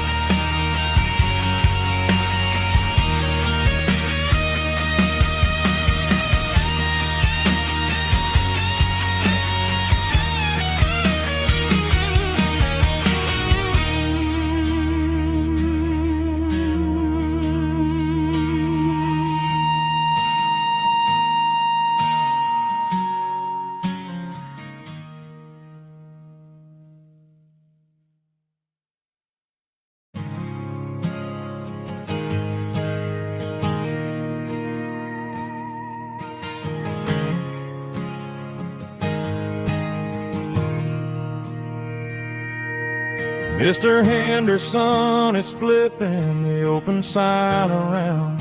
Mr. Henderson is flipping the open sign around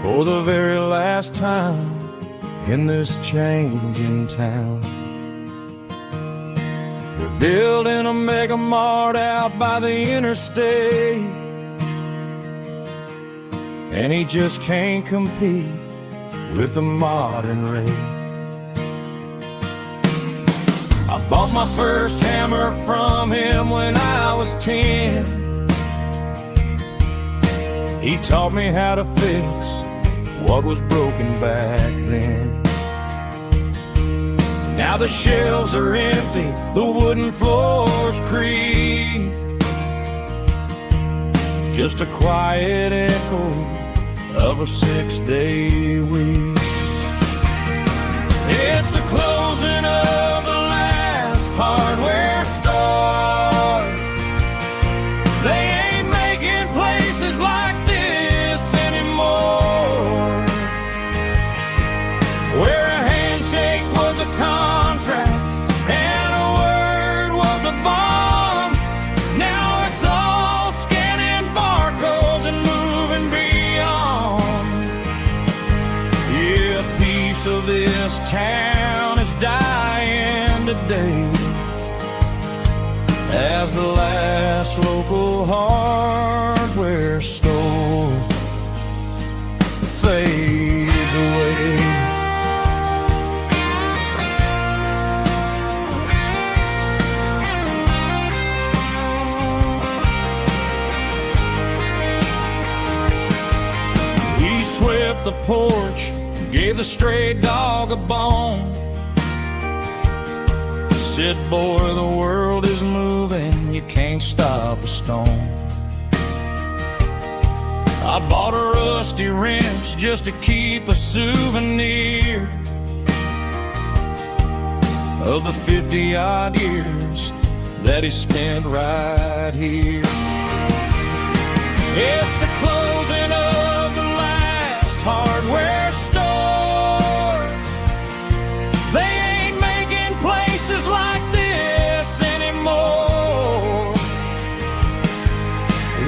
for the very last time in this changing town. We're building a mega mart out by the interstate, and he just can't compete with the modern rate. I bought my first hammer from him when I was 10. He taught me how to fix what was broken back then. Now the shelves are empty, the wooden floors creak, just a quiet echo of a 6-day week. It's the closing of the last hardware store. They ain't making places like this anymore, where a handshake was a contract and a word was a bond. Now it's all scanning barcodes and moving beyond. Yeah, a piece of this town is dying today as the last local hardware store fades away. He swept the porch, gave the stray dog a bone, said, boy, the world is moving, you can't stop a stone. I bought a rusty wrench just to keep a souvenir of the 50-odd years that he spent right here. It's the closing of the last hardware store. They ain't making places like this anymore,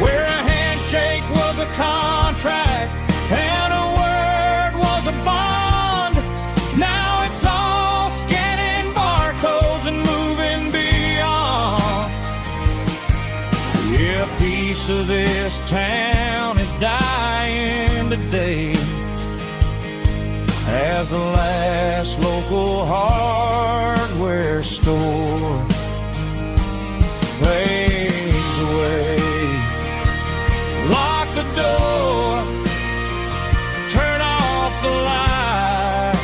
where a handshake was a contract and a word was a bond. Now it's all scanning barcodes and moving beyond. Yeah, a piece of this town is dying today as the last local hardware store fades away. Lock the door, turn off the light.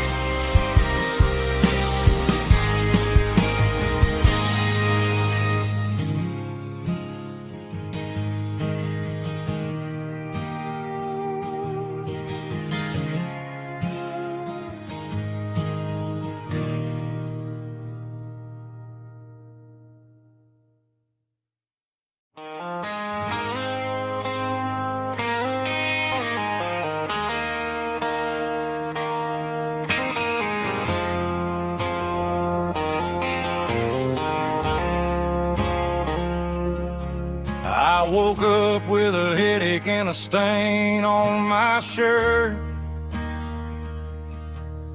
I woke up with a headache and a stain on my shirt.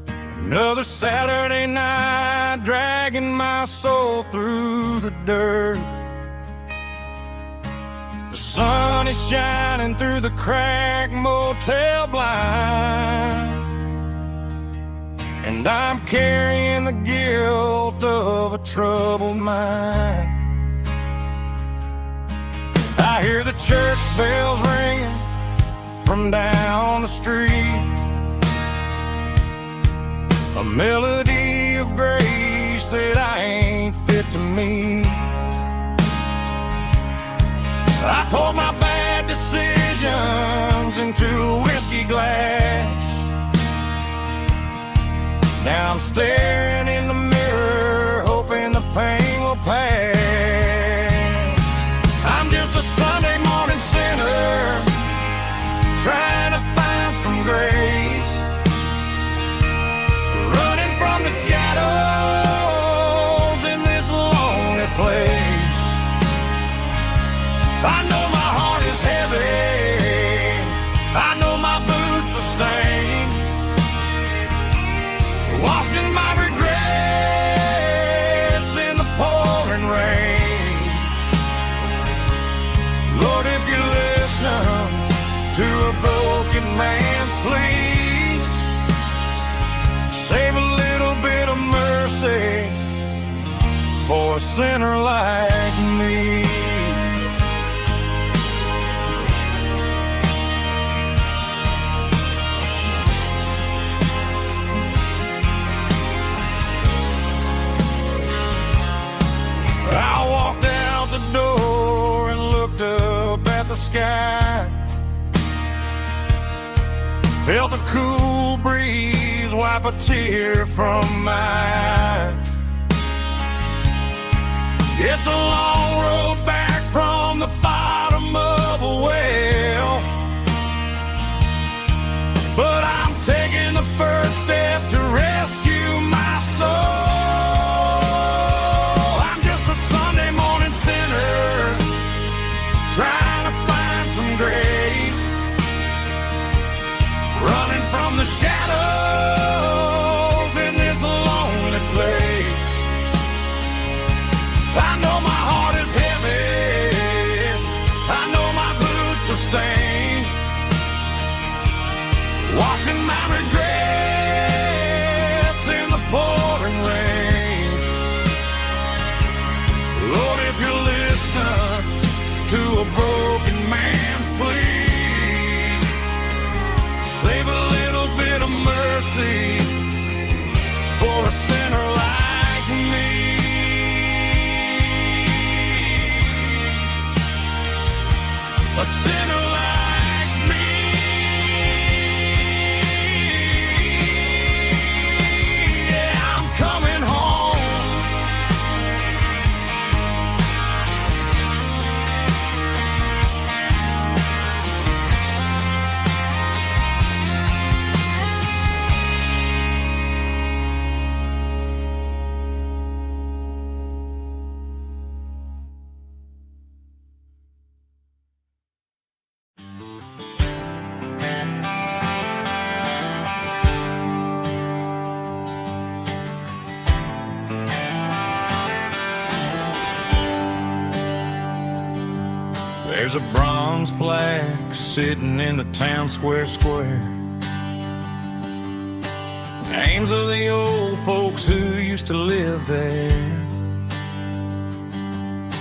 Another Saturday night dragging my soul through the dirt. The sun is shining through the cracked motel blind, and I'm carrying the guilt of a troubled mind. I hear the church bells ringing from down the street, a melody of grace that I ain't fit to meet. I poured my bad decisions into a whiskey glass. Now I'm staring in the mirror, hoping the pain will pass. I'm just a Sunday morning sinner, trying to find some grace, running from the shadows in this lonely place. I know my heart is heavy, I know my boots are stained, washing my regrets in the pouring rain. Lord, if you're listening to a broken man's plea, save a little bit of mercy for a sinner like me. I walked out the door and looked up at the sky. Felt the cool breeze wipe a tear from my eye. It's a long road back from the bottom of a well, but I'm taking the first step to rescue my soul. Trying to find some grace, running from the shadows in this lonely place. I know my heart is heavy, I know my boots are stained, washing my regrets in the pouring rain. Lord, if you listen to a broken man's plea, save a little bit of mercy for a sinner like me. A sinner like me. Yeah, I'm coming home. There's a bronze plaque sitting in the town square. Names of the old folks who used to live there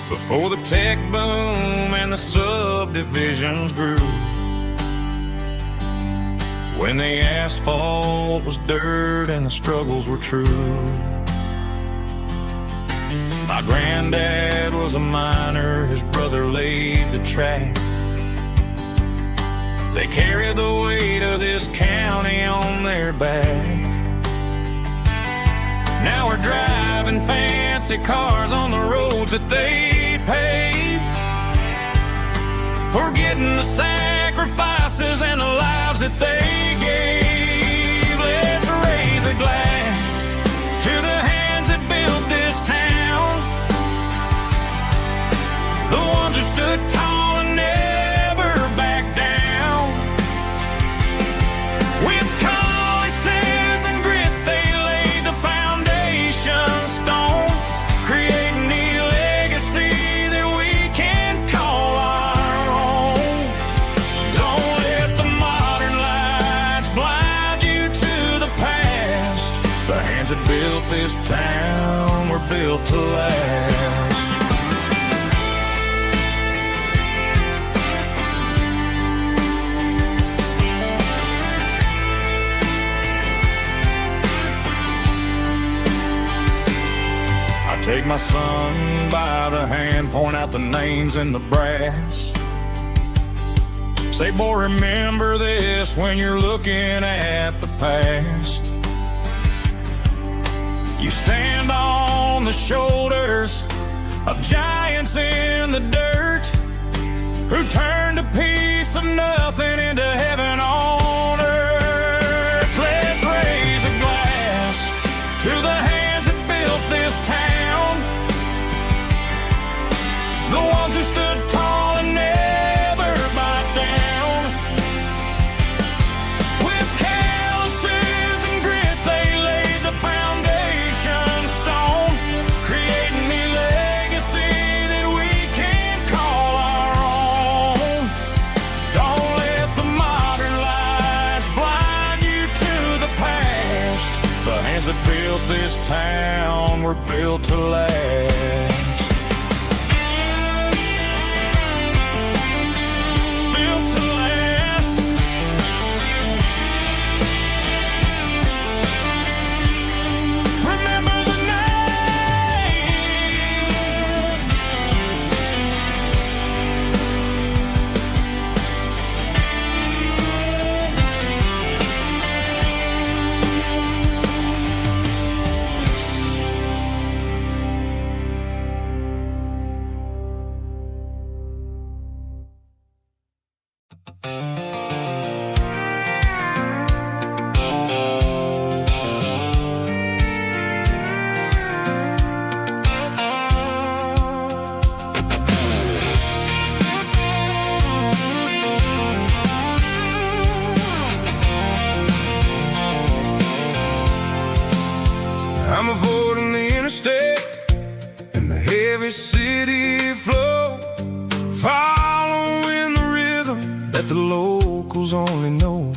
before the tech boom and the subdivisions grew, when the asphalt was dirt and the struggles were true. My granddad was a miner, his brother laid the track. They carried the weight of this county on their back. Now we're driving fancy cars on the roads that they paved, forgetting the sacrifices and the lives that they gave. Let's raise a glass to the hands that built this town, the ones who stood tall and never backed down. With calluses and grit, they laid the foundation stone, creating the legacy that we can call our own. Don't let the modern lights blind you to the past. The hands that built this town were built to last. Take my son by the hand, point out the names in the brass. Say, boy, remember this when you're looking at the past. You stand on the shoulders of giants in the dirt, who turned a piece of nothing into heaven on earth. Let's raise a glass to the hands that built this town, the ones who stood tall and never backed down. With calluses and grit, they laid the foundation stone, creating the legacy that we can call our own. Don't let the modern lights blind you to the past. The hands that built this town were built to last. that the locals only know.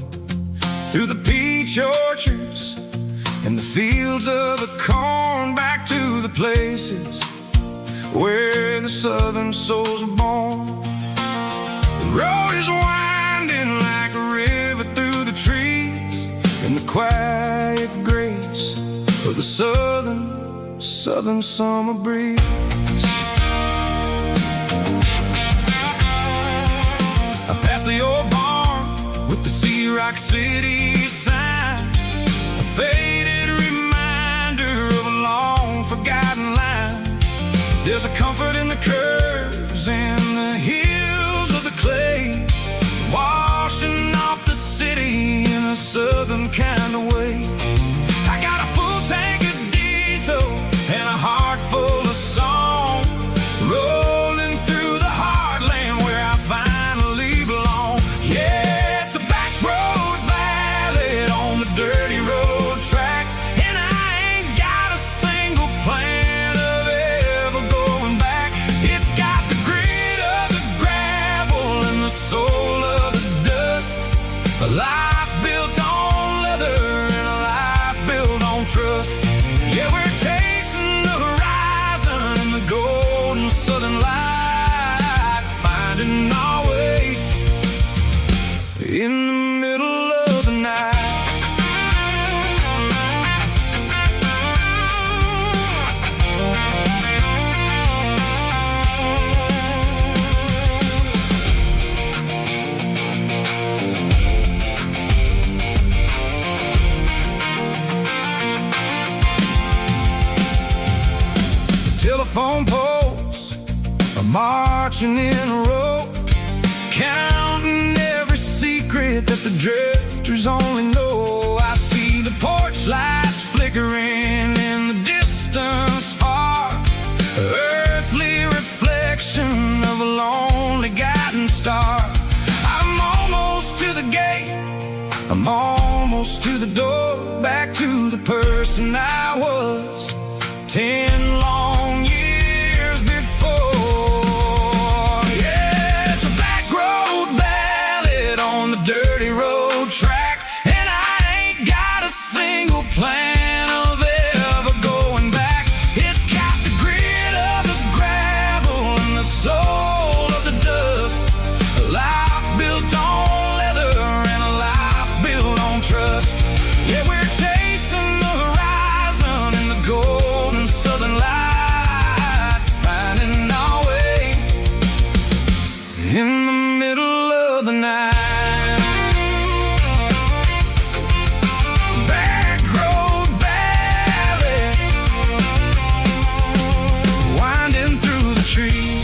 Through the peach orchards and the fields of the corn, back to the places where the southern souls were born. The road is winding like a river through the trees, in the quiet grace of the southern summer breeze. I passed the old barn with the Sea Rock City sign, a faded reminder of a long forgotten line. There's a comfort in the curves and the hills of the clay, washing off the city in a southern kind of way. I got a full tank of diesel and a heart full of song, rolling through the heartland where I finally belong. Yeah, it's a back road ballad on the dirty road track, and I ain't got a single plan of ever going back. It's got the grit of the gravel and the soul of the dust, a life built on leather and a life built on trust. Yeah, we're chasing the horizon in the golden southern light, finding our way in the middle of the night. Telephone poles are marching in a row, counting every secret that the drifters only know. I see the porch lights flickering in the distance far, earthly reflection of a lonely guiding star. I'm almost to the gate, I'm almost to the door, back to the person I was 10 long years before. Yeah, it's a back road ballad on the dirty road track, and I ain't got a single plan of ever going back. It's got the grit of the gravel and the soul of the dust, a life built on leather and a life built on trust. Yeah, we're chasing the horizon in the golden southern light, finding our way in the middle of the night. Back road ballad, winding through the trees.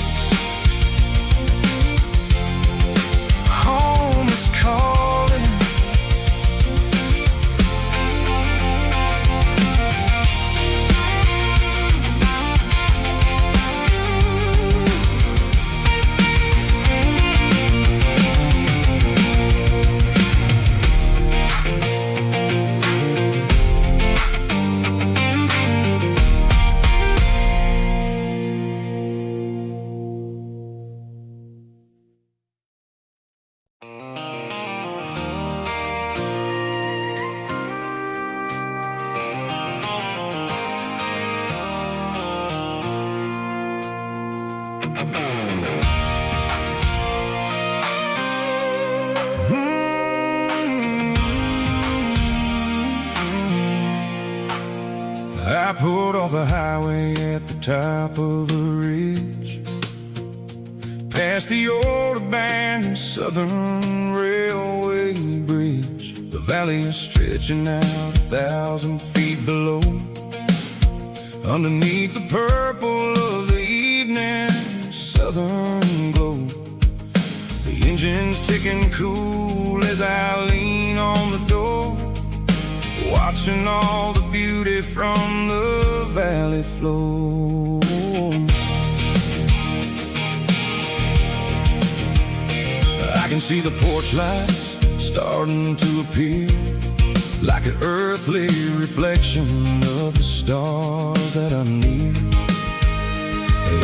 Home is calling. I pulled off the highway at the top of a ridge, past the old abandoned southern railway bridge. The valley is stretching out 1,000 feet below, underneath the purple of the evening southern glow. The engine's ticking cool as I lean on the door, watching all the beauty from the valley flow. I can see the porch lights starting to appear, like an earthly reflection of the stars that are near.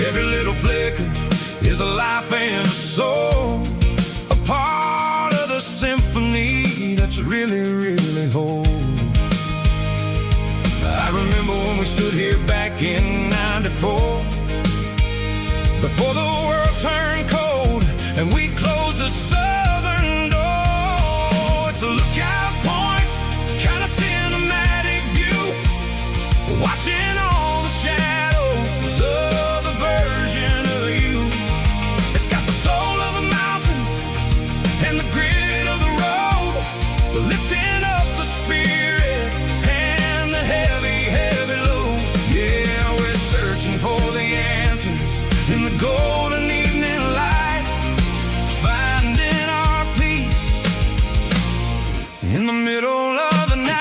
Every little flicker is a life and a soul, a part before the world turned cold and we closed the southern door. It's a lookout point, kind of cinematic view, watching all the shadows of the version of you. It's got the soul of the mountains and the grit of the road, lifting up the spirit and the heavy, heavy load. Yeah, we're searching for the answers in the golden evening light, finding our peace in the middle of the night.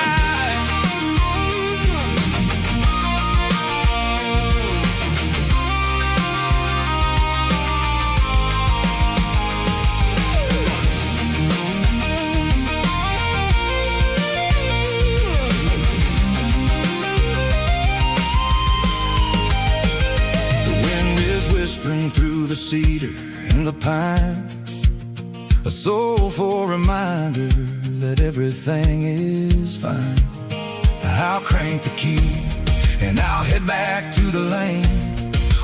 Whispering through the cedar and the pine, a soulful reminder that everything is fine. I'll crank the key and I'll head back to the lane,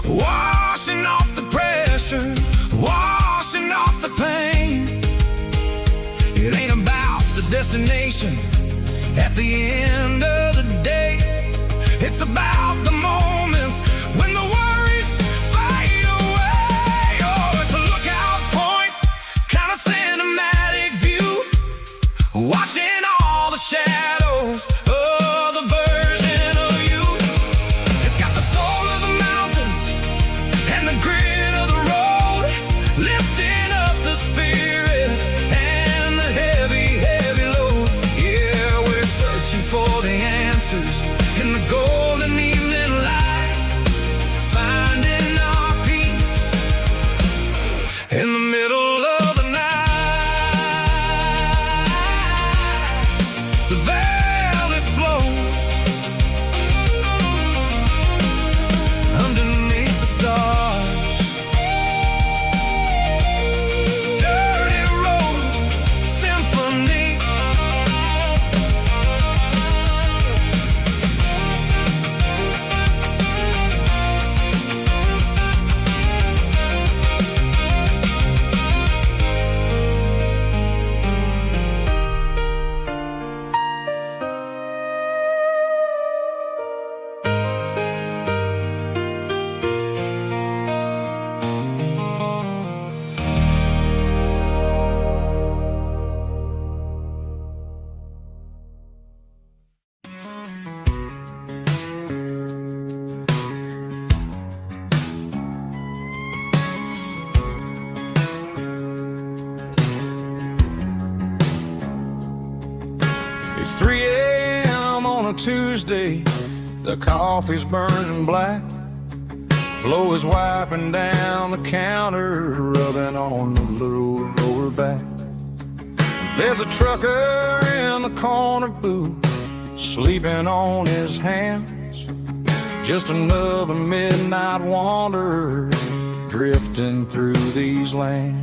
washing off the pressure, washing off the pain. It ain't about the destination at the end of the day, it's about the moments when the worries fade away. Oh, it's a lookout point, kind of cinematic view, watching all the shadows of the version of you. It's got the soul of the mountains and the grit of the road, lifting up the spirit and the heavy, heavy load. Yeah, we're searching for the answers in the golden evening light, finding our peace in the middle of the night. The valley flows underneath the stars, dirty road symphony. It's 3 a.m. on a Tuesday, the coffee's burning black, Flo is wiping down the counter, rubbing on the little lower back. There's a trucker in the corner booth, sleeping on his hands, just another midnight wanderer drifting through these lands.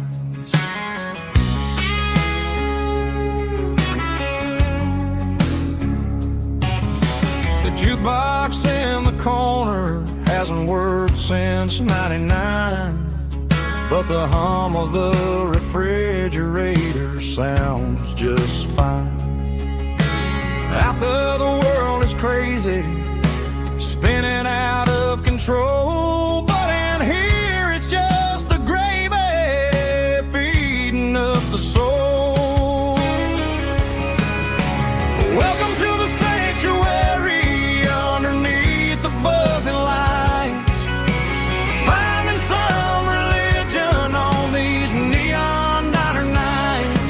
The jukebox in the corner hasn't worked since '99, but the hum of the refrigerator sounds just fine. Out there the world is crazy, spinning out of control, but in here it's just the gravy feeding up the soul. Welcome to the sanctuary underneath the buzzing lights, finding some religion on these neon diner nights,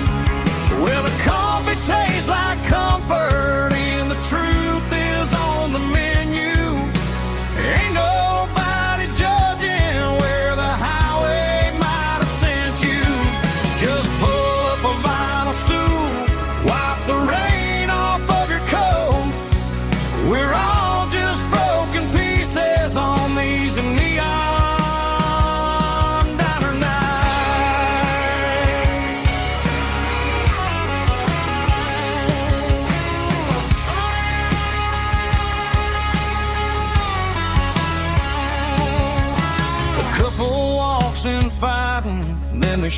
where the coffee tastes like comfort and the truth is on the menu. Ain't nobody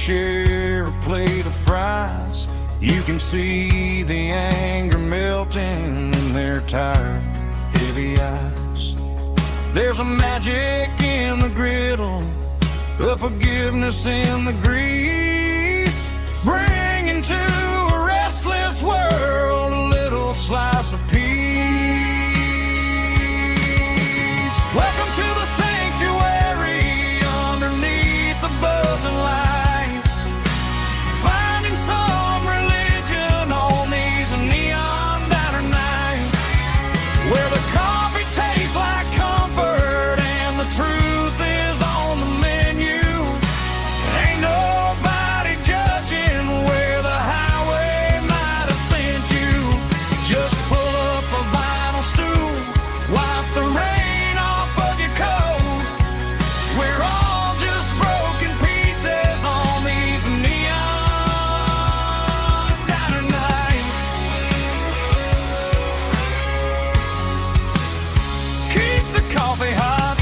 share a plate of fries. You can see the anger melting in their tired, heavy eyes. There's a magic in the griddle, a forgiveness in the grease, bringing to a restless world a little slice of peace. Welcome to the sanctuary underneath the buzzing lights, finding some religion on these neon diner nights, where the coffee tastes like comfort and the truth is on the menu. Ain't nobody judging where the highway might have sent you. Just pull up a vinyl stool, wipe the rain off of your coat. We're all just broken pieces on these neon diner nights. Keep the coffee hot.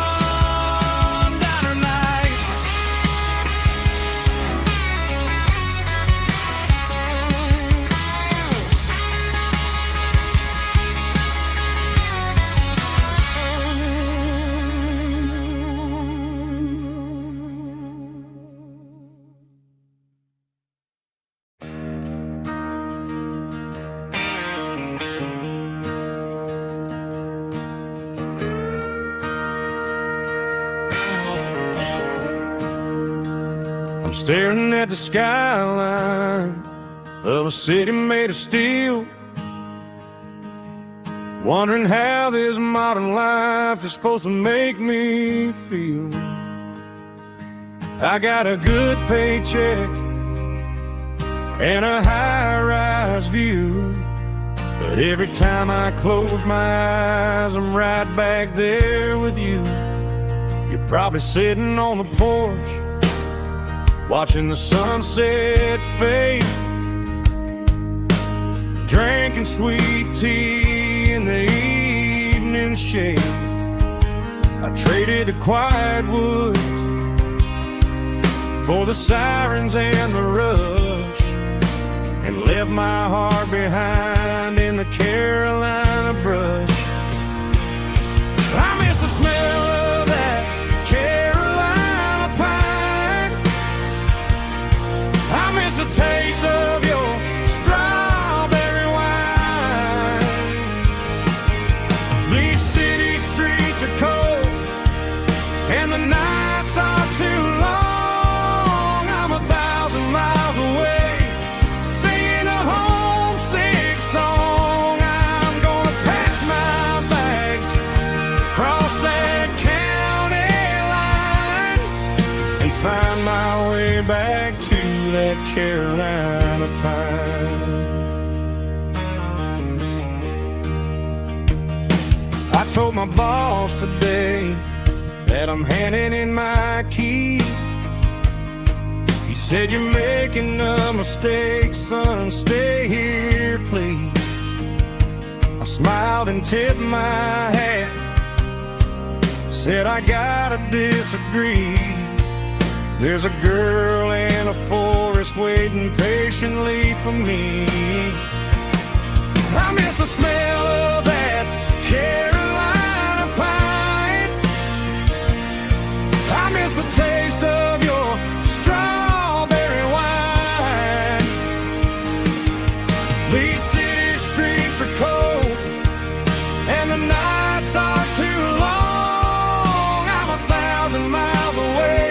Neon diner night. I'm staring at the skyline of a city made of steel, wondering how this modern life is supposed to make me feel. I got a good paycheck and a high-rise view, but every time I close my eyes, I'm right back there with you. You're probably sitting on the porch, watching the sunset fade, drinking sweet tea in the evening shade. I traded the quiet woods for the sirens and the rush, and left my heart behind in the Carolina brush. I miss the smell of that Carolina pine. I miss the taste of your strawberry wine. These city streets are cold and the nights are too long. I'm 1,000 miles away, singing a homesick song. I'm gonna pack my bags, cross that county line, and find my way back to that Carolina pine. I told my boss today that I'm handing in my keys. He said, "You're making a mistake, son, stay here, please." I smiled and tipped my hat, said, "I gotta disagree. There's a girl in a forest waiting patiently for me." I miss the smell of that Carolina pine. I miss the taste of your strawberry wine. These city streets are cold and the nights are too long. I'm 1,000 miles away,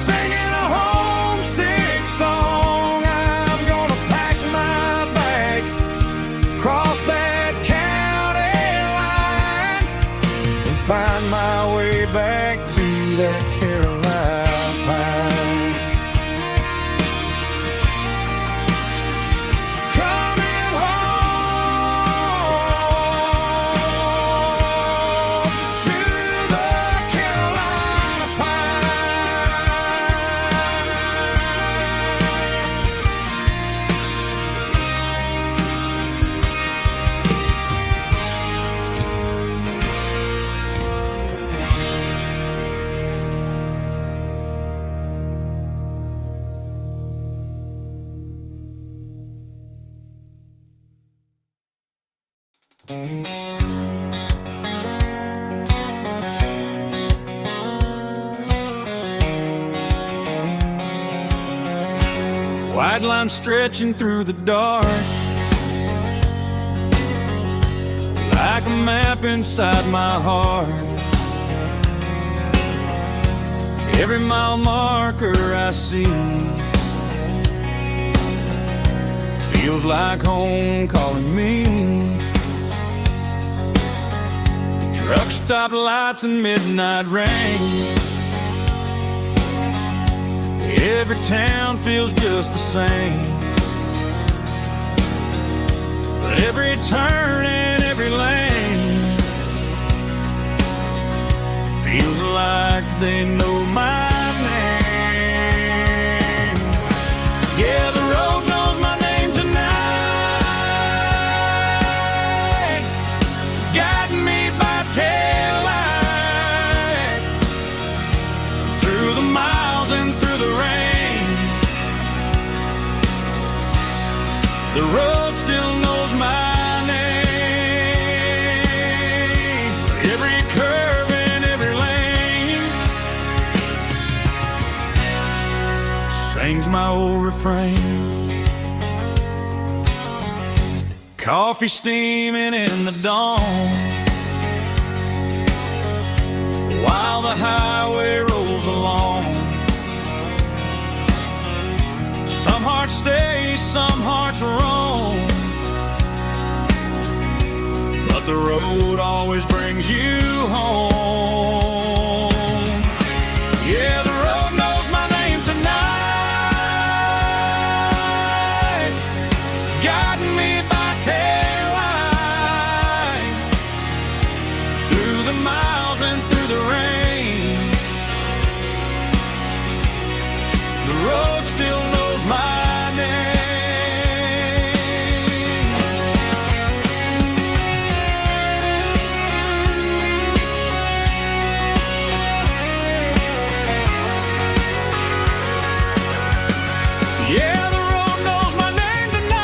singing a homesick song. I'm gonna pack my bags, cross that county line, and find my way back to that Carolina pine. Coming home to the Carolina pine. White line stretching through the dark, like a map inside my heart. Every mile marker I see feels like home calling me. Truck stop lights and midnight rain. Every town feels just the same, but every turn and every lane feels like they know my name. Yeah, the road knows my name tonight, guiding me by taillight through the miles and through the rain. The road still knows my name. Every curve and every lane sings my old refrain. Coffee steaming in the dawn, while the highway rolls along. Some hearts stay, some hearts roam, but the road always brings you home. Yeah, the road knows my name tonight, guiding me by taillight through the miles and through the rain. The road still knows my name. Yeah, the road knows my name tonight,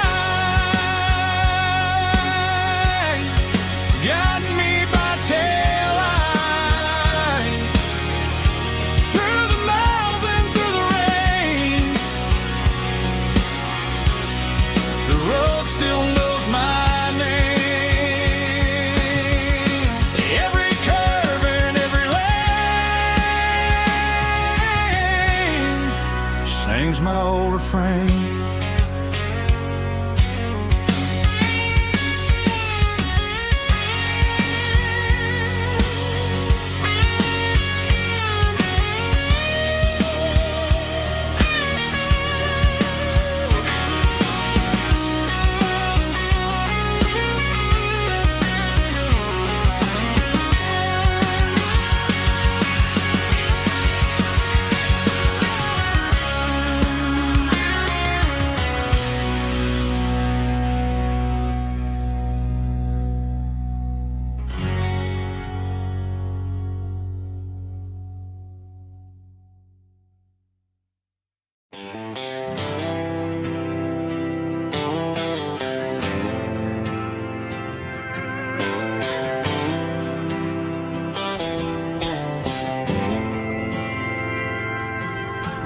guiding me by taillight through the miles and through the rain. The road still knows my name. Every curve and every lane sings my old refrain.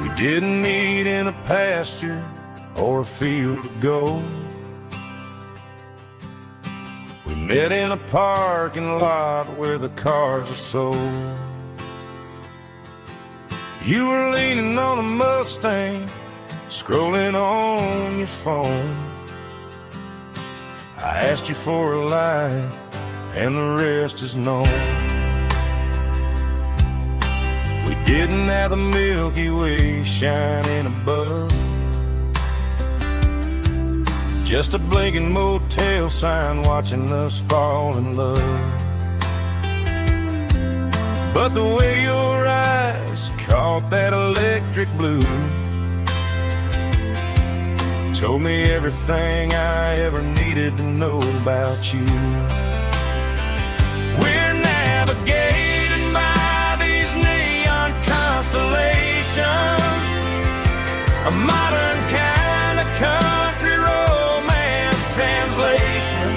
We didn't meet in a pasture or a field of gold. We met in a parking lot where the cars are sold. You were leaning on a Mustang, scrolling on your phone. I asked you for a light, and the rest is known. We didn't have the Milky Way shining above, just a blinking motel sign watching us fall in love. But the way your eyes caught that electric blue told me everything I ever needed to know about you. We're navigated by these neon constellations, a modern kind of country romance translation.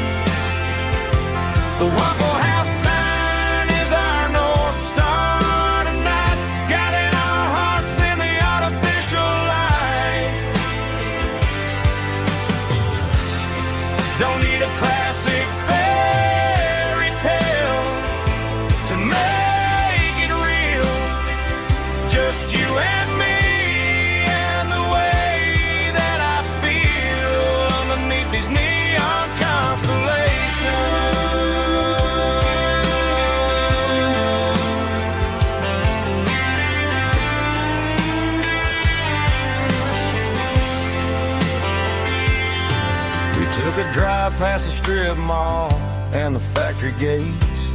past the strip mall and the factory gates.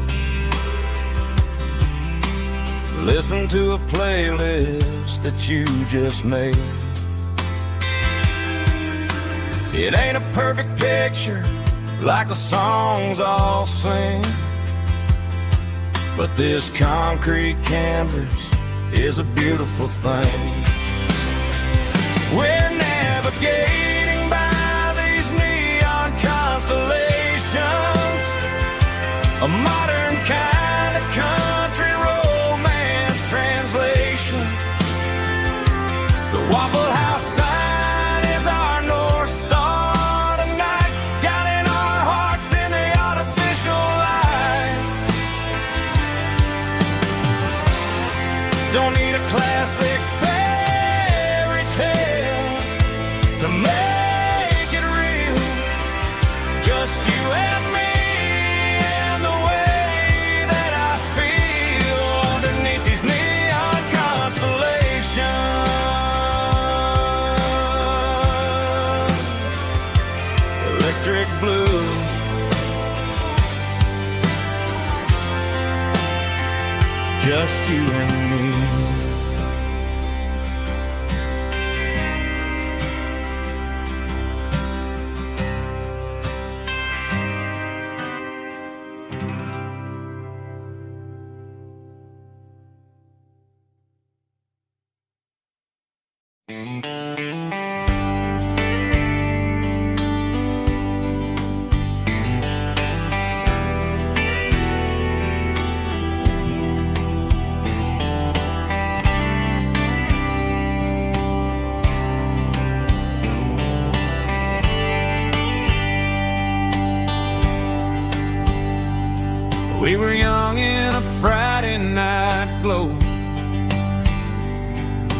Listen to a playlist that you just made. It ain't a perfect picture like the songs all sing, but this concrete canvas is a beautiful thing. We're navigating by these neon constellations, a modern kind of country romance translation. The Waffle House sign is our North Star tonight, guiding our hearts in the artificial light. Don't need a classic fairy tale to make it real, just you and me and the way that I feel underneath these neon constellations. Electric blue, just you and me. We were young in a Friday night glow,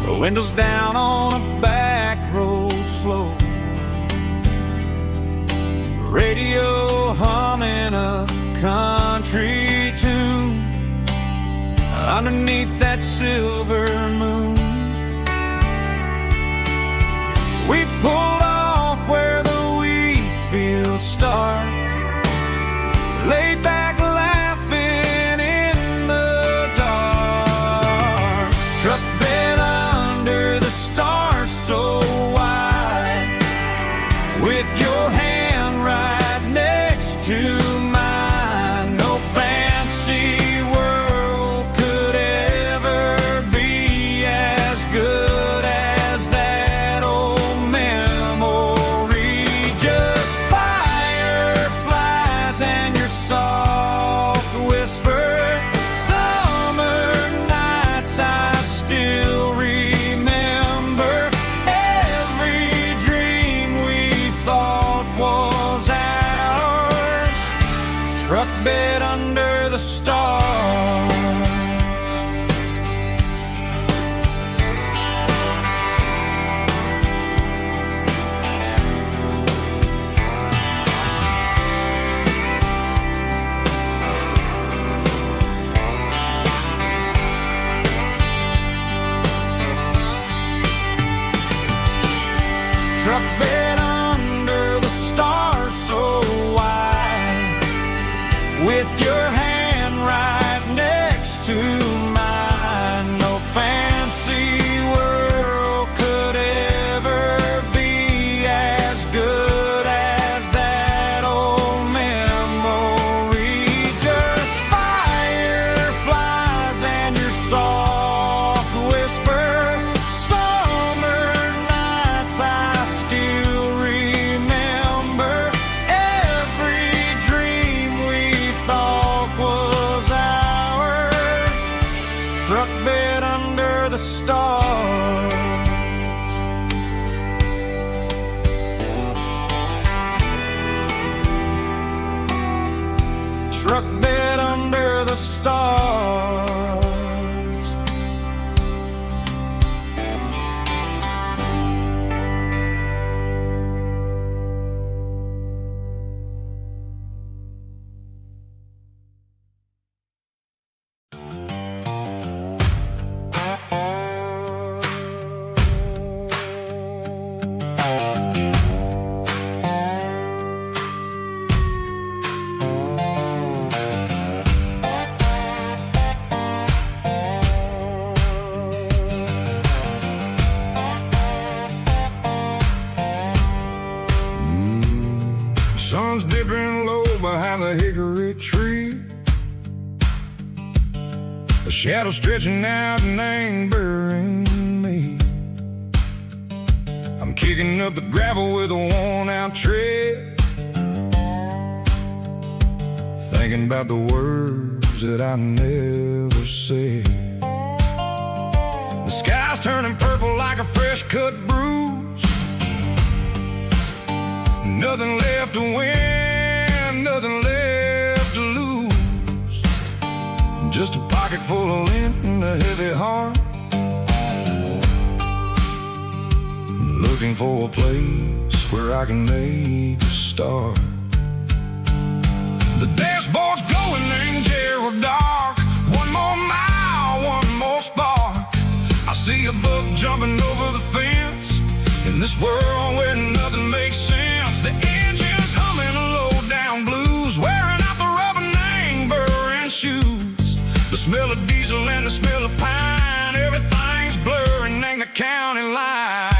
the windows down on a back road slow, radio humming a country tune underneath that silver moon. We pulled off where the wheat fields start, laid back laughing in the dark, truck bed under the stars so wide, with your hand right next to mine. No fancy world could ever be as good as that old memory. Just fireflies and your soft whisper. Summer nights I still remember. Every dream we thought was ours. Truck bed under the stars. Truck bed under the stars so wide, with your hand right next to mine. No fancy world could ever be as good as that old memory. Just fireflies and your soft whisper. Summer nights I still remember. Every dream we thought was ours. Truck bed under the stars. Truck bed under the stars. shadow stretching out and angering me. I'm kicking up the gravel with a worn-out tread, thinking about the words that I never said. The sky's turning purple like a fresh-cut bruise. Nothing left to win, nothing left to lose. Just a pocket full of lint and a heavy heart, looking for a place where I can make a start. The dashboard's glowing in Gerald dark. One more mile, one more spark. I see a buck jumping over the fence in this world where nothing makes sense. The engine's humming a low-down blues, wearing out the rubber-name burring shoes. The smell of diesel and the smell of pine, everything's blurring in the county line.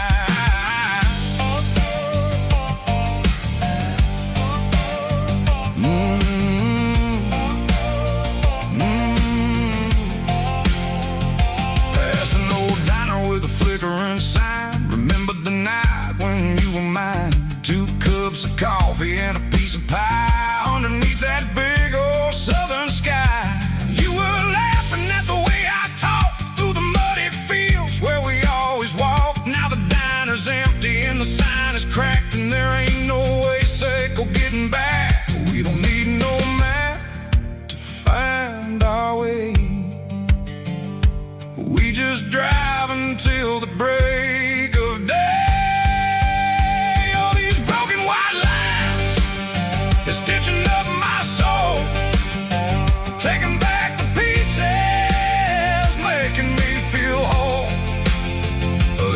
Coffee and a piece of pie underneath that big old southern sky. You were laughing at the way I talked through the muddy fields where we always walked. Now the diner's empty and the sign is cracked, and there ain't no way safe or getting back. We don't need no map to find our way. We just drive until the break of day.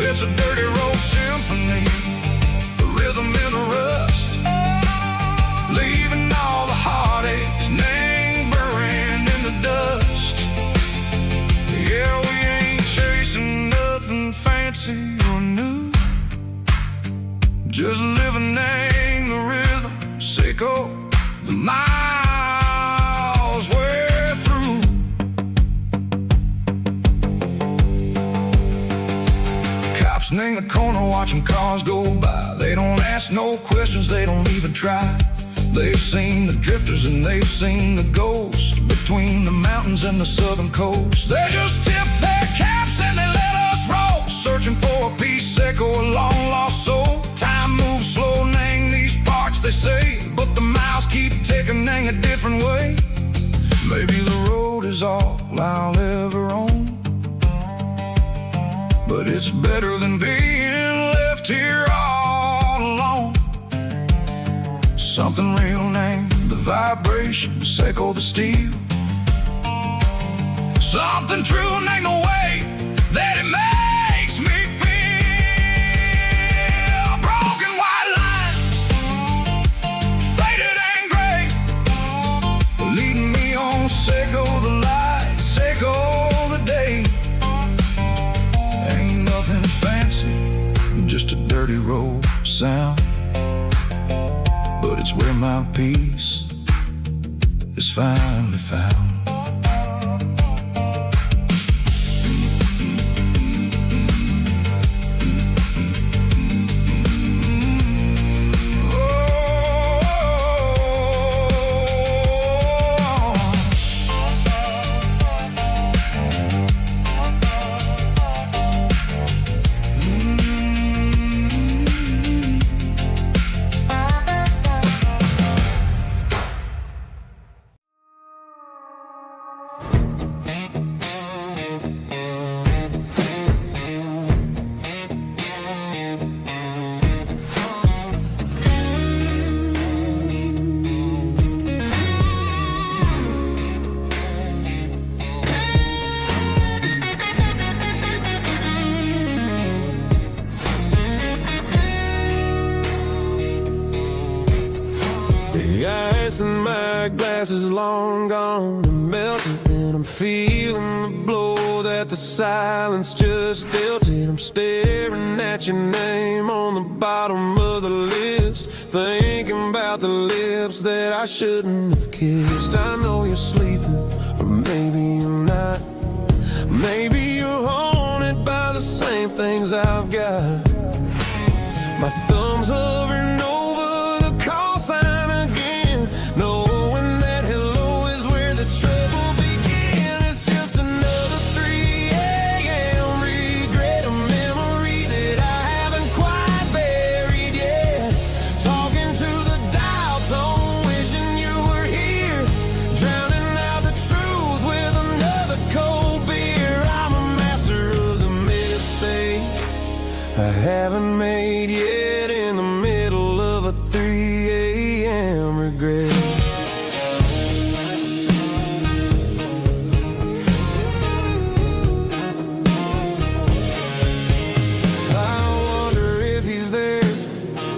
It's a dirty road symphony, a rhythm in the rust, leaving all the heartaches, name burning in the dust. Yeah, we ain't chasing nothing fancy or new, just living in the rhythm, sicko, the miles we're through. In the corner watching cars go by, they don't ask no questions, they don't even try. They've seen the drifters and they've seen the ghosts between the mountains and the southern coast. They just tip their caps and they let us roll, searching for a piece echo, a long lost soul. Time moves slow in these parts, they say, but the miles keep ticking in a different way. Maybe the road is all I'll ever own, but it's better than being left here all alone. Something real named the vibrations echo the steel. Something true named the way that it makes me feel. Broken white lines, faded and gray, leading me on, Seco the light, Seco the day. Just a dirty road sound, but it's where my peace is finally found. ice in my glass is long gone and melting, and I'm feeling the blow that the silence just dealt it. I'm staring at your name on the bottom of the list, thinking about the lips that I shouldn't have kissed. I know you're sleeping, or maybe you're not. Maybe you're haunted by the same things I've got. My thumb's hovering over the call sign again, knowing that hello is where the trouble began. It's just another 3 a.m. regret, a memory that I haven't quite buried yet. Talking to the dial tone, wishing you were here, drowning out the truth with another cold beer. I'm a master of the mistakes I haven't made yet, in the middle of a 3 a.m. regret. I wonder if he's there,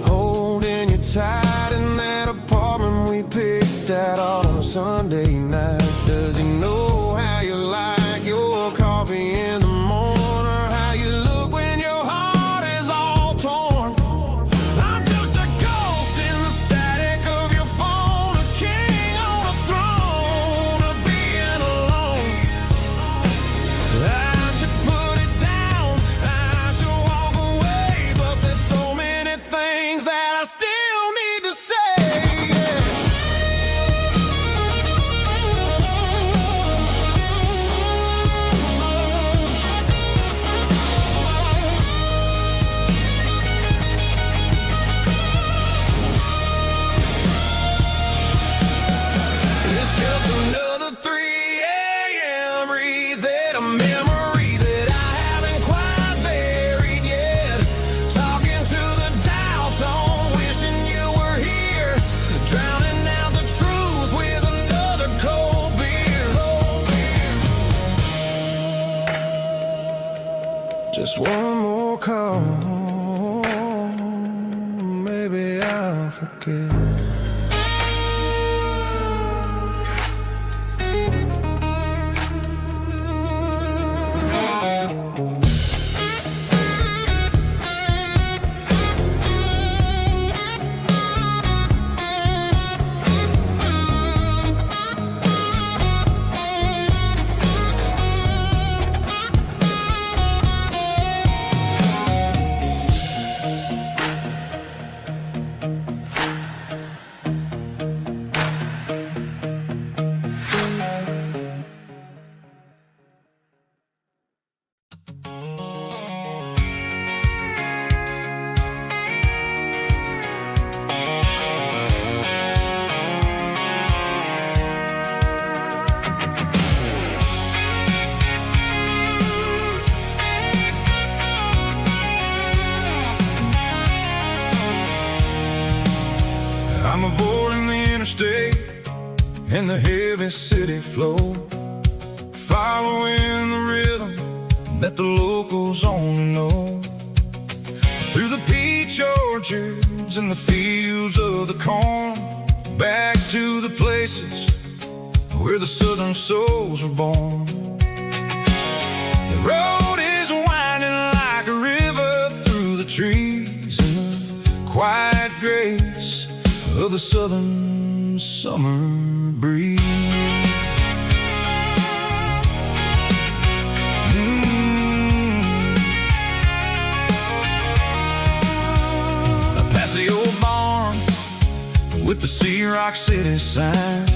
holding you tight in that apartment we picked out on a Sunday night. Does he know how you like your coffee in the morning, or how you look when your heart is all torn? I'm just a ghost in the static of your phone, a king on a throne of being alone. I should put it down, I should walk away, but there's so many things that I still need to say. It's just another 3 a.m. read, a memory that I haven't quite buried yet. Talking to the dial tone, wishing you were here, drowning out the truth with another cold beer. Just one more call, maybe I'll forget. I'm avoiding the interstate and the heavy city flow, following the rhythm that the locals only know. Through the peach orchards and the fields of the corn, back to the places where the southern souls were born. The road is winding like a river through the trees, and the quiet grace of the southern summer breeze. Past the old barn with the Sea Rock City sign,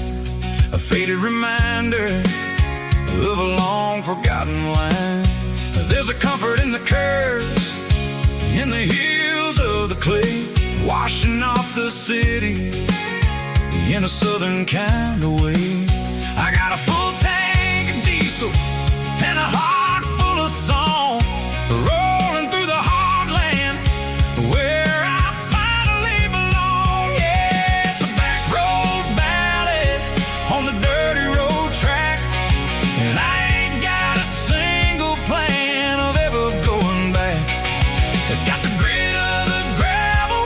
a faded reminder of a long forgotten line. There's a comfort in the curves, in the hills of the clay, washing off the city in a southern kind of way. I got a full tank of diesel and a heart full of song, rolling through the heartland where I finally belong. Yeah, it's a back road ballad on the dirty road track, and I ain't got a single plan of ever going back. It's got the grit of the gravel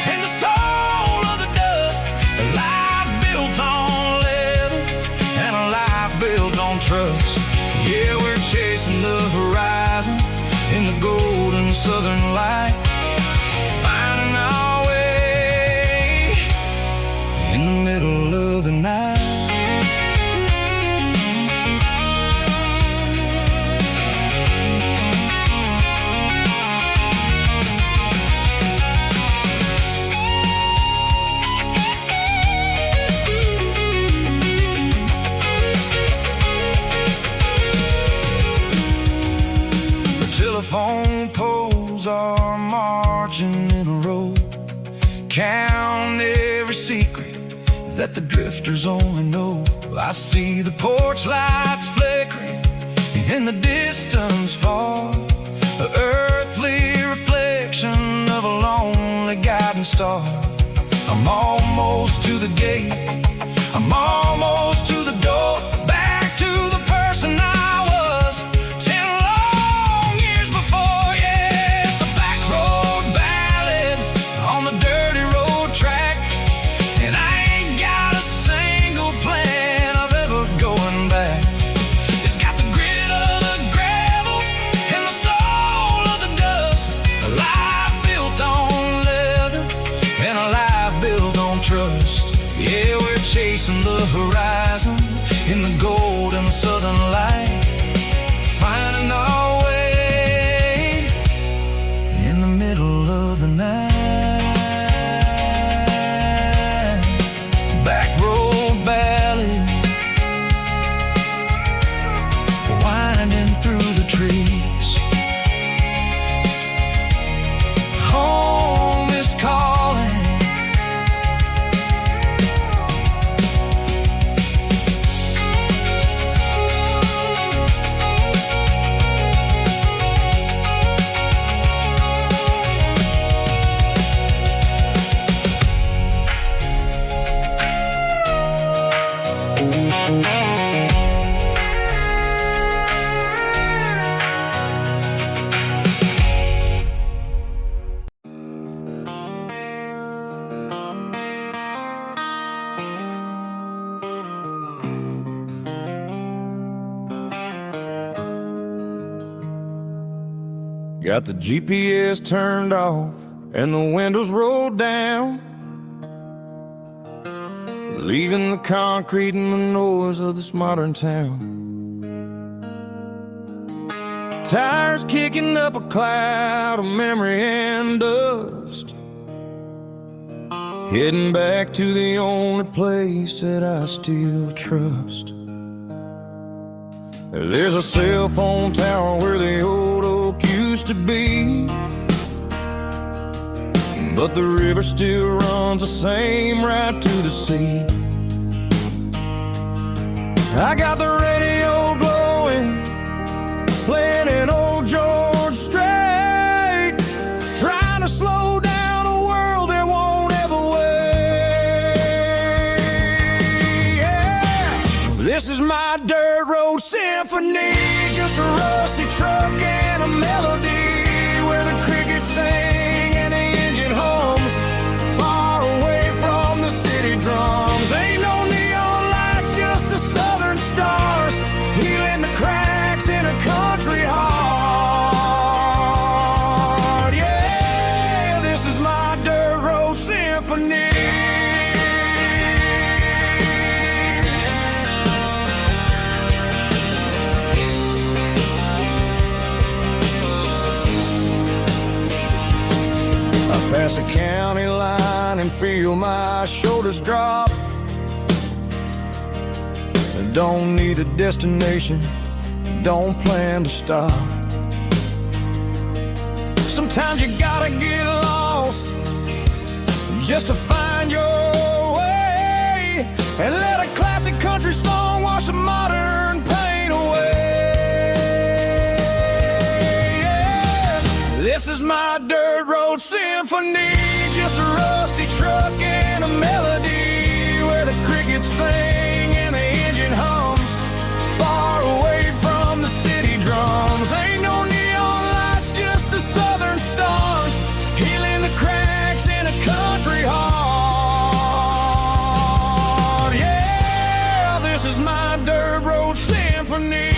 and the soul of the dust, a life built on leather telephone poles are marching in a row, count every secret that the drifters only know. I see the porch lights flickering in the distance far, the earthly reflection of a lonely guiding star. I'm almost to the gate, I'm almost to the door, back to the person I was 10 long years before. Yeah, it's a back road ballad on the dirty road track, and I ain't got a single plan of ever going back. It's got the grit of the gravel and the soul of the dust, a life built on leather and a life built on trust. Yeah, we're chasing the horizon in the golden southern light, finding our way in the middle of the night. Back road ballad, winding through the trees. Home is calling. Got the GPS turned off and the windows rolled down, leaving the concrete and the noise of this modern town. Tires kicking up a cloud of memory and dust, heading back to the only place that I still trust. There's a cell phone tower where the old oak used to be, but the river still runs the same right to the sea. I got the radio glowing, playing an old George Strait, trying to slow down a world that won't ever wait. Yeah. This is my dirt road symphony, just a rusty truck and a melody where the crickets sing and the engine hums, far away from the city drums. Ain't no neon lights, just the southern stars, healing the cracks in a country heart. Yeah, this is my dirt road symphony. Pass a county line and feel my shoulders drop. Don't need a destination, don't plan to stop. Sometimes you gotta get lost just to find your way, and let a classic country song wash a modern pain away. Yeah. This is my dirt road symphony, just a rusty truck and a melody where the crickets sing and the engine hums, far away from the city drums. Ain't no neon lights, just the southern stars, healing the cracks in a country heart. Yeah, this is my dirt road symphony.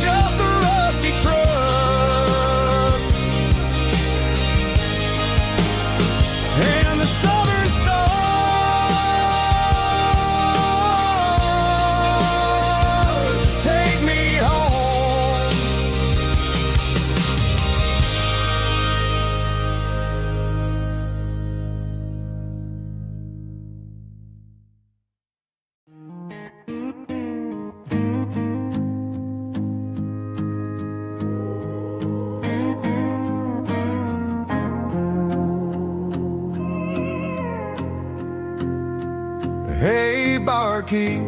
Just key,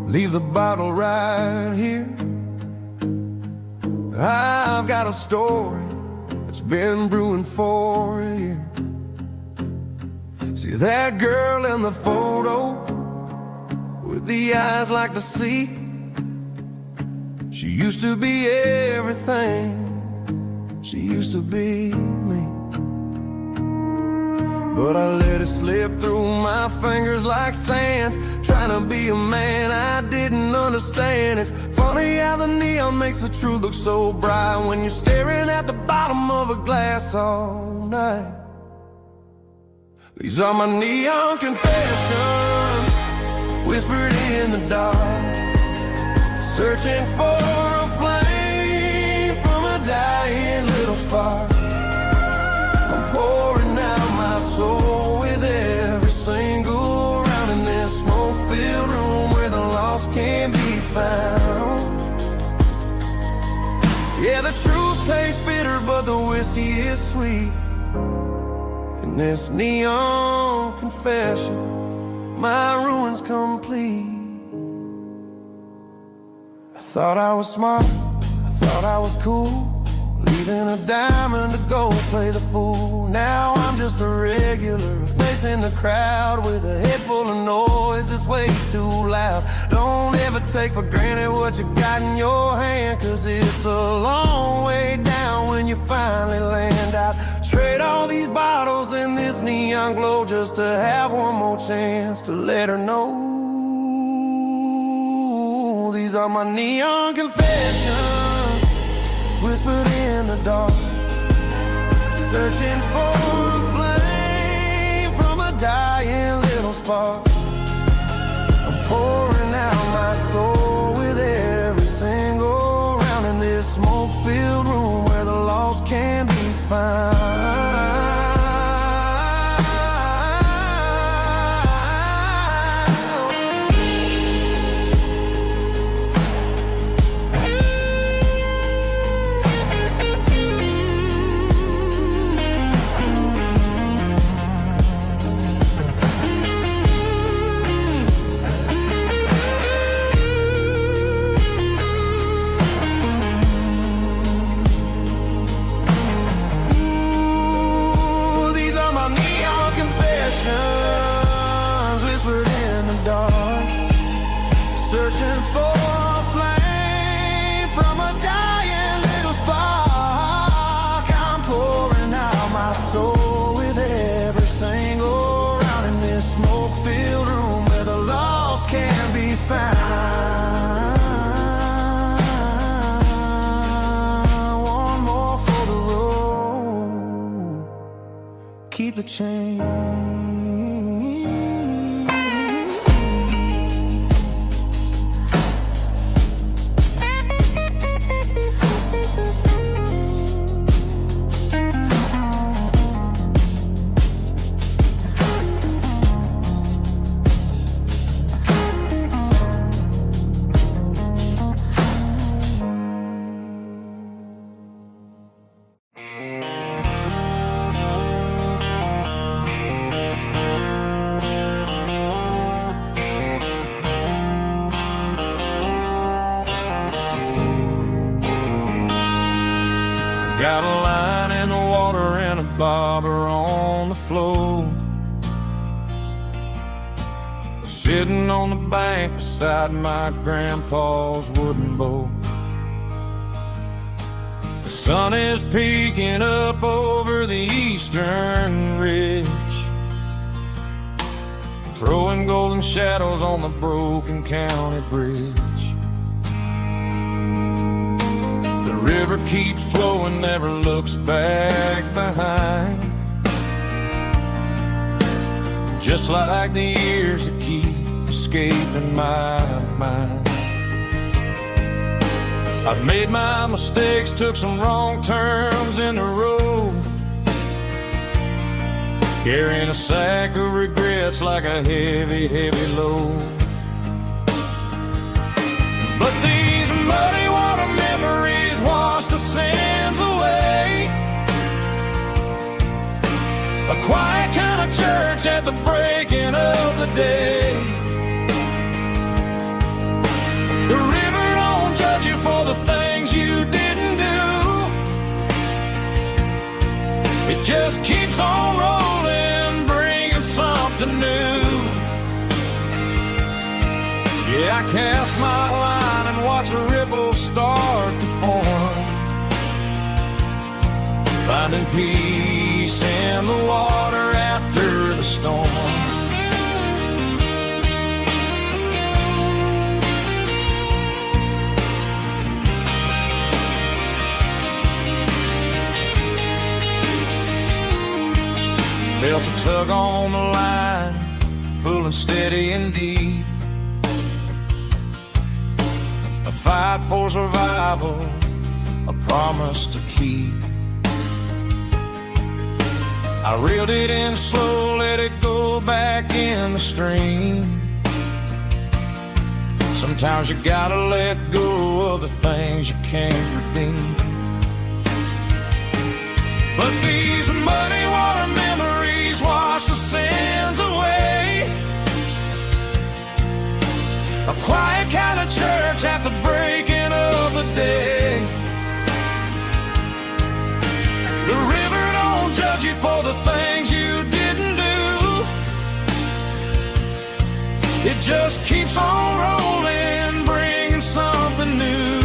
leave the bottle right here. I've got a story that's been brewing for a year. See that girl in the photo with the eyes like the sea? She used to be everything, she used to be me. But I let it slip through my fingers like sand, trying to be a man I didn't understand. It's funny how the neon makes the truth look so bright when you're staring at the bottom of a glass all night. These are my neon confessions, whispered in the dark, searching for a flame from a dying little spark. I'm pouring out my soul with every single round in this smoke-filled room where the lost can't be found. Yeah, the truth tastes bitter, but the whiskey is sweet. In this neon confession, my ruin's complete. I thought I was smart, I thought I was cool, leaving a diamond to go play the fool. Now I'm just a regular, facing the crowd with a head full of noise that's way too loud. Don't ever take for granted what you got in your hand, cause it's a long way down when you finally land out. Trade all these bottles and this neon glow just to have one more chance to let her know. These are my neon confessions, whispered in the dark, searching for a flame from a dying little spark. I'm pouring out my soul with every single round in this smoke-filled room where the lost can be found. Whispered in the dark, searching for a flame from a dying little spark. I'm pouring out my soul with every single round in this smoke-filled room where the lost can be found. One more for the road, keep the change. Got a line in the water and a bobber on the floor, sitting on the bank beside my grandpa's wooden boat. The sun is peeking up over the eastern ridge, throwing golden shadows on the broken county bridge. The river keeps flowing, never looks back behind, just like the years that keep escaping my mind. I've made my mistakes, took some wrong turns in the road, carrying a sack of regrets like a heavy, heavy load. But these muddy water memories wash the sins away. A quiet kind of church at the breaking of the day. The river don't judge you for the things you didn't do. It just keeps on rolling, bringing something new. Yeah, I cast my line and watch a ripple start to form, finding peace in the water after the storm. Felt a tug on the line, pulling steady and deep. A fight for survival, a promise to keep. I reeled it in slow, let it go back in the stream. Sometimes you gotta let go of the things you can't redeem. But these muddy water memories wash the sins away. A quiet kind of church at the breaking of the day. The river don't judge you for the things you didn't do. It just keeps on rolling, bringing something new.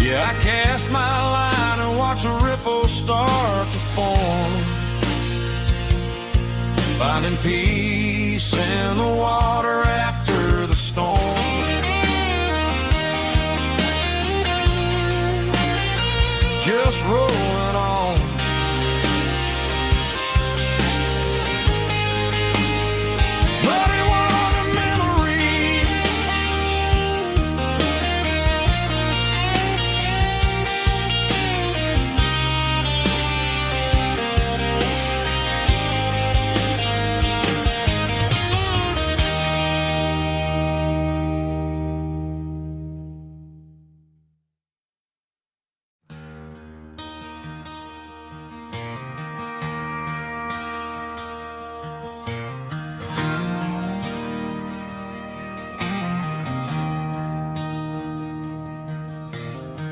Yeah, I cast my line and watch a ripple start to form, finding peace in the water after the storm. Just rolling on. Muddy water memory.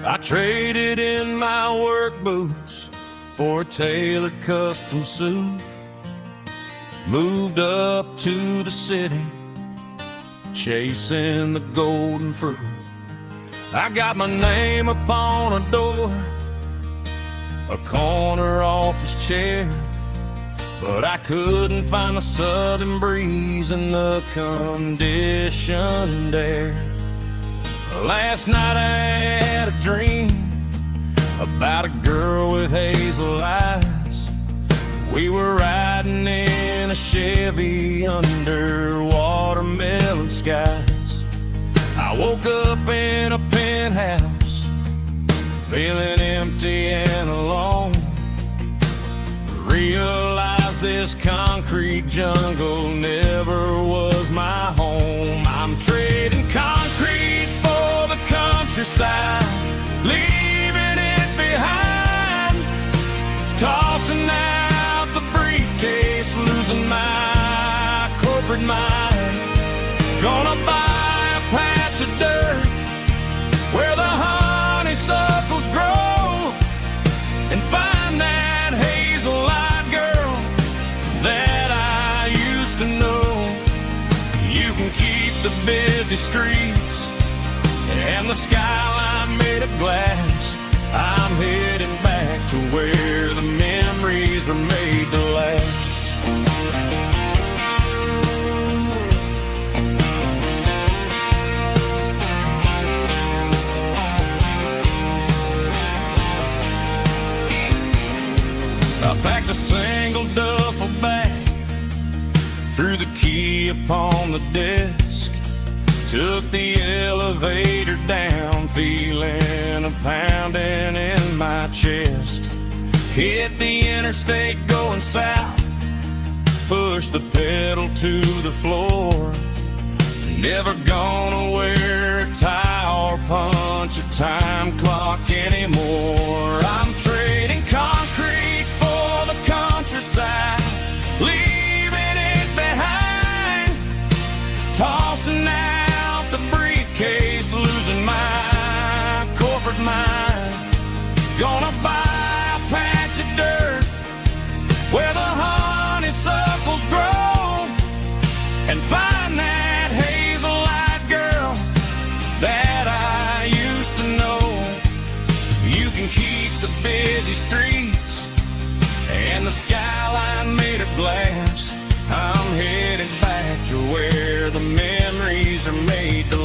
I traded in my work boots for a tailored custom suit. Moved up to the city, chasing the golden fruit. I got my name upon a door, a corner office chair, but I couldn't find the southern breeze in the conditioned air. Last night I had a dream about a girl with hazel eyes. We were riding in a Chevy under watermelon skies. I woke up in a penthouse, feeling empty and alone. Realized this concrete jungle never was my home. I'm trading concrete for the countryside, leaving it behind. Tossing out the briefcase, losing my corporate mind. Gonna buy a patch of dirt where the honeysuckles grow, and find that hazel-eyed girl that I used to know. You can keep the busy streets and the skyline made of glass. I'm heading back to where the memories are made to last. I packed a single duffel bag, threw the key upon the desk, took the elevator down, feeling a pounding in my chest. Hit the interstate going south, pushed the pedal to the floor. Never gonna wear a tie or punch a time clock anymore. I'm trading concrete for the countryside, leaving it behind. Tossing out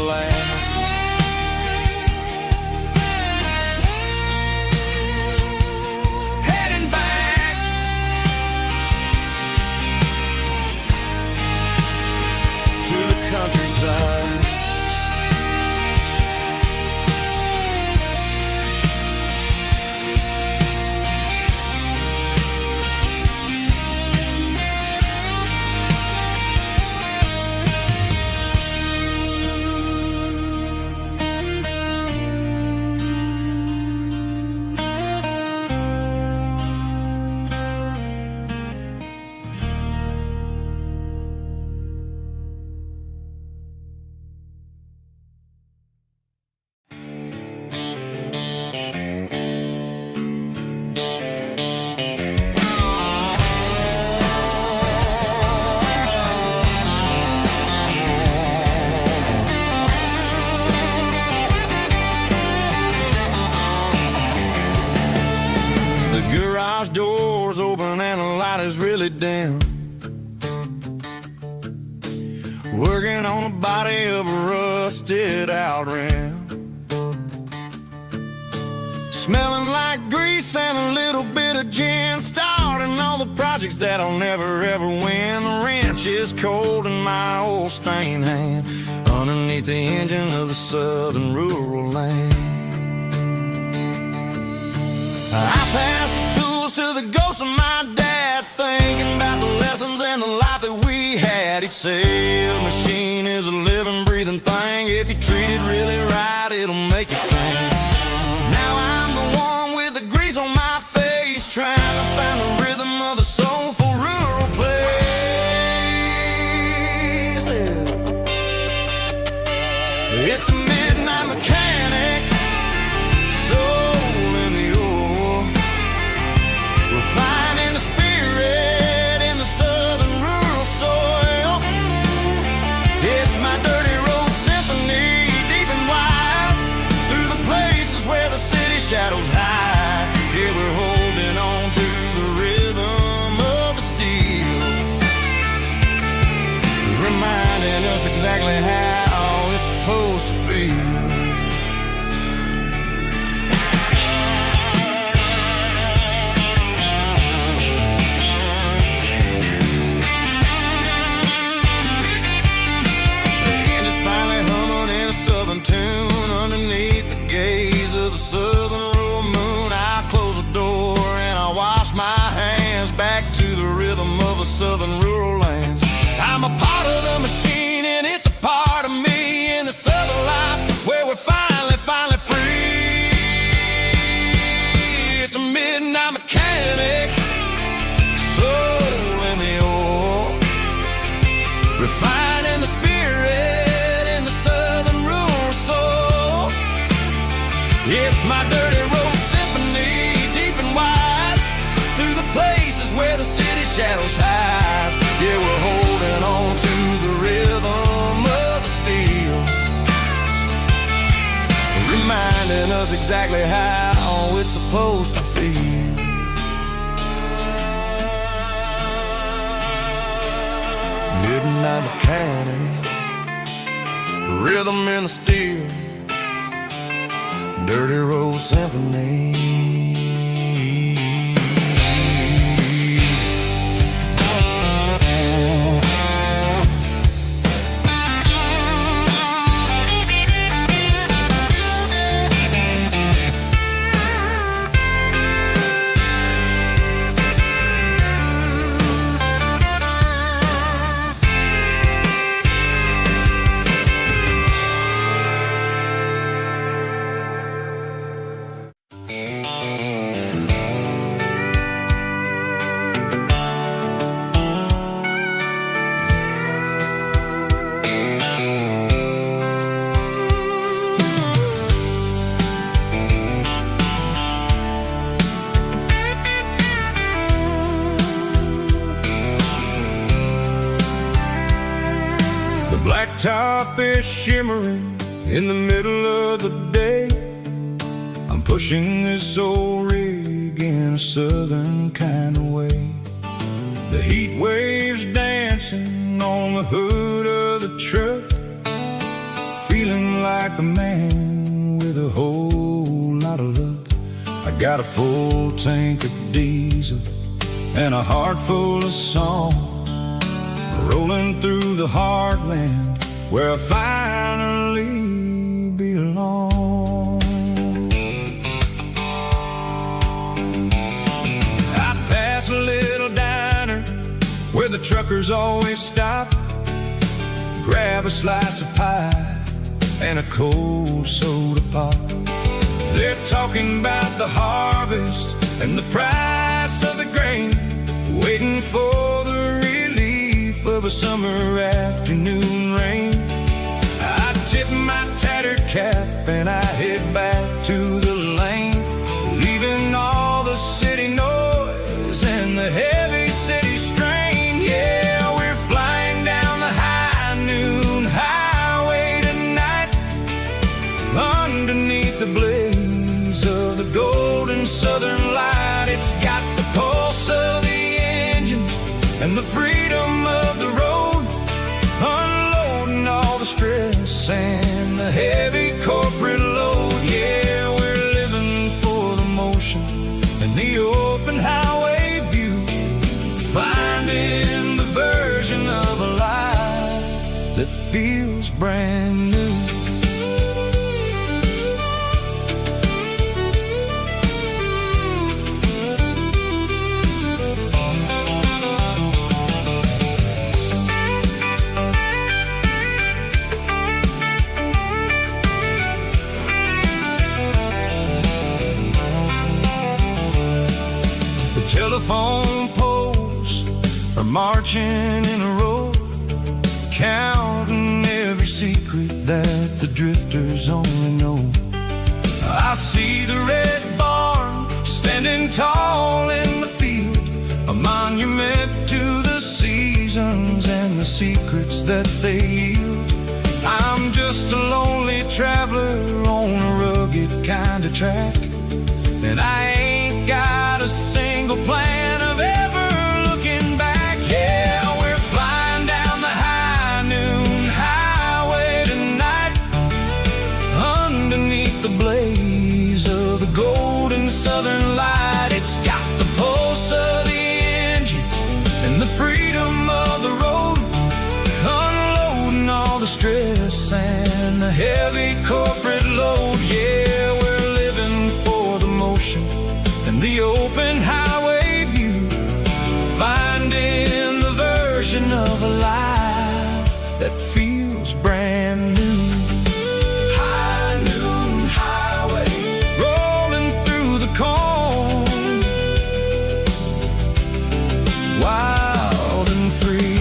laugh. Heading back to the countryside. Garage doors open and the light is really dim. Working on the body of a rusted out rim. Smelling like grease and a little bit of gin. Starting all the projects that I'll never ever win. The wrench is cold in my old stained hand underneath the engine of the southern rural land. I pass the tools to the ghost of my dad, thinking about the lessons and the life that we had. He'd say a machine is a living, breathing thing. If you treat it really right, it'll make you sing. Now I'm the one with the grease on my face, trying to find the rhythm of the soulful rural place. It's a midnight mechanic, soul in the ore, refining the spirit in the southern rural soil. It's my dirty road symphony, deep and wide, through the places where the city shadows hide. Yeah, we're holding on to the rhythm of the steel, reminding us exactly how it's supposed to feel. Tune underneath the gaze of the southern rural moon. I close the door and I wash my hands back to the rhythm of the southern rural lands. I'm a part of the machine and it's a part of me in the southern life where we're finally free. It's a midnight mechanic, soul in the ore, refining the spirit in the southern rural soul. It's my dirty road symphony, deep and wide, through the places where the city shadows hide. Yeah, we're holding on to the rhythm of the steel, reminding us exactly how it's supposed to feel. Midnight mechanic, rhythm in the steel, dirty road symphony. Blacktop is shimmering in the middle of the day. I'm pushing this old rig in a southern kind of way. The heat waves dancing on the hood of the truck, feeling like a man with a whole lot of luck. I got a full tank of diesel and a heart full of song, rolling through the heartland where I finally belong. I pass a little diner where the truckers always stop, grab a slice of pie and a cold soda pop. They're talking about the harvest and the price of the grain, waiting for the relief of a summer afternoon rain. I tip my tattered cap and I head back to the lane, leaving all the city noise and the heavy city strain. Yeah, we're flying down the high noon highway tonight, underneath the blaze of the golden southern light. It's got the pulse of the engine and the freedom of the road, unloading all the stress and the heavy corporate load. Yeah, we're living for the motion and the open highway view, finding the version of a life that feels brand new. Telephone poles are marching in a row, counting every secret that the drifters only know. I see the red barn standing tall in the field, a monument to the seasons and the secrets that they yield. I'm just a lonely traveler on a rugged kind of track, and I ain't got a single plan of ever looking back. Yeah, we're flying down the high noon highway tonight, underneath the blaze of the golden southern light. It's got the pulse of the engine and the freedom of the road, unloading all the stress and the heavy corporate load. Yeah, we're living for the motion and the open highway view, finding the version of a life that feels brand new. High noon highway, rolling through the corn, wild and free.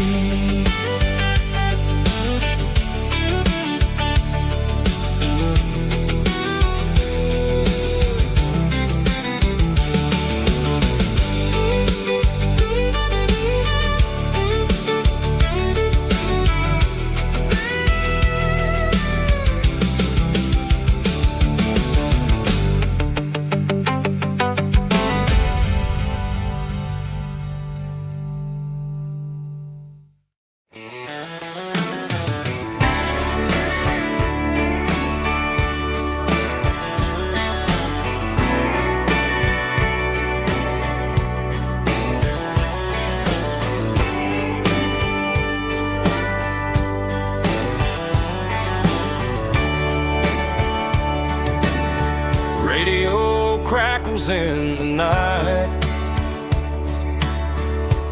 Crackles in the night,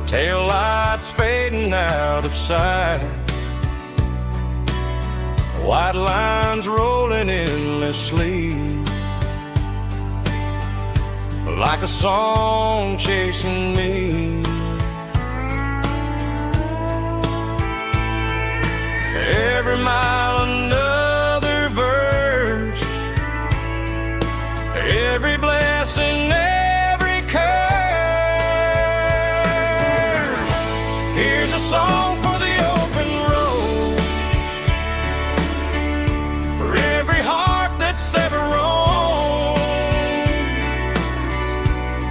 tail lights fading out of sight, white lines rolling endlessly, like a song chasing me. Every mile another verse, every blessing, every curse. Here's a song for the open road, for every heart that's ever roamed,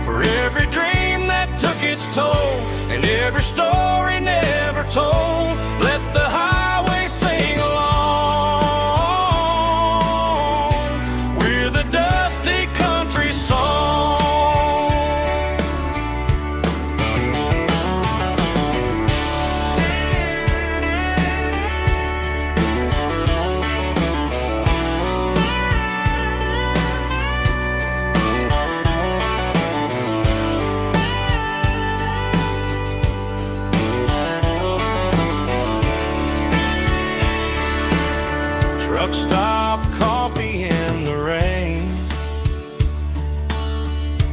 for every dream that took its toll, and every story never told. Let the highway sing along. Truck stop coffee in the rain,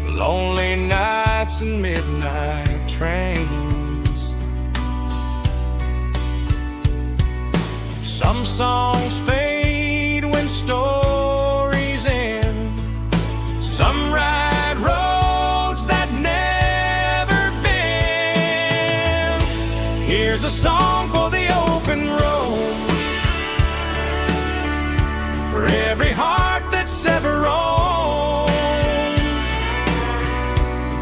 lonely nights and midnight trains. Some songs fade when stories end. Some ride roads that never bend. Here's a song for the open road, for every heart that's ever roamed,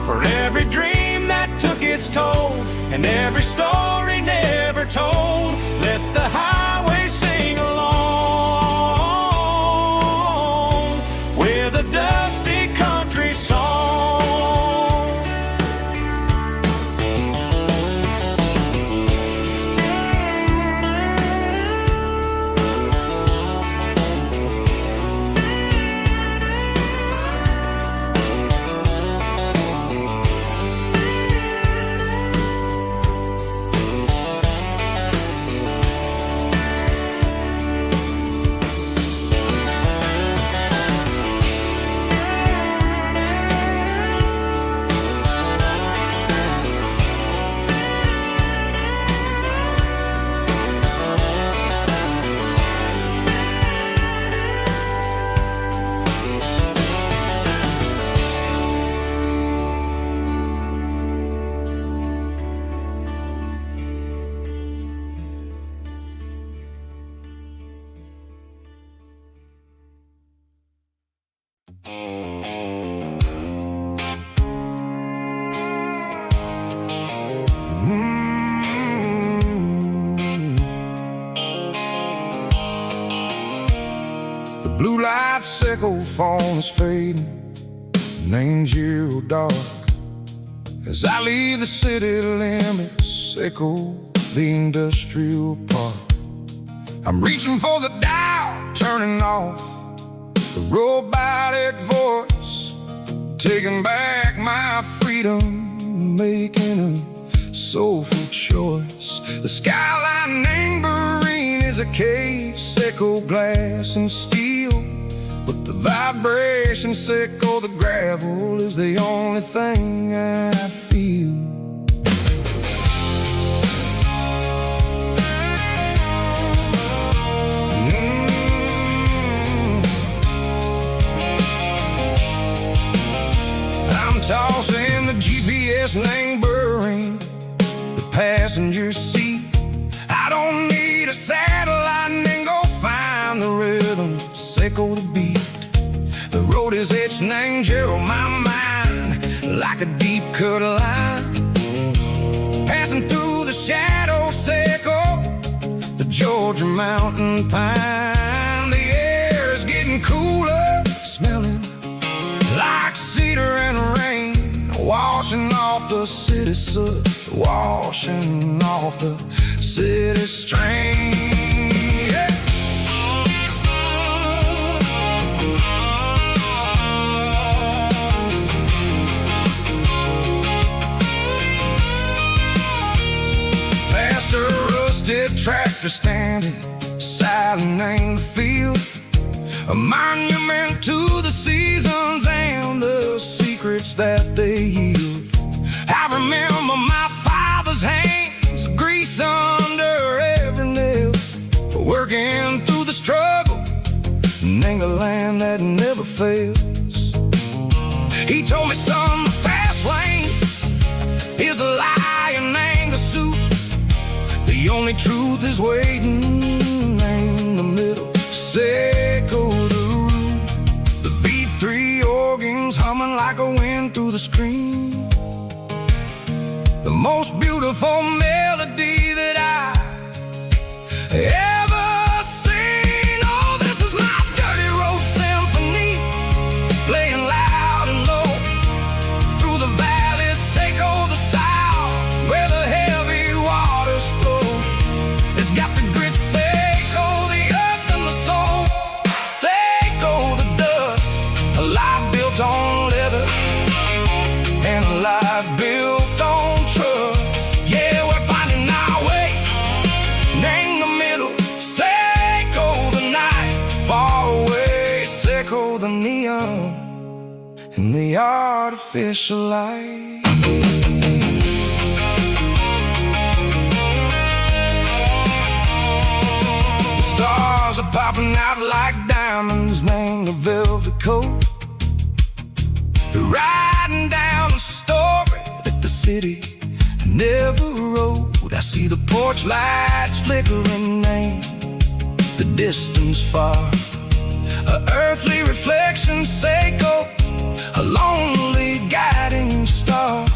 for every dream that took its toll, and every story never told. Let the highway sing along with a dusty country song. The blue light sickle phone is fading, names zero dark. As I leave the city limits, echo the industrial park. I'm reaching for the dial, turning off the robotic voice, taking back my freedom, making a soulful choice. The skyline neighboring is a case, echo glass and steel, but the vibrations echo the gravel is the only thing I feel. I'm tossing the GPS neighboring the passenger seat. I don't need a satellite and go find the rhythm, echo the beat. The road is etched and angel on my mind like a deep cut line, passing through the shadows, echo the Georgia mountain pine. The air is getting cooler, smelling like cedar and rain, washing off the city soot, washing off the city strain. Yeah. Past a rusted tractor standing silent in the field, a monument to the seasons and the secrets that they yield. I remember my father's hands, grease under every nail, working through the struggle, and the land that never fails. He told me, son, the fast lane is a lion and the suit. The only truth is waiting in the middle. Echo the root, the B3 organs humming like a wind through the screen. The most beautiful melody that I ever seen. Oh, this is my dirty road symphony, playing loud and low through the valleys, echo the south where the heavy waters flow. It's got the grit, echo the earth and the soul, echo the dust, a life built on leather and a life built on trust. Yeah, we're fighting know the neon and the artificial light. The stars are popping out like diamonds named the velvet coat. They're riding down a story that the city never wrote. I see the porch lights flickering in the distance far. A earthly reflection Seiko, a lonely guiding star.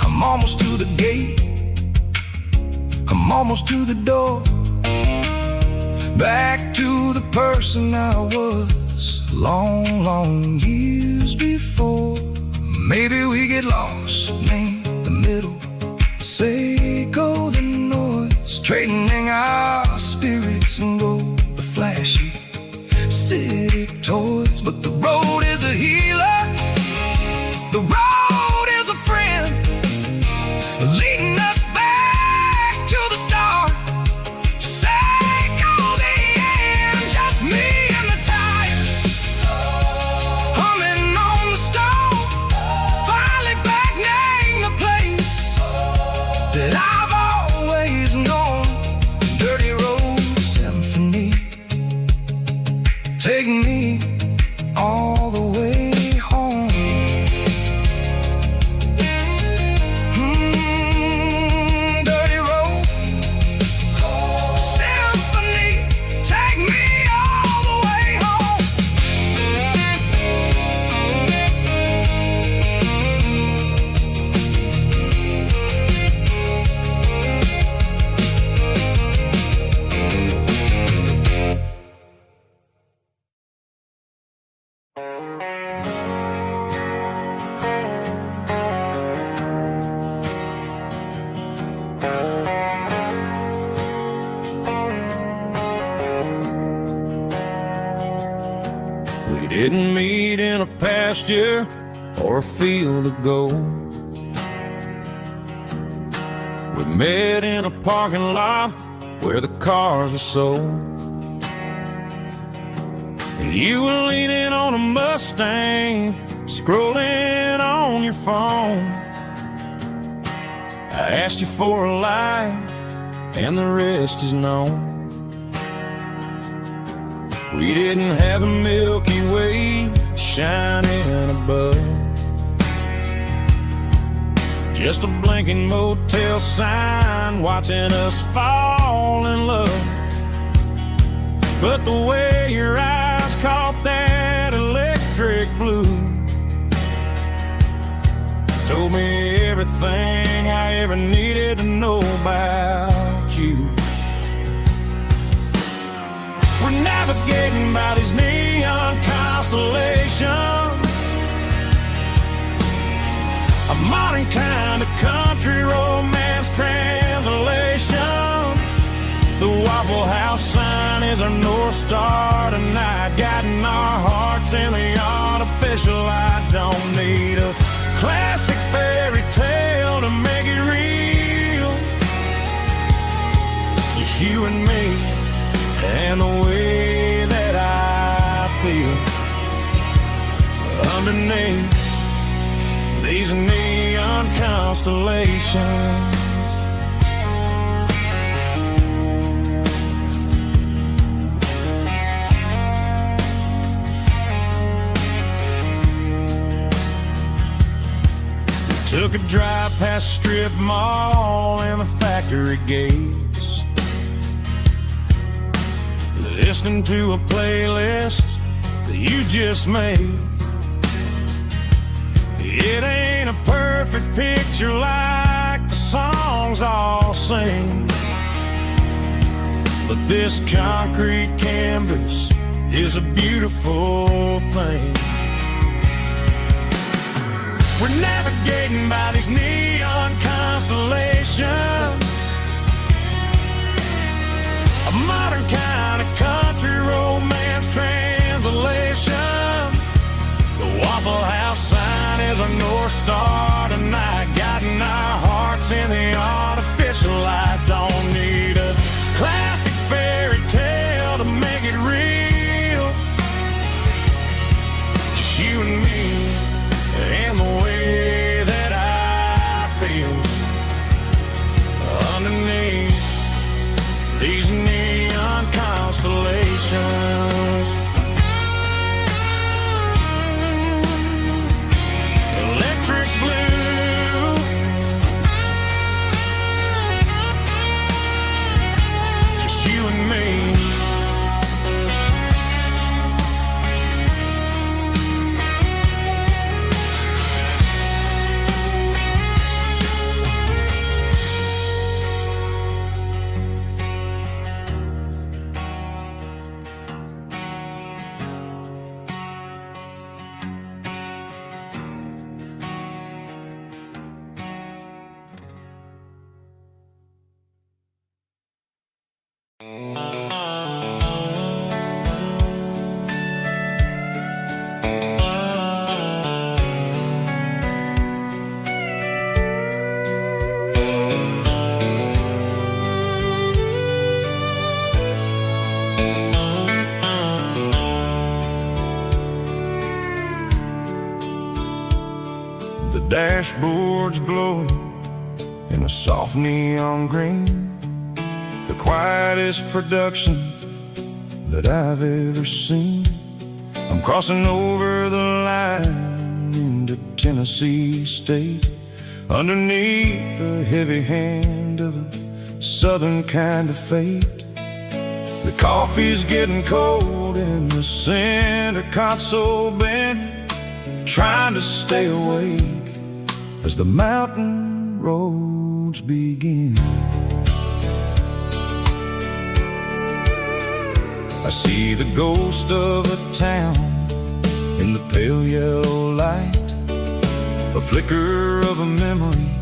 I'm almost to the gate, I'm almost to the door. Back to the person I was long, long years before. Maybe we get lost in the middle, Seiko the noise, trading our spirits and go the flashy city toys. But the road is a healer, the road is a friend, leading us back to the start. Seiko the end, just me and the tires, humming on the stove. Finally back, name the place that I've always known. Dirty road symphony, take me all the way home. Dirty road symphony, take me all the way home. We didn't meet in a pasture or a field of gold. We met in a parking lot where the cars are sold. You were leaning on a Mustang, scrolling on your phone. I asked you for a light, and the rest is known. We didn't have a Milky Way shining above, just a blinking motel sign watching us fall in love. But the way your eyes caught that electric blue told me everything I ever needed to know about you. We're navigating by these neon constellations, a modern kind of country romance translation. The Waffle House sign is our North Star tonight, guiding our hearts in the artificial light. Don't need a classic fairy tale to make it real, just you and me and the way that I feel underneath these neon constellations. Took a drive past strip mall and the factory gates, listening to a playlist that you just made. It ain't a perfect picture like the songs all sing, but this concrete canvas is a beautiful thing. We're navigating by these neon constellations, a modern kind of country romance translation. The Waffle House sign is our North Star tonight, guiding our hearts in the artificial light. Don't need a classic fairy tale to make it real, dashboard's glowing in a soft neon green, the quietest production that I've ever seen. I'm crossing over the line into Tennessee State, underneath the heavy hand of a southern kind of fate. The coffee's getting cold in the center console bin, trying to stay awake as the mountain roads begin. I see the ghost of a town in the pale yellow light, a flicker of a memory